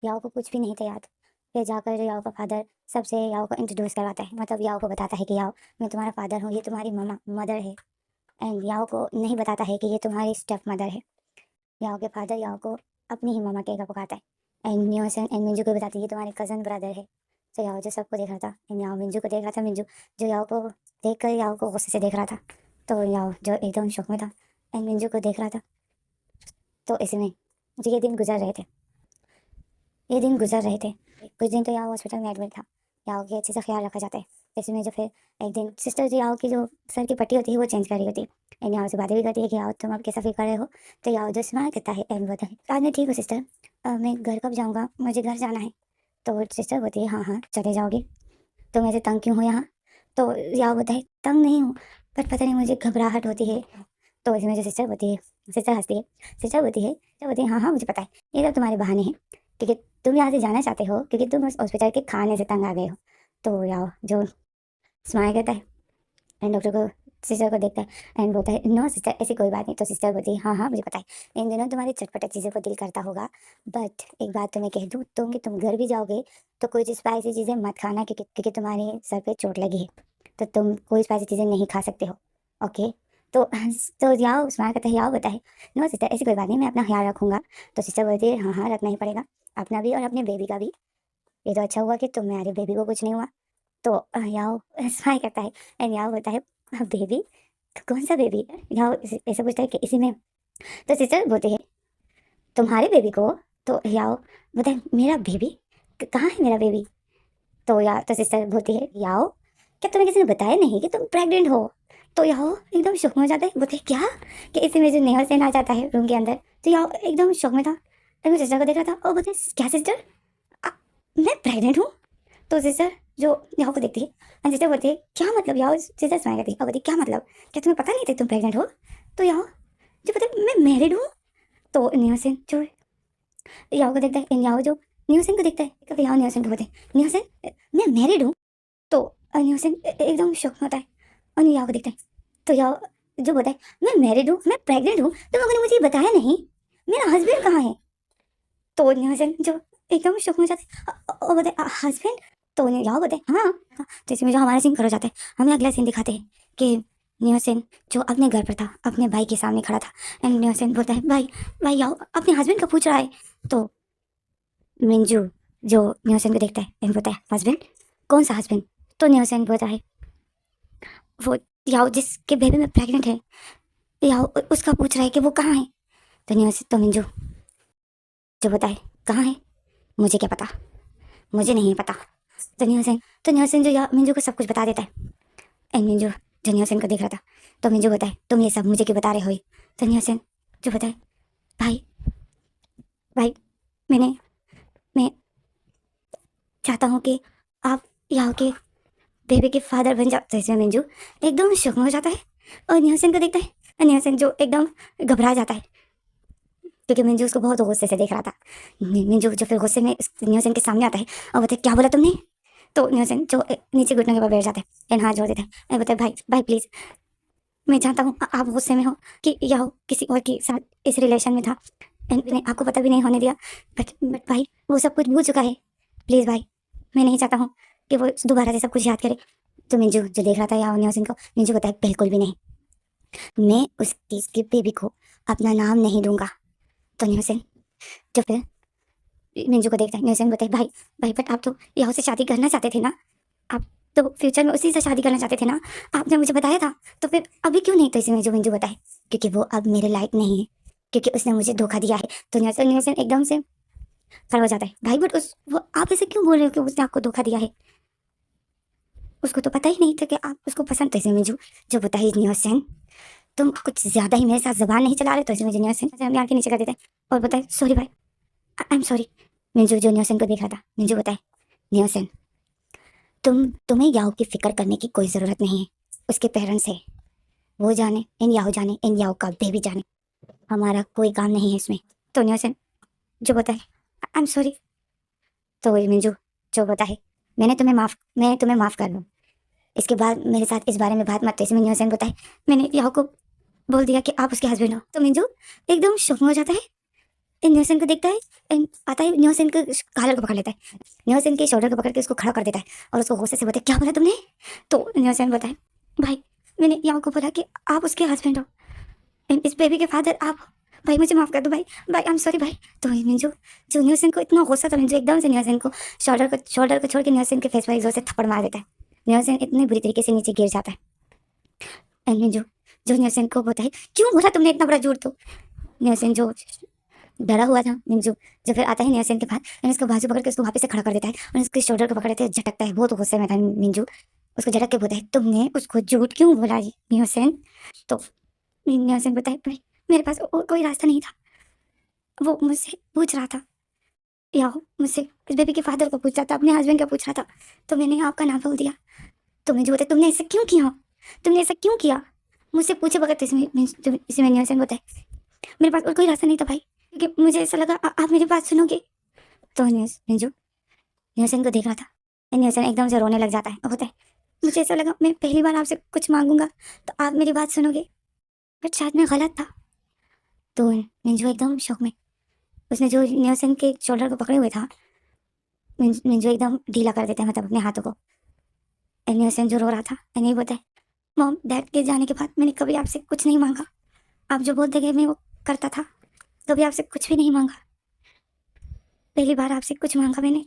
याओ को कुछ भी नहीं था याद। फिर जाकर याओ का फादर सबसे याओ को इंट्रोड्यूस करवाता है, मतलब याओ को बताता है कि याओ मैं तुम्हारा फादर हूँ, ये तुम्हारी ममा मदर है। एंड याओ को नहीं बताता है कि ये तुम्हारी स्टेप मदर है। याओ के फादर याओ को अपनी ही ममा कहकर पुकारता है। एंड न्यूसन एंड मिंजू को बताती है ये तुम्हारे कज़न ब्रदर है। तो याओ जो सबको देख रहा था, एंड याओ मिंजू को देख रहा था, मिंजू जो याओ को देख कर याओ को गुस्से से देख रहा था। तो याओ जो एकदम शौक में था एंड मिंजू को देख रहा था। तो इसमें जो ये दिन गुजर रहे थे, कुछ दिन तो याओ हॉस्पिटल में एडमिट था। याओ की अच्छे से ख्याल रखा जाता है। ऐसे में जो फिर एक दिन सिस्टर जो याओ की जो सर की पट्टी होती है वो चेंज कर रही होती है, एंड याओ से बातें भी करती है कि याओ तुम अब कैसा फील कर रहे हो। तो याओ जो स्माइल करता है एंड बोलता है आज मैं ठीक हूँ सिस्टर, मैं घर कब जाऊँगा, मुझे घर जाना है। तो सिस्टर बोलती है हाँ हाँ चले जाओगे, तो मैं तंग क्यों हूँ यहाँ? तो याओ बोलता है तंग नहीं हूँ, पर पता नहीं मुझे घबराहट होती है। तो इसमें जो सिस्टर बोलती है, सिस्टर हंसती है, सिस्टर बोलती है हाँ हाँ मुझे पता है, ये सब तुम्हारे बहाने हैं, क्योंकि तुम यहाँ से जाना चाहते हो क्योंकि तुम उस हॉस्पिटल के खाने से तंग आ गए हो। तो याओ जो स्माइल करता है एंड डॉक्टर को सिस्टर को देखता है एंड बोलता है नो सिस्टर ऐसी कोई बात नहीं। तो सिस्टर बोलती है हाँ हाँ मुझे पता है इन दिनों तुम्हारी चटपटा चीज़ों को दिल करता होगा, बट एक बात तुम्हें कह दूँ कि तुम घर भी जाओगे तो कोई स्पाइसी चीज़ें मत खाना, क्योंकि तुम्हारे सर पे चोट लगी है, तो तुम कोई स्पाइसी चीज़ें नहीं खा सकते हो। ओके। तो याओ स्माइल करता है, याओ बताए नो सिस्टर ऐसी कोई बात नहीं, मैं अपना ख्याल रखूंगा। तो सिस्टर बोलती है हाँ हाँ रखना ही पड़ेगा, अपना भी और अपने बेबी का भी। ये तो अच्छा हुआ कि तुम्हारे बेबी को कुछ नहीं हुआ। तो याओ स्माइल करता है एंड याओ बोलता है बेबी कौन सा बेबी? याओ ऐसा पूछता है कि इसी में। तो सिस्टर बोलती है तुम्हारे बेबी को? तो याओ बताए मेरा बेबी कहाँ है मेरा बेबी? तो सिस्टर बोलती है याओ क्या तुम्हें किसी ने बताया नहीं कि तुम प्रेग्नेंट हो? तो याओ एकदम शौक में हो जाता है, बोलते हैं क्या? कि इसी में जो नेहा सेन आ जाता है रूम के अंदर। तो याओ एकदम शौक में था, तो मैं सिस्टर को देख रहा था और बोलते क्या सिस्टर मैं प्रेग्नेंट हूँ? तो सिस्टर जो याओ को देखती है एंड सिस्टर बोलती है क्या मतलब? याओ सिस्टर स्माइल करती है और बोलती है क्या मतलब, क्या तुम्हें पता नहीं था तुम प्रेग्नेंट हो? तो याओ जो पता है मैं मैरिड हूँ। तो नेहा सेन जो याओ को देखता है एंड याओ जो नेहा सेन को देखता है, कभी याओ नेहा सेन को बोलते हैं नेहा सेन मैं मैरिड हूँ। तो नेहा सेन एकदम शौक में होता है और याओ को देखता है। तो याओ जो बोलता है मैं मैरिड हूँ मैं प्रेग्नेंट हूँ, तो लोगों ने मुझे बताया नहीं, मेरा हस्बैंड कहाँ है? तो नेहा सेन जो एकदम शौक में हो जाता है और बोलते हैं हस्बैंड? तो याओ बोलते हैं हाँ। तो इसमें जो हमारा सीन खड़ा हो जाता है, हमें अगला सीन दिखाते हैं कि नेहा सेन जो अपने घर पर था अपने भाई के सामने खड़ा था एंड नेहा सेन बोलता है भाई भाई याओ अपने हस्बैंड का पूछ रहा है। तो मिंजू जो नेहा सेन को देखता है एंड बोलता है हस्बैंड? कौन सा हस्बैंड? तो नेहा सेन बोलता है वो याओ जिसके बेबी में प्रेग्नेंट है, याओ उसका पूछ रहा है कि वो कहाँ है। तो नेहा सेन तो मिंजू जो बताए कहाँ है, मुझे क्या पता, मुझे नहीं पता। तो नेहा सेन जो मिंजू को सब कुछ बता देता है एंड मिंजू जो नेहा सेन को देख रहा था, तो मिंजू बताए तुम ये सब मुझे क्यों बता रहे हो? तो नेहा सेन जो बताए भाई भाई मैंने मैं चाहता हूँ कि आप याओ के बेबी के फादर बन जाओ। तो इसमें मिंजू एकदम शौक में हो जाता है और नेहा सेन को देखता है और नेहा सेन जो एकदम घबरा जाता है क्योंकि मिंजू उसको बहुत गुस्से से देख रहा था। मिंजू जो फिर गुस्से में नेहा सेन के सामने आता है और बोलते क्या बोला तुमने? तो नेहा सेन जो नीचे घुटने के पास बैठ जाता है एंड हाथ जोड़ देता है एंड बोलता है भाई भाई प्लीज मैं जानता हूँ आप गुस्से में हो कि याओ किसी और के साथ इस रिलेशन में था एंड मैंने आपको पता भी नहीं होने दिया, बट भाई वो सब कुछ भूल चुका है, प्लीज़ भाई मैं नहीं चाहता हूँ कि वो दोबारा से सब कुछ याद करे। तो मिंजू जो देख रहा था याओ नेहा सेन को, मिंजू बताया बिल्कुल भी नहीं, मैं उसकी बेबी को अपना नाम नहीं दूंगा। तो नेहा सेन जो फिर मिंजू को देखता है, नेहा सेन बताए भाई भाई बट आप तो याओ से शादी करना चाहते थे ना, आप तो फ्यूचर में उसी से शादी करना चाहते थे ना, आपने मुझे बताया था, तो फिर अभी क्यों नहीं? तो इसी में जो मिंजू बताए क्योंकि वो अब मेरे लायक नहीं है, क्योंकि उसने मुझे धोखा दिया है। तो नेहा सेन एकदम से खड़ा हो जाता है भाई बट उस वो आप ऐसे क्यों बोल रहे हो कि उसने आपको धोखा दिया है? उसको तो पता ही नहीं था कि आप उसको पसंद। तो इसे मिंजू जो बताइए नेहा सेन तुम कुछ ज्यादा ही मेरे साथ जबान नहीं चला रहे। तो इसे मुझे नेहा सेन अपनी आंखें नीचे कर देता है और बताए सॉरी भाई आई एम सॉरी। मिंजू जो नेहा सेन को देख रहा था, मिंजू बताए नेहा सेन तुम्हें याओ की फिक्र करने की कोई ज़रूरत नहीं है, उसके पेरेंट्स है, वो जाने इन याओ का बेबी जाने, हमारा कोई काम नहीं है इसमें। तो नेहा सेन जो बताए आई एम सॉरी। तो वही मिंजू जो बताए मैं तुम्हें माफ़ कर दूँ, इसके बाद मेरे साथ इस बारे में बात मत। इसमें नेहा सेन बताए मैंने याओ को बोल दिया कि आप उसके हस्बैंड हो। तो मिंजू एकदम शौक में हो जाता है, नेहा सेन को देखता है एंड आता है नेहा सेन के कॉलर को पकड़ लेता है, नेहा सेन के शोल्डर को पकड़ के उसको खड़ा कर देता है और उसको गुस्से से बोलता है क्या बोला तुमने? तो नेहा सेन बताए भाई मैंने याओ को बोला कि आप उसके हस्बैंड हो एंड इस बेबी के फादर आप हो। भाई मुझे माफ़ कर दो भाई भाई आई एम सॉरी भाई। तो मिंजू जो नेहा सेन को इतना गुस्सा था, मिंजू एकदम से नेहा सेन को शोल्डर को छोड़ के नेहा सेन के फेस पर एक जोर से थप्पड़ मार देता है। नेहा सेन इतनी बुरी तरीके से नीचे गिर जाता है एंड मिंजू जो नेहा सेन को बोलता है क्यों बोला तुमने इतना बड़ा झूठ? तो नेहा सेन जो डरा हुआ था मिंजू जो फिर आता है नेहा सेन के पास एंड उसको बाजू पकड़ के उसको वापस से खड़ा कर देता है और उसके शोल्डर को पकड़ लेते हैं, झटकता है, बहुत गुस्से में था मिंजू। उसको झटक के बोलता है तुमने उसको झूठ क्यों बोला नेहा सेन? तो नेहा सेन बताए भाई मेरे पास और कोई रास्ता नहीं था, वो मुझसे पूछ रहा था, या मुझसे इस बेबी के फादर को पूछ रहा था, अपने हस्बैंड का पूछ रहा था, तो मैंने आपका नाम बोल दिया। तो मिंजू बोलते तुमने ऐसा क्यों किया, तुमने ऐसा क्यों किया मुझसे पूछे बगैर? तो इसमें नेहा सेन बताए मेरे पास और कोई रास्ता नहीं था भाई, क्योंकि मुझे ऐसा लगा आप मेरी बात सुनोगे। तो मिंजू नेहा सेन को देख रहा था, नेहा सेन एकदम से रोने लग जाता है और बोलता है मुझे ऐसा लगा मैं पहली बार आपसे कुछ मांगूंगा तो आप मेरी बात सुनोगे, बट शायद मैं गलत था। तो मिंजू एकदम शौक में, उसने जो न्योसेन के शोल्डर को पकड़े हुए था, मिंजू एकदम ढीला कर देता है, मतलब अपने हाथों को। न्योसेन जो रो रहा था, नहीं बोलता है, मॉम डैड के जाने के बाद मैंने कभी आपसे कुछ नहीं मांगा, आप जो बोलते गए मैं वो करता था, कभी आपसे कुछ भी नहीं मांगा। पहली बार आपसे कुछ मांगा मैंने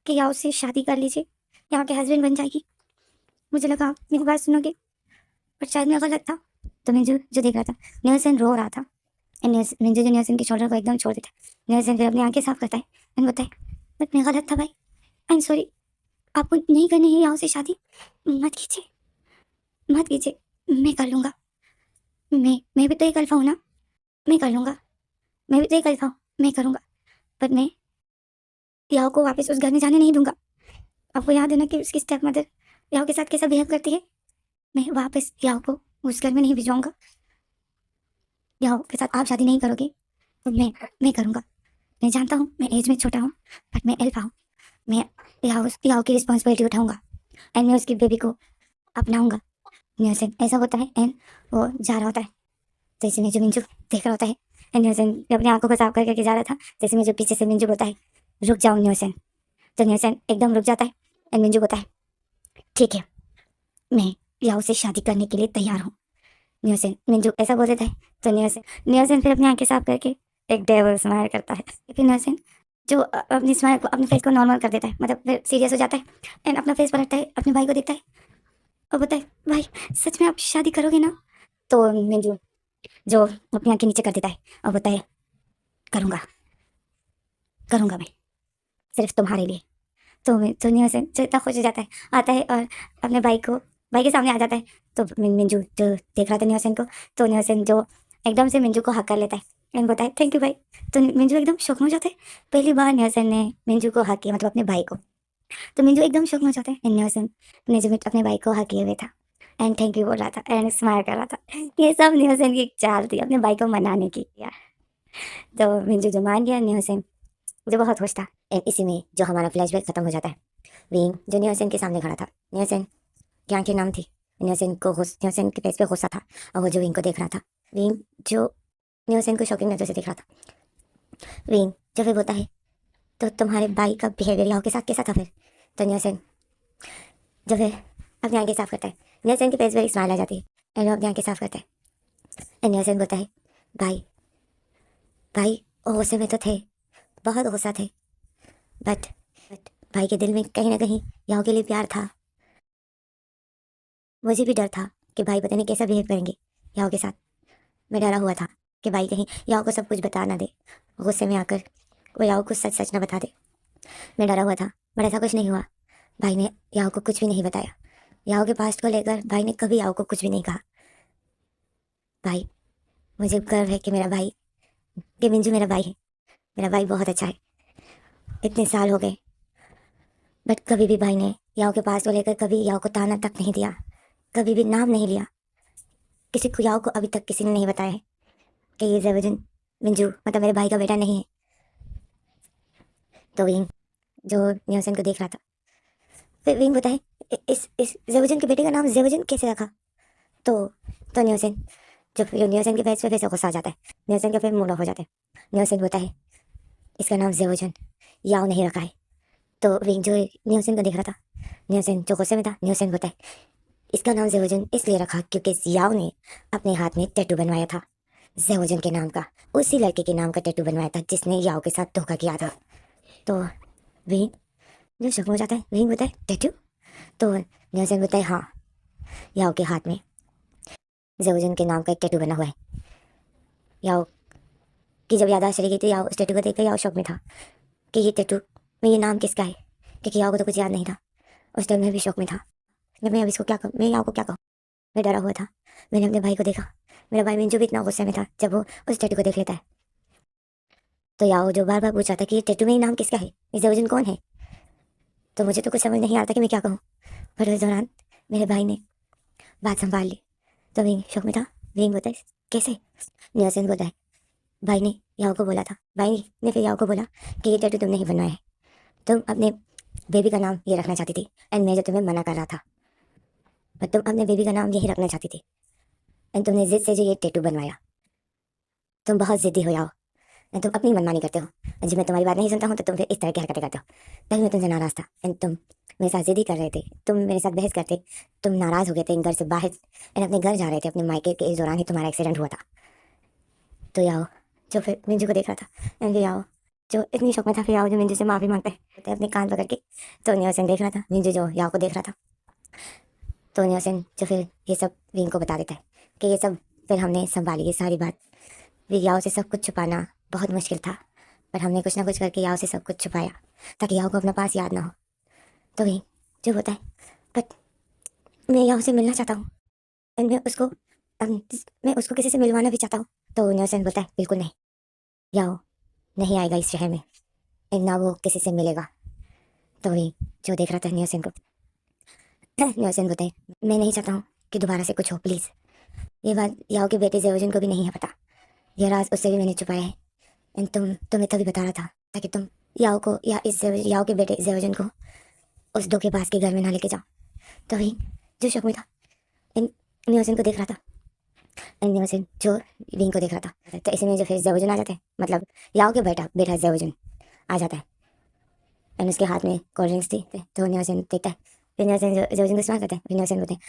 कि या उससे शादी कर लीजिए, यहाँ के हस्बैंड बन जाएगी। मुझे लगा आप मेरी बात सुनोगे, पर शायद मैं गलत था। तो मिंजू जो देख रहा था, न्योसेन रो रहा था। मिंजू जो न्योसेन के शोल्डर को एकदम छोड़ देता है। न्योसेन फिर अपनी आंखें साफ करता है एंड बताए, बट मैं गलत था भाई, आई एम सॉरी, आपको नहीं करनी है यहाँ से शादी, मत कीजिए, मत कीजिए, मैं कर लूँगा। मैं भी तो एक अल्फा हूँ ना, मैं कर लूँगा। मैं भी तो एक अल्फा हूँ, मैं करूँगा। पर मैं याओ को वापस उस घर में जाने नहीं दूंगा। आपको याद है ना कि उसकी स्टेप मदर याओ के साथ कैसा बिहेव करती है। मैं वापस याओ को उस घर में नहीं भिजवाऊंगा। याओ के साथ आप शादी नहीं करोगे तो मैं करूँगा। मैं जानता हूँ मैं एज में छोटा हूँ, बट मैं अल्फा हूँ। मैं याओ की रिस्पॉन्सिबिलिटी उठाऊंगा एंड मैं उसकी बेबी को अपनाऊंगा। न्यूसेन ऐसा होता है एंड वो जा रहा होता है, तो इसी में जो मिंजू देख रहा होता है एंड न्यूसेन अपनी आंखों को साफ करके जा रहा था, जैसे में जो पीछे से मिंजू बोलता है, रुक जाओ न्यूसेन। तो न्यूसेन एकदम रुक जाता है एंड मिंजू बोलता है, ठीक है, मैं याओ से शादी करने के लिए तैयार हूँ। न्यूसेन मिंजू ऐसा बोल देता है, तो न्यूसेन फिर अपनी आंखें साफ करके एक डेविल स्माइल करता है। फिर न्यूसेन जो अपनी स्माइल को, अपने फेस को नॉर्मल कर देता है, मतलब फिर सीरियस हो जाता है एंड अपना फेस पलटता है, अपने भाई को देखता है और बोलता है, भाई सच में आप शादी करोगे ना। तो मिंजू जो अपनी आंखें नीचे कर देता है और बोलता है, करूँगा, करूँगा मैं, सिर्फ तुम्हारे लिए। तो दुनिया से जो इतना खुश हो जाता है, आता है और अपने भाई के सामने आ जाता है। तो मिंजू जो देख रहा था न्योसेन को, तो न्योसेन जो एकदम से मिंजू को हक कर लेता है एंड बोलता है, थैंक यू भाई। तो मिंजू एकदम शौक में हो जाता है, पहली बार न्योसेन ने मिंजू को हक किया, मतलब अपने भाई को। तो मिंजू एकदम शौक में हो जाता है एंड न्योसेन ने जो अपने भाई को हक किए हुए था एंड थैंक यू बोल रहा था एंड स्माइल कर रहा था। ये सब न्योसेन की एक चाल थी अपने भाई को मनाने की यार। तो मिंजू जो मान गया, न्योसेन जो बहुत खुश था। एंड इसी में जो हमारा फ्लैशबैक खत्म हो जाता है। विंग जो न्योसेन के सामने खड़ा था, न्योसेन की आंखें नम थी, न्योसेन के फेस पे गुस्सा था और वो जो विंग को देख रहा था। विंग जो न्योसेन को शॉकिंग नजर से देख रहा था। विंग जो फिर बोलता है, तो तुम्हारे भाई का बिहेवियर याओ के साथ कैसा था फिर। तो न्योसेन जो फिर अपनी आंखें साफ करता है, न्योसेन के फेस पे एक स्माइल आ जाती है एंड वो अपनी आंखें साफ करता है एंड न्योसेन बोलता है, भाई भाई वो गुस्से में तो थे, बहुत गुस्सा थे, बट भाई के दिल में कहीं ना कहीं याओ के लिए प्यार था। मुझे भी डर था कि भाई पता नहीं कैसा बिहेव करेंगे याओ के साथ। मैं डरा हुआ था कि भाई कहीं याओ को सब कुछ बता ना दे, गुस्से में आकर वो याओ को सच सच ना बता दे। मैं डरा हुआ था, बट ऐसा कुछ नहीं हुआ। भाई ने याओ को कुछ भी नहीं बताया। याओ के पास्ट को लेकर भाई ने कभी याओ को कुछ भी नहीं कहा। भाई मुझे गर्व है कि मेरा भाई, कि मिंजू मेरा भाई है। मेरा भाई बहुत अच्छा है। इतने साल हो गए, बट कभी भी भाई ने याओ के पास्ट को लेकर कभी याओ को ताना तक नहीं दिया, कभी भी नाम नहीं लिया। किसी को याओ को अभी तक किसी ने नहीं बताया है कि ये जेवजन मिंजू मतलब मेरे भाई का बेटा नहीं है। तो विंग जो न्योसेन को देख रहा था, फिर विंग बताए, इस जेवजन के बेटे का नाम जेवजन कैसे रखा। तो तो न्योसेन जो न्योसेन के फेस पे फिर से गुस्सा आ जाता है, न्योसेन का फिर मूड ऑफ हो जाता है। न्योसेन बोलता है, इसका नाम जेवजन याओ नहीं रखा है। तो विंग जो न्योसेन को देख रहा था, न्योसेन जो गुस्से में था, न्योसेन बोलता है, इसका नाम जेवजन इसलिए रखा क्योंकि याओ ने अपने हाथ में टैटू बनवाया था जेवजन के नाम का, उसी लड़के के नाम का टैटू बनवाया था जिसने याओ के साथ धोखा किया था। तो विंग जो शक हो जाता है, विंग बोलता है, टैटू। तो न्योसेन बोलता है, हाँ, याओ के हाथ में जेवजन के नाम का एक टैटू बना हुआ है। याओ की जब याददाश्त चली गई थी, याओ उस टैटू को देखकर याओ शौक में था कि ये टैटू में ये नाम किसका है, क्योंकि याओ को तो कुछ याद नहीं था। उस टाइम मैं भी शौक में था कि मैं अब इसको क्या कहूँ, मैं याओ को क्या कहूँ। मैं डरा हुआ था। मैंने अपने भाई को देखा, मेरा भाई मिंजू भी इतना गुस्से में था जब वो उस टैटू को देख लेता है। तो याओ जो बार बार पूछ रहा था कि ये टैटू में ये नाम किसका है, ये जेवजन कौन है। तो मुझे तो कुछ समझ नहीं आता कि मैं क्या कहूँ, पर उस दौरान मेरे भाई ने बात संभाल ली। तो विंग शौक में था। विंग बोलता है, कैसे। न्योसेन बोलता है, भाई ने याओ को बोला था, भाई ने फिर याओ को बोला कि ये टैटू तुमने ही बनवाया है, तुम अपने बेबी का नाम ये रखना चाहती थी एंड मैं जो तुम्हें मना कर रहा था। और तुम अपने बेबी का नाम यही रखना चाहती थी, एंड तुमने जिद से जो ये टैटू बनवाया। तुम बहुत जिद्दी हो याओ, एंड तुम अपनी मनमानी करते हो। और जब मैं तुम्हारी बात नहीं सुनता हूँ तो तुम फिर इस तरह की हरकतें करते हो। तभी मैं तुमसे नाराज़ था, एंड तुम मेरे साथ जिद ही कर रहे थे, तुम मेरे साथ बहस करते, तुम नाराज़ हो गए थे घर से बाहर, एंड अपने घर जा रहे थे। अपने मायके के इस दौरान ही तुम्हारा एक्सीडेंट हुआ था। तो याओ जो फिर मिंजू को देख रहा था, एंड फिर याओ जो इतनी शौक में था, फिर याओ जो मिंजू से माफ़ी मांगते थे अपने कान पकड़ के। तो न्योसेन देख रहा था, मिंजू जो याओ को देख रहा था। तो न्योसेन जो फिर ये सब विंग को बता देता है कि ये सब फिर हमने संभाली, ये सारी बात। फिर याओ से सब कुछ छुपाना बहुत मुश्किल था, पर हमने कुछ ना कुछ करके याओ से सब कुछ छुपाया ताकि याओ को अपना पास याद ना हो। तो विंग जो होता है, बट मैं याओ से मिलना चाहता हूँ, एंड मैं उसको किसी से मिलवाना भी चाहता हूँ। तो न्योसेन बोलता है बिल्कुल नहीं, याओ नहीं आएगा इस शहर में, एंड ना वो किसी से मिलेगा। तो विंग जो देख रहा था न्योसेन को, न्योसेन बोलता है मैं नहीं चाहता हूँ कि दोबारा से कुछ हो, प्लीज़। ये बात याओ के बेटे जेवजुन को भी नहीं है पता, यह राज उससे भी मैंने छुपाया है, एंड तुम्हें तभी बता रहा था ताकि तुम याओ को या याओ के बेटे जेवजुन को उस धोखेबाज के घर में ना लेके जाओ। तो वही जो शक में था, एंड न्योसेन को देख रहा था, एंड न्योसेन जो विंग को देख रहा था। तो इसी में जो फिर जेवजुन आ जाता है, मतलब याओ के बेटा जेवजुन आ जाता है, एंड उसके हाथ में कोल्ड ड्रिंक्स थी। तो न्योसेन देखता है, फिर न्योसेन जेवजुन को इस्तेमाल करता है, फिर न्योसेन बोलते हैं।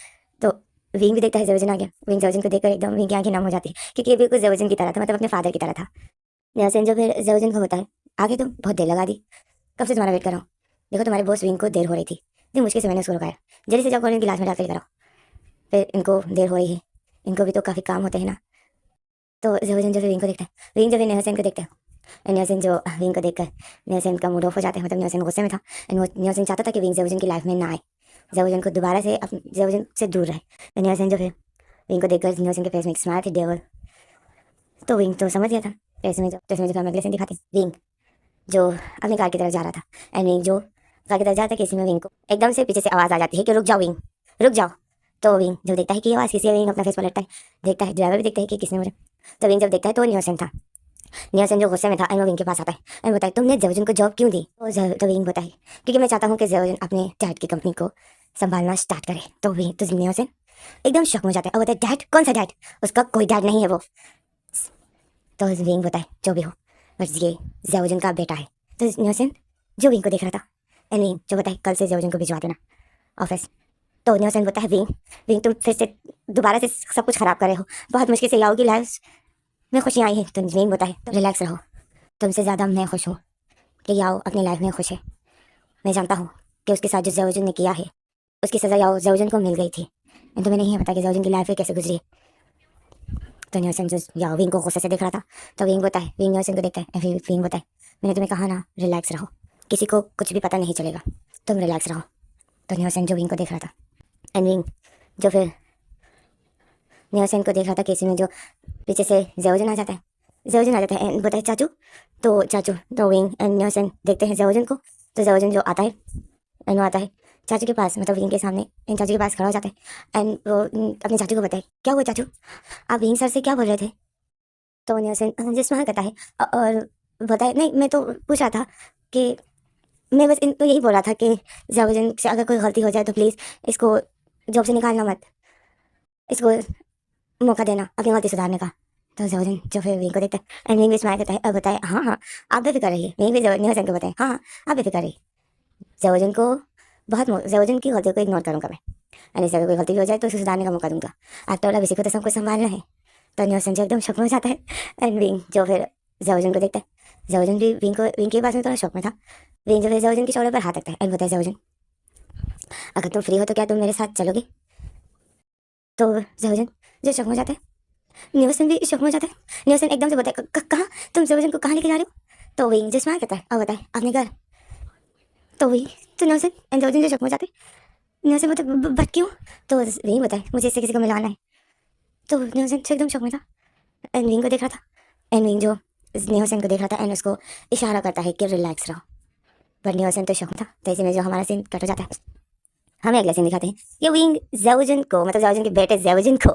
तो विंग भी देखता है जेवजुन आ गया, विंग जेवजुन को देखकर एकदम विंग की आंखें नम हो जाती है, क्योंकि ये बिल्कुल जेवजुन की तरह था, मतलब अपने फादर की तरह था। न्योसेन जो फिर जेवजुन को होता है, आगे तुम बहुत देर लगा दी, कब से तुम्हारा वेट कर रहा हूँ, देखो तुम्हारे बॉस विंग को देर हो रही थी, इतनी मुश्किल से मैंने उसको रुकाया, जल्दी से जाओ कोल्ड ड्रिंक गिलास में डाल कर लेकर आओ, फिर इनको देर हो रही है, इनको भी तो काफ़ी काम होते हैं ना। तो जेवजुन जो फिर विंग को देखता है, विंग जो फिर न्योसेन को देखता है, एंड न्योसेन जो विंग को देखकर न्योसेन का मूड ऑफ हो जाता है, मतलब न्योसेन गुस्से में था, एंड न्योसेन चाहता था कि विंग जेवजुन की लाइफ में ना आए, जेवजुन को दोबारा से जेवजुन से दूर रहे। एंड न्योसेन जो फिर विंग को देखकर न्योसेन के फेस में एक स्माइल थी, डेवल। तो विंग तो समझ गया था। जैसे हम अगले सीन दिखाते हैं, विंग जो अपनी कार की तरफ जा रहा था, एंड विंग जो कार की तरफ जाता है, किसी में विंग को एकदम से पीछे से आवाज़ आ जाती है कि रुक जाओ विंग, रुक जाओ। तो विंग जब देखता है कि ये आवाज़ किसी है, विंग अपना फेस पलटता है, देखता है, ड्राइवर भी देखता है कि किसने मुझे। तो विंग जब देखता है तो न्योसेन था, न्योसेन जो गुस्से में था, एंड वो विंग के पास आता है, एंड बताए तुमने जेवजुन को जॉब क्यों दी। तो विंग बताए क्योंकि मैं चाहता हूँ कि जेवजुन अपने डैड की कंपनी को संभालना स्टार्ट करे। तो विंग तो न्योसेन एकदम शॉक में जाता है और बताए डैड, कौन सा डैड, उसका कोई डैड नहीं है वो। तो विंग बताए जो भी हो, बस ये जेवजुन का बेटा है। तो न्योसेन जो विंग को देख रहा था, एंड विंग जो बताए कल से जेवजुन को भिजवा देना ऑफिस। तो न्योसेन बोलता है विंग, विंग तुम फिर से दोबारा से सब कुछ खराब कर रहे हो, बहुत मुश्किल से याओ की लाइफ में खुशियाँ आई है। तो विंग बोलता है तो रिलैक्स रहो, तुमसे ज़्यादा मैं खुश हूँ कि याओ अपनी लाइफ में खुश है। मैं जानता हूँ कि उसके साथ जो जेवजुन ने किया है उसकी सज़ा याओ जेवजुन को मिल गई थी, एंड तुम्हें नहीं है पता कि जेवजुन की लाइफ में कैसे गुजरी। तो न्योसेन जो याओ विंग को गुस्से से देख रहा था, तो विंग बोलता है, विंग न्योसेन को देखता है, फिर विंग बोलता है मैंने तुम्हें कहा ना रिलैक्स रहो, किसी को कुछ भी पता नहीं चलेगा, तुम रिलैक्स रहो। तो न्योसेन जो विंग को देख रहा था, एंड विंग जो फिर न्योसेन को देख रहा था, केसी में जो पीछे से जेवजुन आ जाता है, जेवजुन आ जाता है एंड बताए चाचू। तो चाचू तो विंग एंड न्योसेन देखते हैं जेवजुन को। तो जेवजुन जो आता है, एंड वो आता है चाचू के पास, मतलब विंग के सामने, एंड चाचू के पास खड़ा हो जाता है, एंड वो अपने चाचू को बताए क्या हुआ चाचू, आप विंग सर से क्या बोल रहे थे। तो न्योसेन जिस वहाँ करता है और बताए नहीं, मैं तो पूछ रहा था कि मैं बस इनको यही बोल रहा था कि जेवजुन से अगर कोई गलती हो जाए तो प्लीज़ इसको जॉब से निकालना मत, इसको मौका देना अपनी गलती सुधारने का। तो जेवजुन जो फिर विंग को देखता है, एंड विंग भी स्माइल करता है और बताए हाँ हाँ आप बेफिक्र रहिए। विंग भी न्योसेन को बताए हाँ हाँ आप बेफिक्र रहिए, जेवजुन को जेवजुन की गलतियों को इग्नोर करूँगा मैं, एंड इससे अगर कोई गलती भी हो जाए तो उसे सुधारने का मौका दूंगा, आफ्टर ऑल इसी को तो सबको संभालना है। तो न्योसेन जो एकदम शौक में हो जाता है, एंड विंग जो फिर जेवजुन को देखता है, जेवजुन भी विंग के पास में थोड़ा शौक में था। विंग जो फिर जेवजुन की शोल्डर पर हाथ रखता है, एंड बताए जेवजुन अगर तुम फ्री हो तो क्या तुम मेरे साथ चलोगे। तो जेवजुन जो शौक में हो जाता है, न्योसेन भी शौक में हो जाता है। न्योसेन एकदम से बताए कहाँ, तुम जेवजुन को कहाँ लेके जा रहे हो। तो विंग जो स्माइल करता है और बताए अपने घर। तो वही तो न्योसेन एंड जेवजुन जो शौक में हो जाते हैं, न्योसेन बोलते बट क्यों। तो विंग बताए मुझे इससे किसी को मिलवाना है। तो न्योसेन से एकदम शौक में था, एंड विंग को देख रहा था, एंड विंग जो न्योसेन को देख रहा था एंड उसको इशारा करता है कि रिलैक्स रहो, पर न्योसेन तो शौक में था। तो इसी में जो हमारा सीन कट हो जाता है, हमें अगले सीन दिखाते हैं कि विंग जेवजुन को, मतलब जेवजुन के बेटे जेवजुन को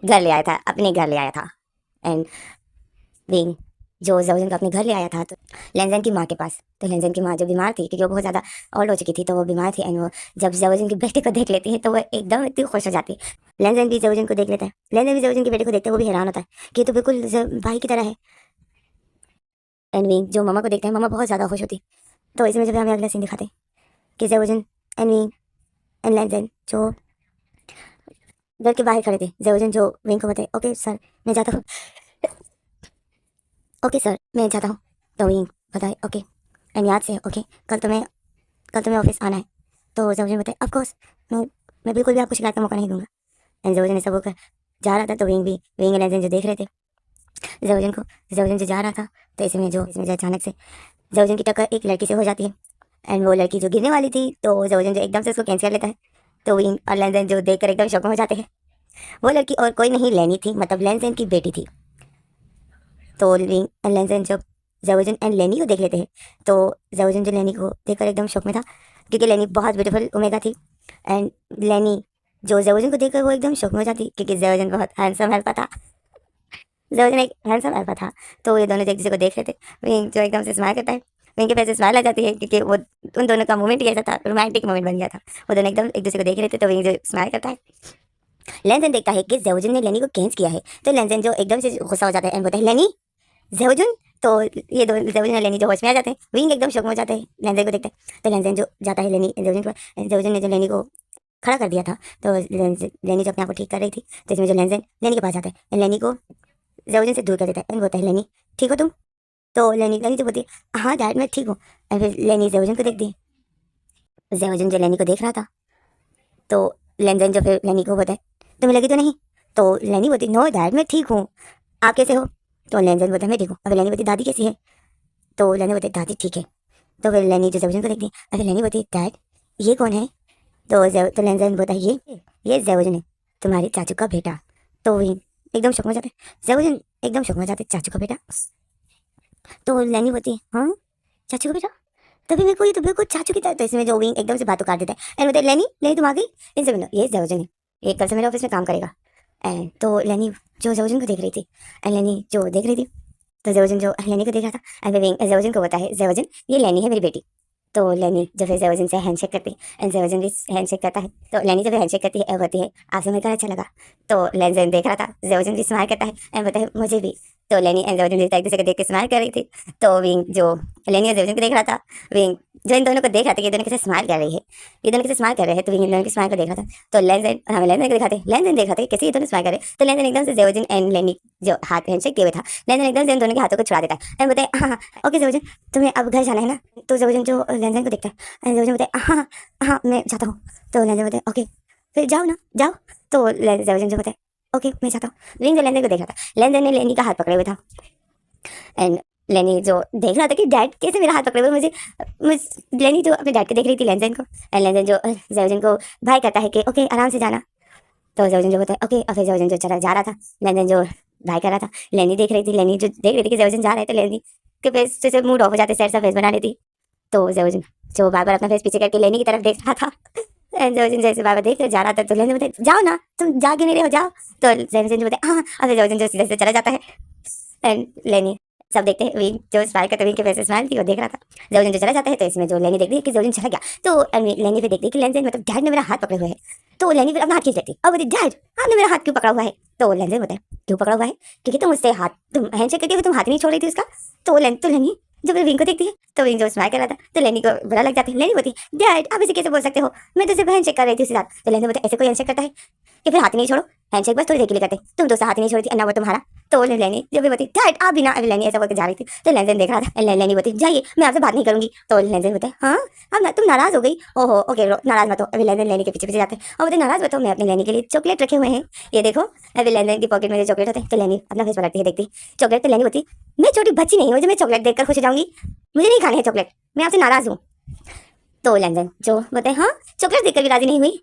घर ले आया था, अपने घर ले आया था, एंड विंग जो जवजन को अपने घर ले आया था तो लेंजन की माँ के पास। तो लेंजन की माँ जो बीमार थी क्योंकि वो बहुत ज़्यादा ओल्ड हो चुकी थी, तो वो बीमार थी, एंड वो जब जवजन के बेटे को देख लेती है तो वो एकदम इतनी खुश हो जाती है। लेंजन भी जवजन को देख लेता है। लेंजन भी जवजन के बेटे को देखते हुए वो भी हैरान होता है कि ये तो बिल्कुल भाई की तरह है। एंड विंग जो मम्मा को देखते हैं, मम्मा बहुत ज़्यादा खुश होती। तो इसमें जब हमें अगला सीन दिखाते हैं कि जवजन एंड विंग एंड लेंजन जो घर के बाहर खड़े थे, जवजन जो विंग को बताए, ओके सर मैं जाता हूँ, ओके सर मैं जाता हूँ। तो विंग बताए ओके, एंड याद से ओके कल तुम्हें ऑफिस आना है। तो जवजन बताए ऑफ कोर्स, मैं बिल्कुल भी आपको शिकायत का मौका नहीं दूंगा। एंड जवजन ऐसा होकर जा रहा था, तो विंग एंड लेंजन जो देख रहे थे जवजन को, जवजन जो जा रहा था, तो इसमें जो अचानक से जवजन की टक्कर एक लड़की से हो जाती है। एंड वो लड़की जो गिरने वाली थी, तो जवजन जो एकदम से उसको कैंच कर लेता है। तो विंग और लेंजन जो देखकर एकदम शॉक में हो जाते हैं। वो लड़की और कोई नहीं लेनी थी, मतलब लेंजन की बेटी थी। तो विंग एंड लेंजन जब जवजन एंड लेनी को देख लेते हैं, तो जवजन जो लेनी को देखकर एकदम शॉक में था, क्योंकि लेनी बहुत ब्यूटीफुल ओमेगा थी। एंड लेनी जो जवजन को देखकर वो एकदम शॉक में हो जाती, क्योंकि जवजन बहुत हैंडसम अल्फा था। जवजन एक हैंडसम अल्फा था। तो ये दोनों एक दूसरे को देख रहे थे। विंग जो एकदम से स्माइल करता है, विंग के पैसे स्माइल आ जाती है, क्योंकि वो उन दोनों का मोमेंट ही ऐसा था, रोमांटिक मोमेंट बन गया था। वो दोनों एकदम एक दूसरे को देख रहे थे, तो विंग जो स्माइल करता है। लेंजन देखता है कि जवजन ने लेनी को कैंच किया है, तो लेंजन जो एकदम से गुस्सा हो जाता है एंड बोलता है लेनी जवजन। तो ये दो जवजन और लेनी जो होश में आ जाते हैं, विंग एकदम शौक में हो जाते हैं, लेंजन को देखते हैं। तो लेंजन जो जाता है लेनी जवजन को, जवजन ने जो लेनी को खड़ा कर दिया था, तो लेनी जो अपने आप को ठीक कर रही थी, तो इसमें जो लेंजन लेनी के पास जाता है, लेनी को जवजन से दूर कर देता है एंड बोलता है लेनी ठीक हो तुम। तो लेनी जो बोलती है हाँ डैड मैं ठीक हूँ। एंड फिर लेनी जवजन को देखती है। जवजन जो लेनी को देख रहा था, तो लेंजन जो फिर लेनी को बोलता है तुम्हें लगी तो नहीं। तो लेनी बोलती नो डैड मैं ठीक हूँ, आप कैसे हो। तो लेंजन बोलता है मैं ठीक हूँ। अब लेनी बोलती दादी कैसी है। तो लेनी बोलती दादी ठीक है। तो फिर लेनी जो जवजन को देखती है, और फिर लेनी बोलती डैड ये कौन है। तो लेंजन बोलता है ये जवजन है, तुम्हारे चाचू का बेटा। तो वही एकदम शौक में जाते जवजन, एकदम शौक में जाते चाचू का बेटा। तो लेनी बोलती है हाँ चाचू का बेटा, तभी मेरे को ये तो बिल्कुल चाचू की तरह। तो इसमें जो विंग एकदम से बातों काट देता है एंड बोलते लेनी लेनी तुम आ गई, इनसे मिलो, ये जवजन है, ये कल से मेरे ऑफिस में काम करेगा। एंड तो लेनी जो जवजन को देख रही थी, एंड लेनी जो देख रही थी, तो जवजन जो लेनी को देख रहा था, एंड विंग जवजन को बताया जवजन ये लेनी है मेरी बेटी। तो लेनी जो फिर जवजन से हैंडशेक करती है एंड जवजन भी हैंडशेक करता है। तो लेनी जब हैंडशेक करती है एंड बोलती है आपसे मिलकर अच्छा लगा। तो लेंजन देख रहा था, जवजन भी स्माइल करता है एंड बोलता है मुझे भी। तो लेनी एंड जवजन एक दूसरे को देख के स्माइल कर रही थी। तो विंग जो लेनी और जवजन को देख रहा था, विंग जो इन दोनों को देख रहा था कि ये दोनों कैसे स्माइल कर रही है, ये दोनों कैसे स्माइल कर रहे हैं, तो विंग इन दोनों की स्माइल को देख रहा था। तो लेंजन हमें लेंजन को दिखाते, लेंजन देख रहा था कि कैसे ये दोनों स्माइल कर रहे हैं। तो लेंजन एकदम से जवजन एंड लेनी जो हाथ हैंडशेक किए हुए था, लेंजन एकदम से इन दोनों के हाथों को छुड़ा देता है एंड बोलते हैं हाँ ओके जवजन तुम्हें अब घर जाना है ना। तो जवजन जो लेंजन को देखता है एंड जवजन बोलते हैं हाँ हाँ मैं जाता हूँ। तो लेंजन बोलते हैं ओके फिर जाओ ना जाओ। तो जवजन जो बोलता है ओके मैं जाता हूँ। विंग जो लेंजन को देख रहा था, लेंजन ने लेनी का हाथ पकड़े हुए था, एंड लेनी जो देख रहा था कि डैड कैसे मेरा हाथ पकड़े हुए मुझे लेनी जो अपने डैड को देख रही थी लेंजन को, एंड लेंजन जो जवजन को भाई कहता है कि ओके आराम से जाना। तो जवजन जो बोलता है ओके, और फिर जवजन जो चला जा रहा था, लेंजन जो भाई कर रहा था, लेनी देख रही थी, लेनी जो देख रही थी कि जवजन जा रहा है, तो लेनी के फेस से मूड ऑफ हो जाते, सैड सा फेस बना लेती। तो जवजन जो बार बार अपना फेस पीछे करके लेनी की तरफ देख रहा था, एंड जवजन जैसे बार बार देख कर जा रहा था, तो लेनी बोलते जाओ ना तुम जा क्यों नहीं रहे हो जाओ। तो जवजन जो बोलते हाँ, और फिर जवजन जो सीधे से चला जाता है एंड लेनी सब देखते हैं, विंग जो स्माइल करते विंग के वैसे स्माइल थी वो देख रहा था। जवजन जो चला जाता है, तो इसमें जो लेनी देखती है कि जवजन चला गया, तो लेनी फिर देखती है कि लेंजन मतलब डैड ने मेरा हाथ पकड़े हुए है। तो लेनी फिर अपना हाथ खींच लेती है और बोलती डैड आपने मेरा हाथ क्यों पकड़ा हुआ है। तो लेंजन बोलता है क्यों पकड़ा हुआ है, क्योंकि तुम उससे हाथ तुम हैंडशेक करके तुम हाथ ही नहीं छोड़ रही थी उसका। तो लेनी जब विंग को देखती है, तो विंग जो स्माइल कर रहा था, तो लेनी को बुरा लग जाता है। लेनी बोलती डैड आप इसे कैसे बोल सकते हो, मैं तो सिर्फ हैंडशेक कर रही थी उसके साथ। तो लेनी बोलता ऐसे कोई हैंडशेक करता है कि फिर हाथ ही नहीं छोड़ो, हैंडशेक बस थोड़ी देर के लिए करते, तुम दोस्त हाथ ही नहीं छोड़ी थी, अन्ना वो तुम्हारा। तो लेनी जब भी बोलती डैड आप भी ना, लेनी ऐसा बोलकर जा रही थी, तो लेंजन देख रहा था, लेनी बोलती जाइए मैं आपसे बात नहीं करूंगी। तो लेंजन बोलते हाँ अब तुम नाराज हो गई, ओहो ओके नाराज मत हो। अभी लेंजन लेनी के पीछे पीछे जाते हैं और बोलते नाराज मत हो, मैं अपनी लेनी के लिए चॉकलेट रखे हुए हैं, ये देखो। अभी लेंजन की पॉकेट में जो चॉकलेट होते हैं, तो लेनी अपना फेस पलटती है देखती चॉकलेट, तो लेनी बोलती मैं छोटी बच्ची नहीं हूँ जो मैं चॉकलेट देखकर खुश हो जाऊंगी, मुझे नहीं खानी है चॉकलेट, मैं आपसे नाराज हूँ। तो लेंजन जो बोलते हैं हाँ चॉकलेट देखकर भी राजी नहीं हुई,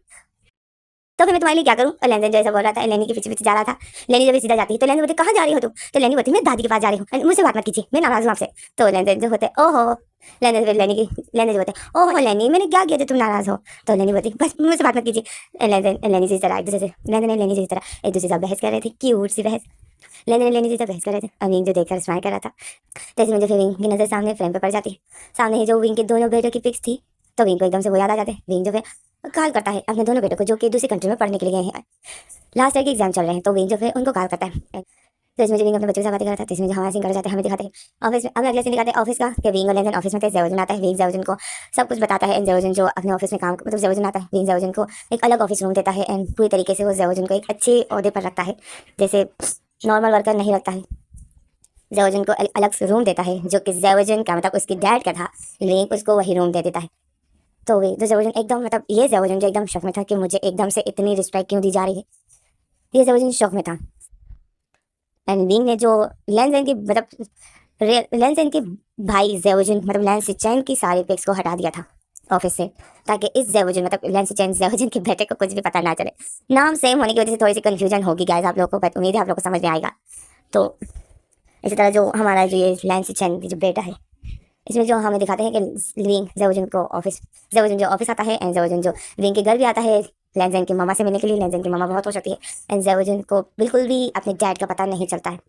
तो फिर मैं तुम्हारे लिए क्या करूं। और लेंजन जो ऐसा बोल रहा था, लेनी के पीछे पीछे जा रहा था। लेनी जब सीधा जाती है, तो लेनी बोलती कहाँ जा रही हो तुम। तो लेनी बोलती मैं दादी के पास जा रही हूँ, मुझसे बात मत कीजिए मैं नाराज हूँ आपसे। तो लेंजन जो होते ओहो, लेंजन फिर लेनी जो बोलते ओहो लेनी मैंने क्या किया जो तुम नाराज हो। तो लेनी बोलती बस मुझसे बात मत कीजिए। लेनी जिस तरह एक दूसरे से लेनी जिस तरह एक दूसरे से बहस कर रही थी, क्यूट सी बहस। लेनी लेनी जी तो बहस कर रहे थे और विंग जो देखकर स्माइल कर रहा था। जैसे मुझे फिर विंग की नज़र सामने फ्रेम पे पड़ जाती है, सामने ही जो विंग के दोनों बेटों की पिक्स थी, तो विंग को एकदम से वो याद आ जाते हैं। विंग जो है कॉल करता है अपने दोनों बेटों को जो कि दूसरी कंट्री में पढ़ने के लिए गए हैं, लास्ट ईयर के एग्जाम चल रहे हैं, तो विंग जो है उनको कॉल करता है। तो इसमें जो विंग अपने बच्चों से बातें करता है, तो इसमें जो हमारा सीन कर जाते हैं, हमें दिखाते हैं ऑफिस में। अब अगले सीन दिखाते हैं ऑफिस का कि विंग और लेंजन ऑफिस में थे। जेवजन आता है, विंग जेवजन को सब कुछ बताता है एंड जेवजन जो अपने ऑफिस में काम मतलब जेवजन आता है, विंग जेवजन को एक अलग ऑफिस रूम देता है एंड पूरी तरीके से वो जेवजन को एक अच्छे ओहदे पर रखता है, जैसे नॉर्मल वर्कर नहीं रखता है। जेवजन को अलग से रूम देता है जो कि जेवजन का मतलब उसकी डैड का था, विंग उसको वही रूम दे देता है। तो वे तो जेवजन एकदम मतलब ये जेवजन जो एकदम शौक में था कि मुझे एकदम से इतनी रिस्पेक्ट क्यों दी जा रही है, ये जेवजन शौक में था। एंड विंग ने जो लेंजन की मतलब लेंजन के भाई जेवजन मतलब लेंस चैन की सारी पिक्स को हटा दिया था ऑफिस से, ताकि इस जेवजन मतलब लेंस चैन जेवजन के बेटे को कुछ भी पता ना चले। नाम सेम होने की वजह से थोड़ी सी कंफ्यूजन होगी गाइस आप लोगों को, बट उम्मीद है आप लोगों को समझ में आएगा। तो इसी तरह जो हमारा जो ये लेंस चैन की जो बेटा है, इसमें जो हमें दिखाते हैं कि विंग जेवजन को ऑफिस जेवजन जो ऑफिस आता है एंड जेवजन जो विंग के घर भी आता है लेंजन की मामा से मिलने के लिए। लेंजन की मामा बहुत खुश होती है एंड जेवजन को बिल्कुल भी अपने डैड का पता नहीं चलता है,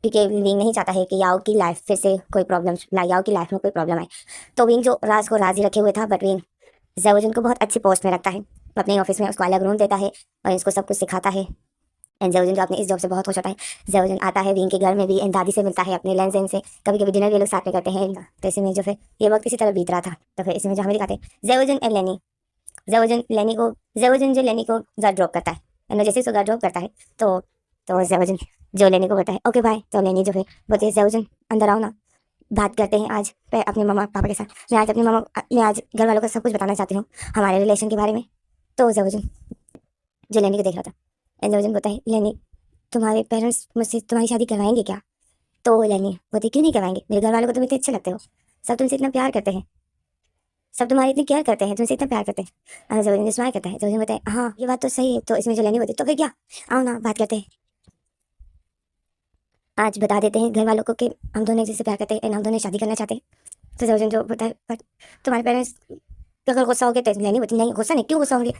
क्योंकि विंग नहीं चाहता है कि याओ की लाइफ फिर से कोई प्रॉब्लम याओ की लाइफ में कोई प्रॉब्लम आए। तो विंग जो राज को राज ही रखे हुए था, बट विंग जेवजन को बहुत अच्छी पोस्ट में रखता है अपने ऑफिस में, उसको अलग रूम देता है और इसको सब कुछ सिखाता है। एंड जेवजन जो अपने इस जॉब से बहुत खुश होता है। जेवजन आता है विंग के घर में भी एंड दादी से मिलता है अपने लेंजन से, कभी कभी डिनर भी लोग साथ में करते हैं। तो इसी में जो फिर ये वक्त इसी तरह बीत रहा था। तो फिर इसमें जो हमें दिखाते हैं जेवजन एंड लेनी, जेवजन जो लेनी को घर ड्रॉप करता है एंड जैसे उसको घर ड्रॉप करता है तो जेवजन जो लेनी को बोलता है ओके बाय। तो लेनी जो है बोलती है जेवजन अंदर आओ ना, बात करते हैं आज अपने मम्मा पापा के साथ। मैं आज घर वालों को सब कुछ बताना चाहती हूँ हमारे रिलेशन के बारे में। तो जेवजन जो लेनी को देख रहा था एंड जेवजन बोलता है लेनी तुम्हारे पेरेंट्स मुझसे तुम्हारी शादी करवाएंगे क्या? तो लेनी बोलती क्यों नहीं करवाएंगे, मेरे घर वालों को तुम इतने अच्छे लगते हो, सब तुमसे इतना प्यार करते हैं, सब तुम्हारी इतनी केयर करते हैं, तुमसे इतना प्यार करते हैं। और जेवजन स्माइल करता है, जेवजन बताए हाँ ये बात तो सही है। तो इसमें जो लेनी बोलती तो फिर क्या, आओ ना बात करते हैं, आज बता देते हैं घर वालों को कि हम दोनों एक दूसरे से प्यार करते हैं एंड हम दोनों शादी करना चाहते हैं। तो जेवजन जो बताए बट तुम्हारे पेरेंट्स अगर गुस्सा हो गए तो लेनी बोलती नहीं गुस्सा नहीं, क्यों गुस्सा होंगे,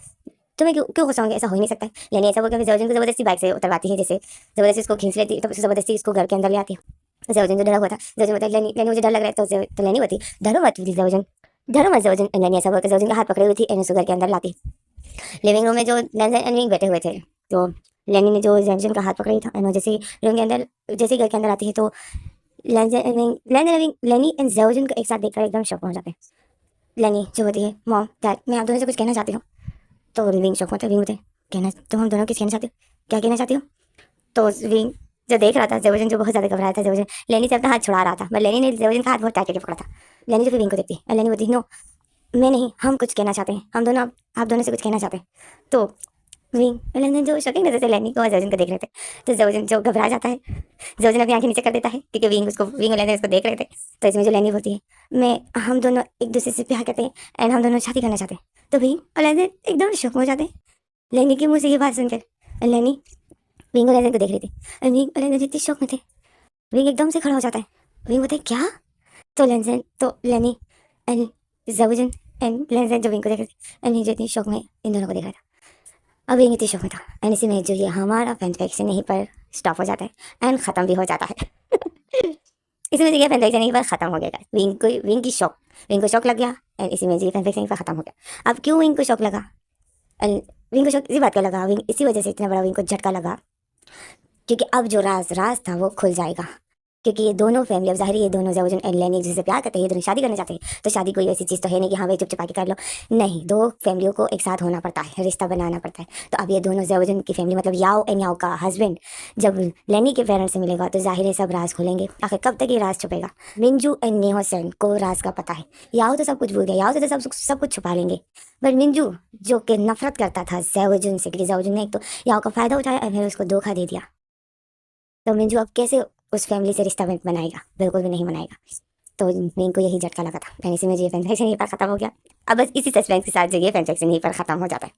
तुम्हें क्यों क्यों गुस्सा होंगे, ऐसा हो ही नहीं सकता है। लेनी ऐसा बोल के जेवजन को जबरदस्ती बाइक से उतरवाती है, जैसे जबरदस्ती उसको खींच लेती है, तो जबरदस्ती इसको घर के अंदर ले आती है। जेवजन जो डरा हुआ था, जेवजन बोलता है लेनी लेनी मुझे डर लग रहा है। तो लेनी होती डरो मत जेवजन, डरो मत जेवजन। लेनी ऐसा बोलकर जेवजन का हाथ पकड़ी हुई थी एंड उसको घर के अंदर लाती। लिविंग रूम में जो लेंजन एंड विंग बैठे हुए थे, तो लेनी ने जो जेवजन का हाथ पकड़ी था एंड जैसे रूम के अंदर जैसे ही घर के अंदर आती है तो लेनी एंड जेवजन को एक साथ देखकर एकदम शॉक हो जाते हैं। लेनी जो होती है मॉम डैड मैं आप दोनों से कुछ कहना चाहती हूँ। तो विंग शॉक होता है, विंग होते कहना तुम हम दोनों किस कहना चाहती हो, क्या कहना चाहती हो? तो विंग जो देख रहा था जेवजन जो बहुत ज़्यादा घबराया था, जेवजन लेनी से अपना हाथ छुड़ा रहा था, बट लेनी ने जेवजन का हाथ बहुत टाइट करके पकड़ा था। लेनी जो फिर विंग को देखती है लेनी बोलती नो मैं नहीं, हम कुछ कहना चाहते हैं, हम दोनों आप दोनों से कुछ कहना चाहते हैं। तो विंग लेनी जो शॉकिंग नजर से लेनी को और जेवजन को देख रहे थे, तो जेवजन जो घबरा जाता है, जेवजन अपनी आंखें नीचे कर देता है क्योंकि विंग और लेनी उसको देख रहे थे। तो इसमें जो लेनी बोलती है मैं हम दोनों एक दूसरे से प्यार करते हैं एंड हम दोनों शादी करना चाहते हैं। तो विंग और लेनी एकदम शॉक हो जाते हैं लेनी के मुंह से ये बात सुनकर। लेनी विंग और लेनी को देख रही थी, विंग और लेनी इतनी शौक में थे, विंग एकदम से खड़ा हो जाता है। विंग बोलते क्या? तो लेंजन तो लेनी एंड जेवजन एंड लेंजन जो विंग को देख रहे थे एंड विंग जो इतनी शौक में इन दोनों को देख रहा था। अब विंग इतनी शौक में था एंड इसी में जो ये हमारा फैन फिक्शन यहीं पर स्टॉप हो जाता है एंड ख़त्म भी हो जाता है। इसमें जो ये फैन फिक्शन यहीं पर ख़त्म हो गया। विंग को शौक लग गया एंड इसी में जो ये फैन फिक्शन यहीं पर ख़त्म हो गया। अब क्यों विंग को शौक लगा? एंड विंग को शौक इसी बात का लगा, विंग इसी वजह से इतना बड़ा विंग को झटका लगा क्योंकि अब जो राज था वो खुल जाएगा। क्योंकि ये दोनों फैमिली अब जाहिर है ये दोनों जेवजन एंड लेनी जिससे प्यार करते हैं, ये दोनों शादी करना चाहते हैं। तो शादी कोई ऐसी चीज़ तो है नहीं कि हाँ भाई चुप चुपा के कर लो, नहीं, दो फैमिलियों को एक साथ होना पड़ता है, रिश्ता बनाना पड़ता है। तो अब ये दोनों जेवजन की फैमिली मतलब याओ एंड याओ का हस्बैंड जब लेनी के पेरेंट्स से मिलेगा तो जाहिर है सब राज खोलेंगे। आखिर कब तक ये राज छुपेगा? मिंजू एंड नेहोसेन को राज का पता है, याओ तो सब कुछ भूल गया, याओ तो सब कुछ छुपा लेंगे, बट मिंजू जो कि नफरत करता था जेवजन से, क्योंकि जेवजन ने एक तो याओ का फ़ायदा उठाया और फिर उसको धोखा दे दिया। तो मिंजू अब कैसे उस फैमिली से रिश्ता बनाएगा? बिल्कुल भी नहीं बनाएगा। तो मेन को यही झटका लगा था। इसी में ये फैन फिक्शन यहीं पर खत्म हो गया। अब बस इसी सस्पेंस के साथ जो ये फैन फिक्शन यहीं पर खत्म हो जाता है।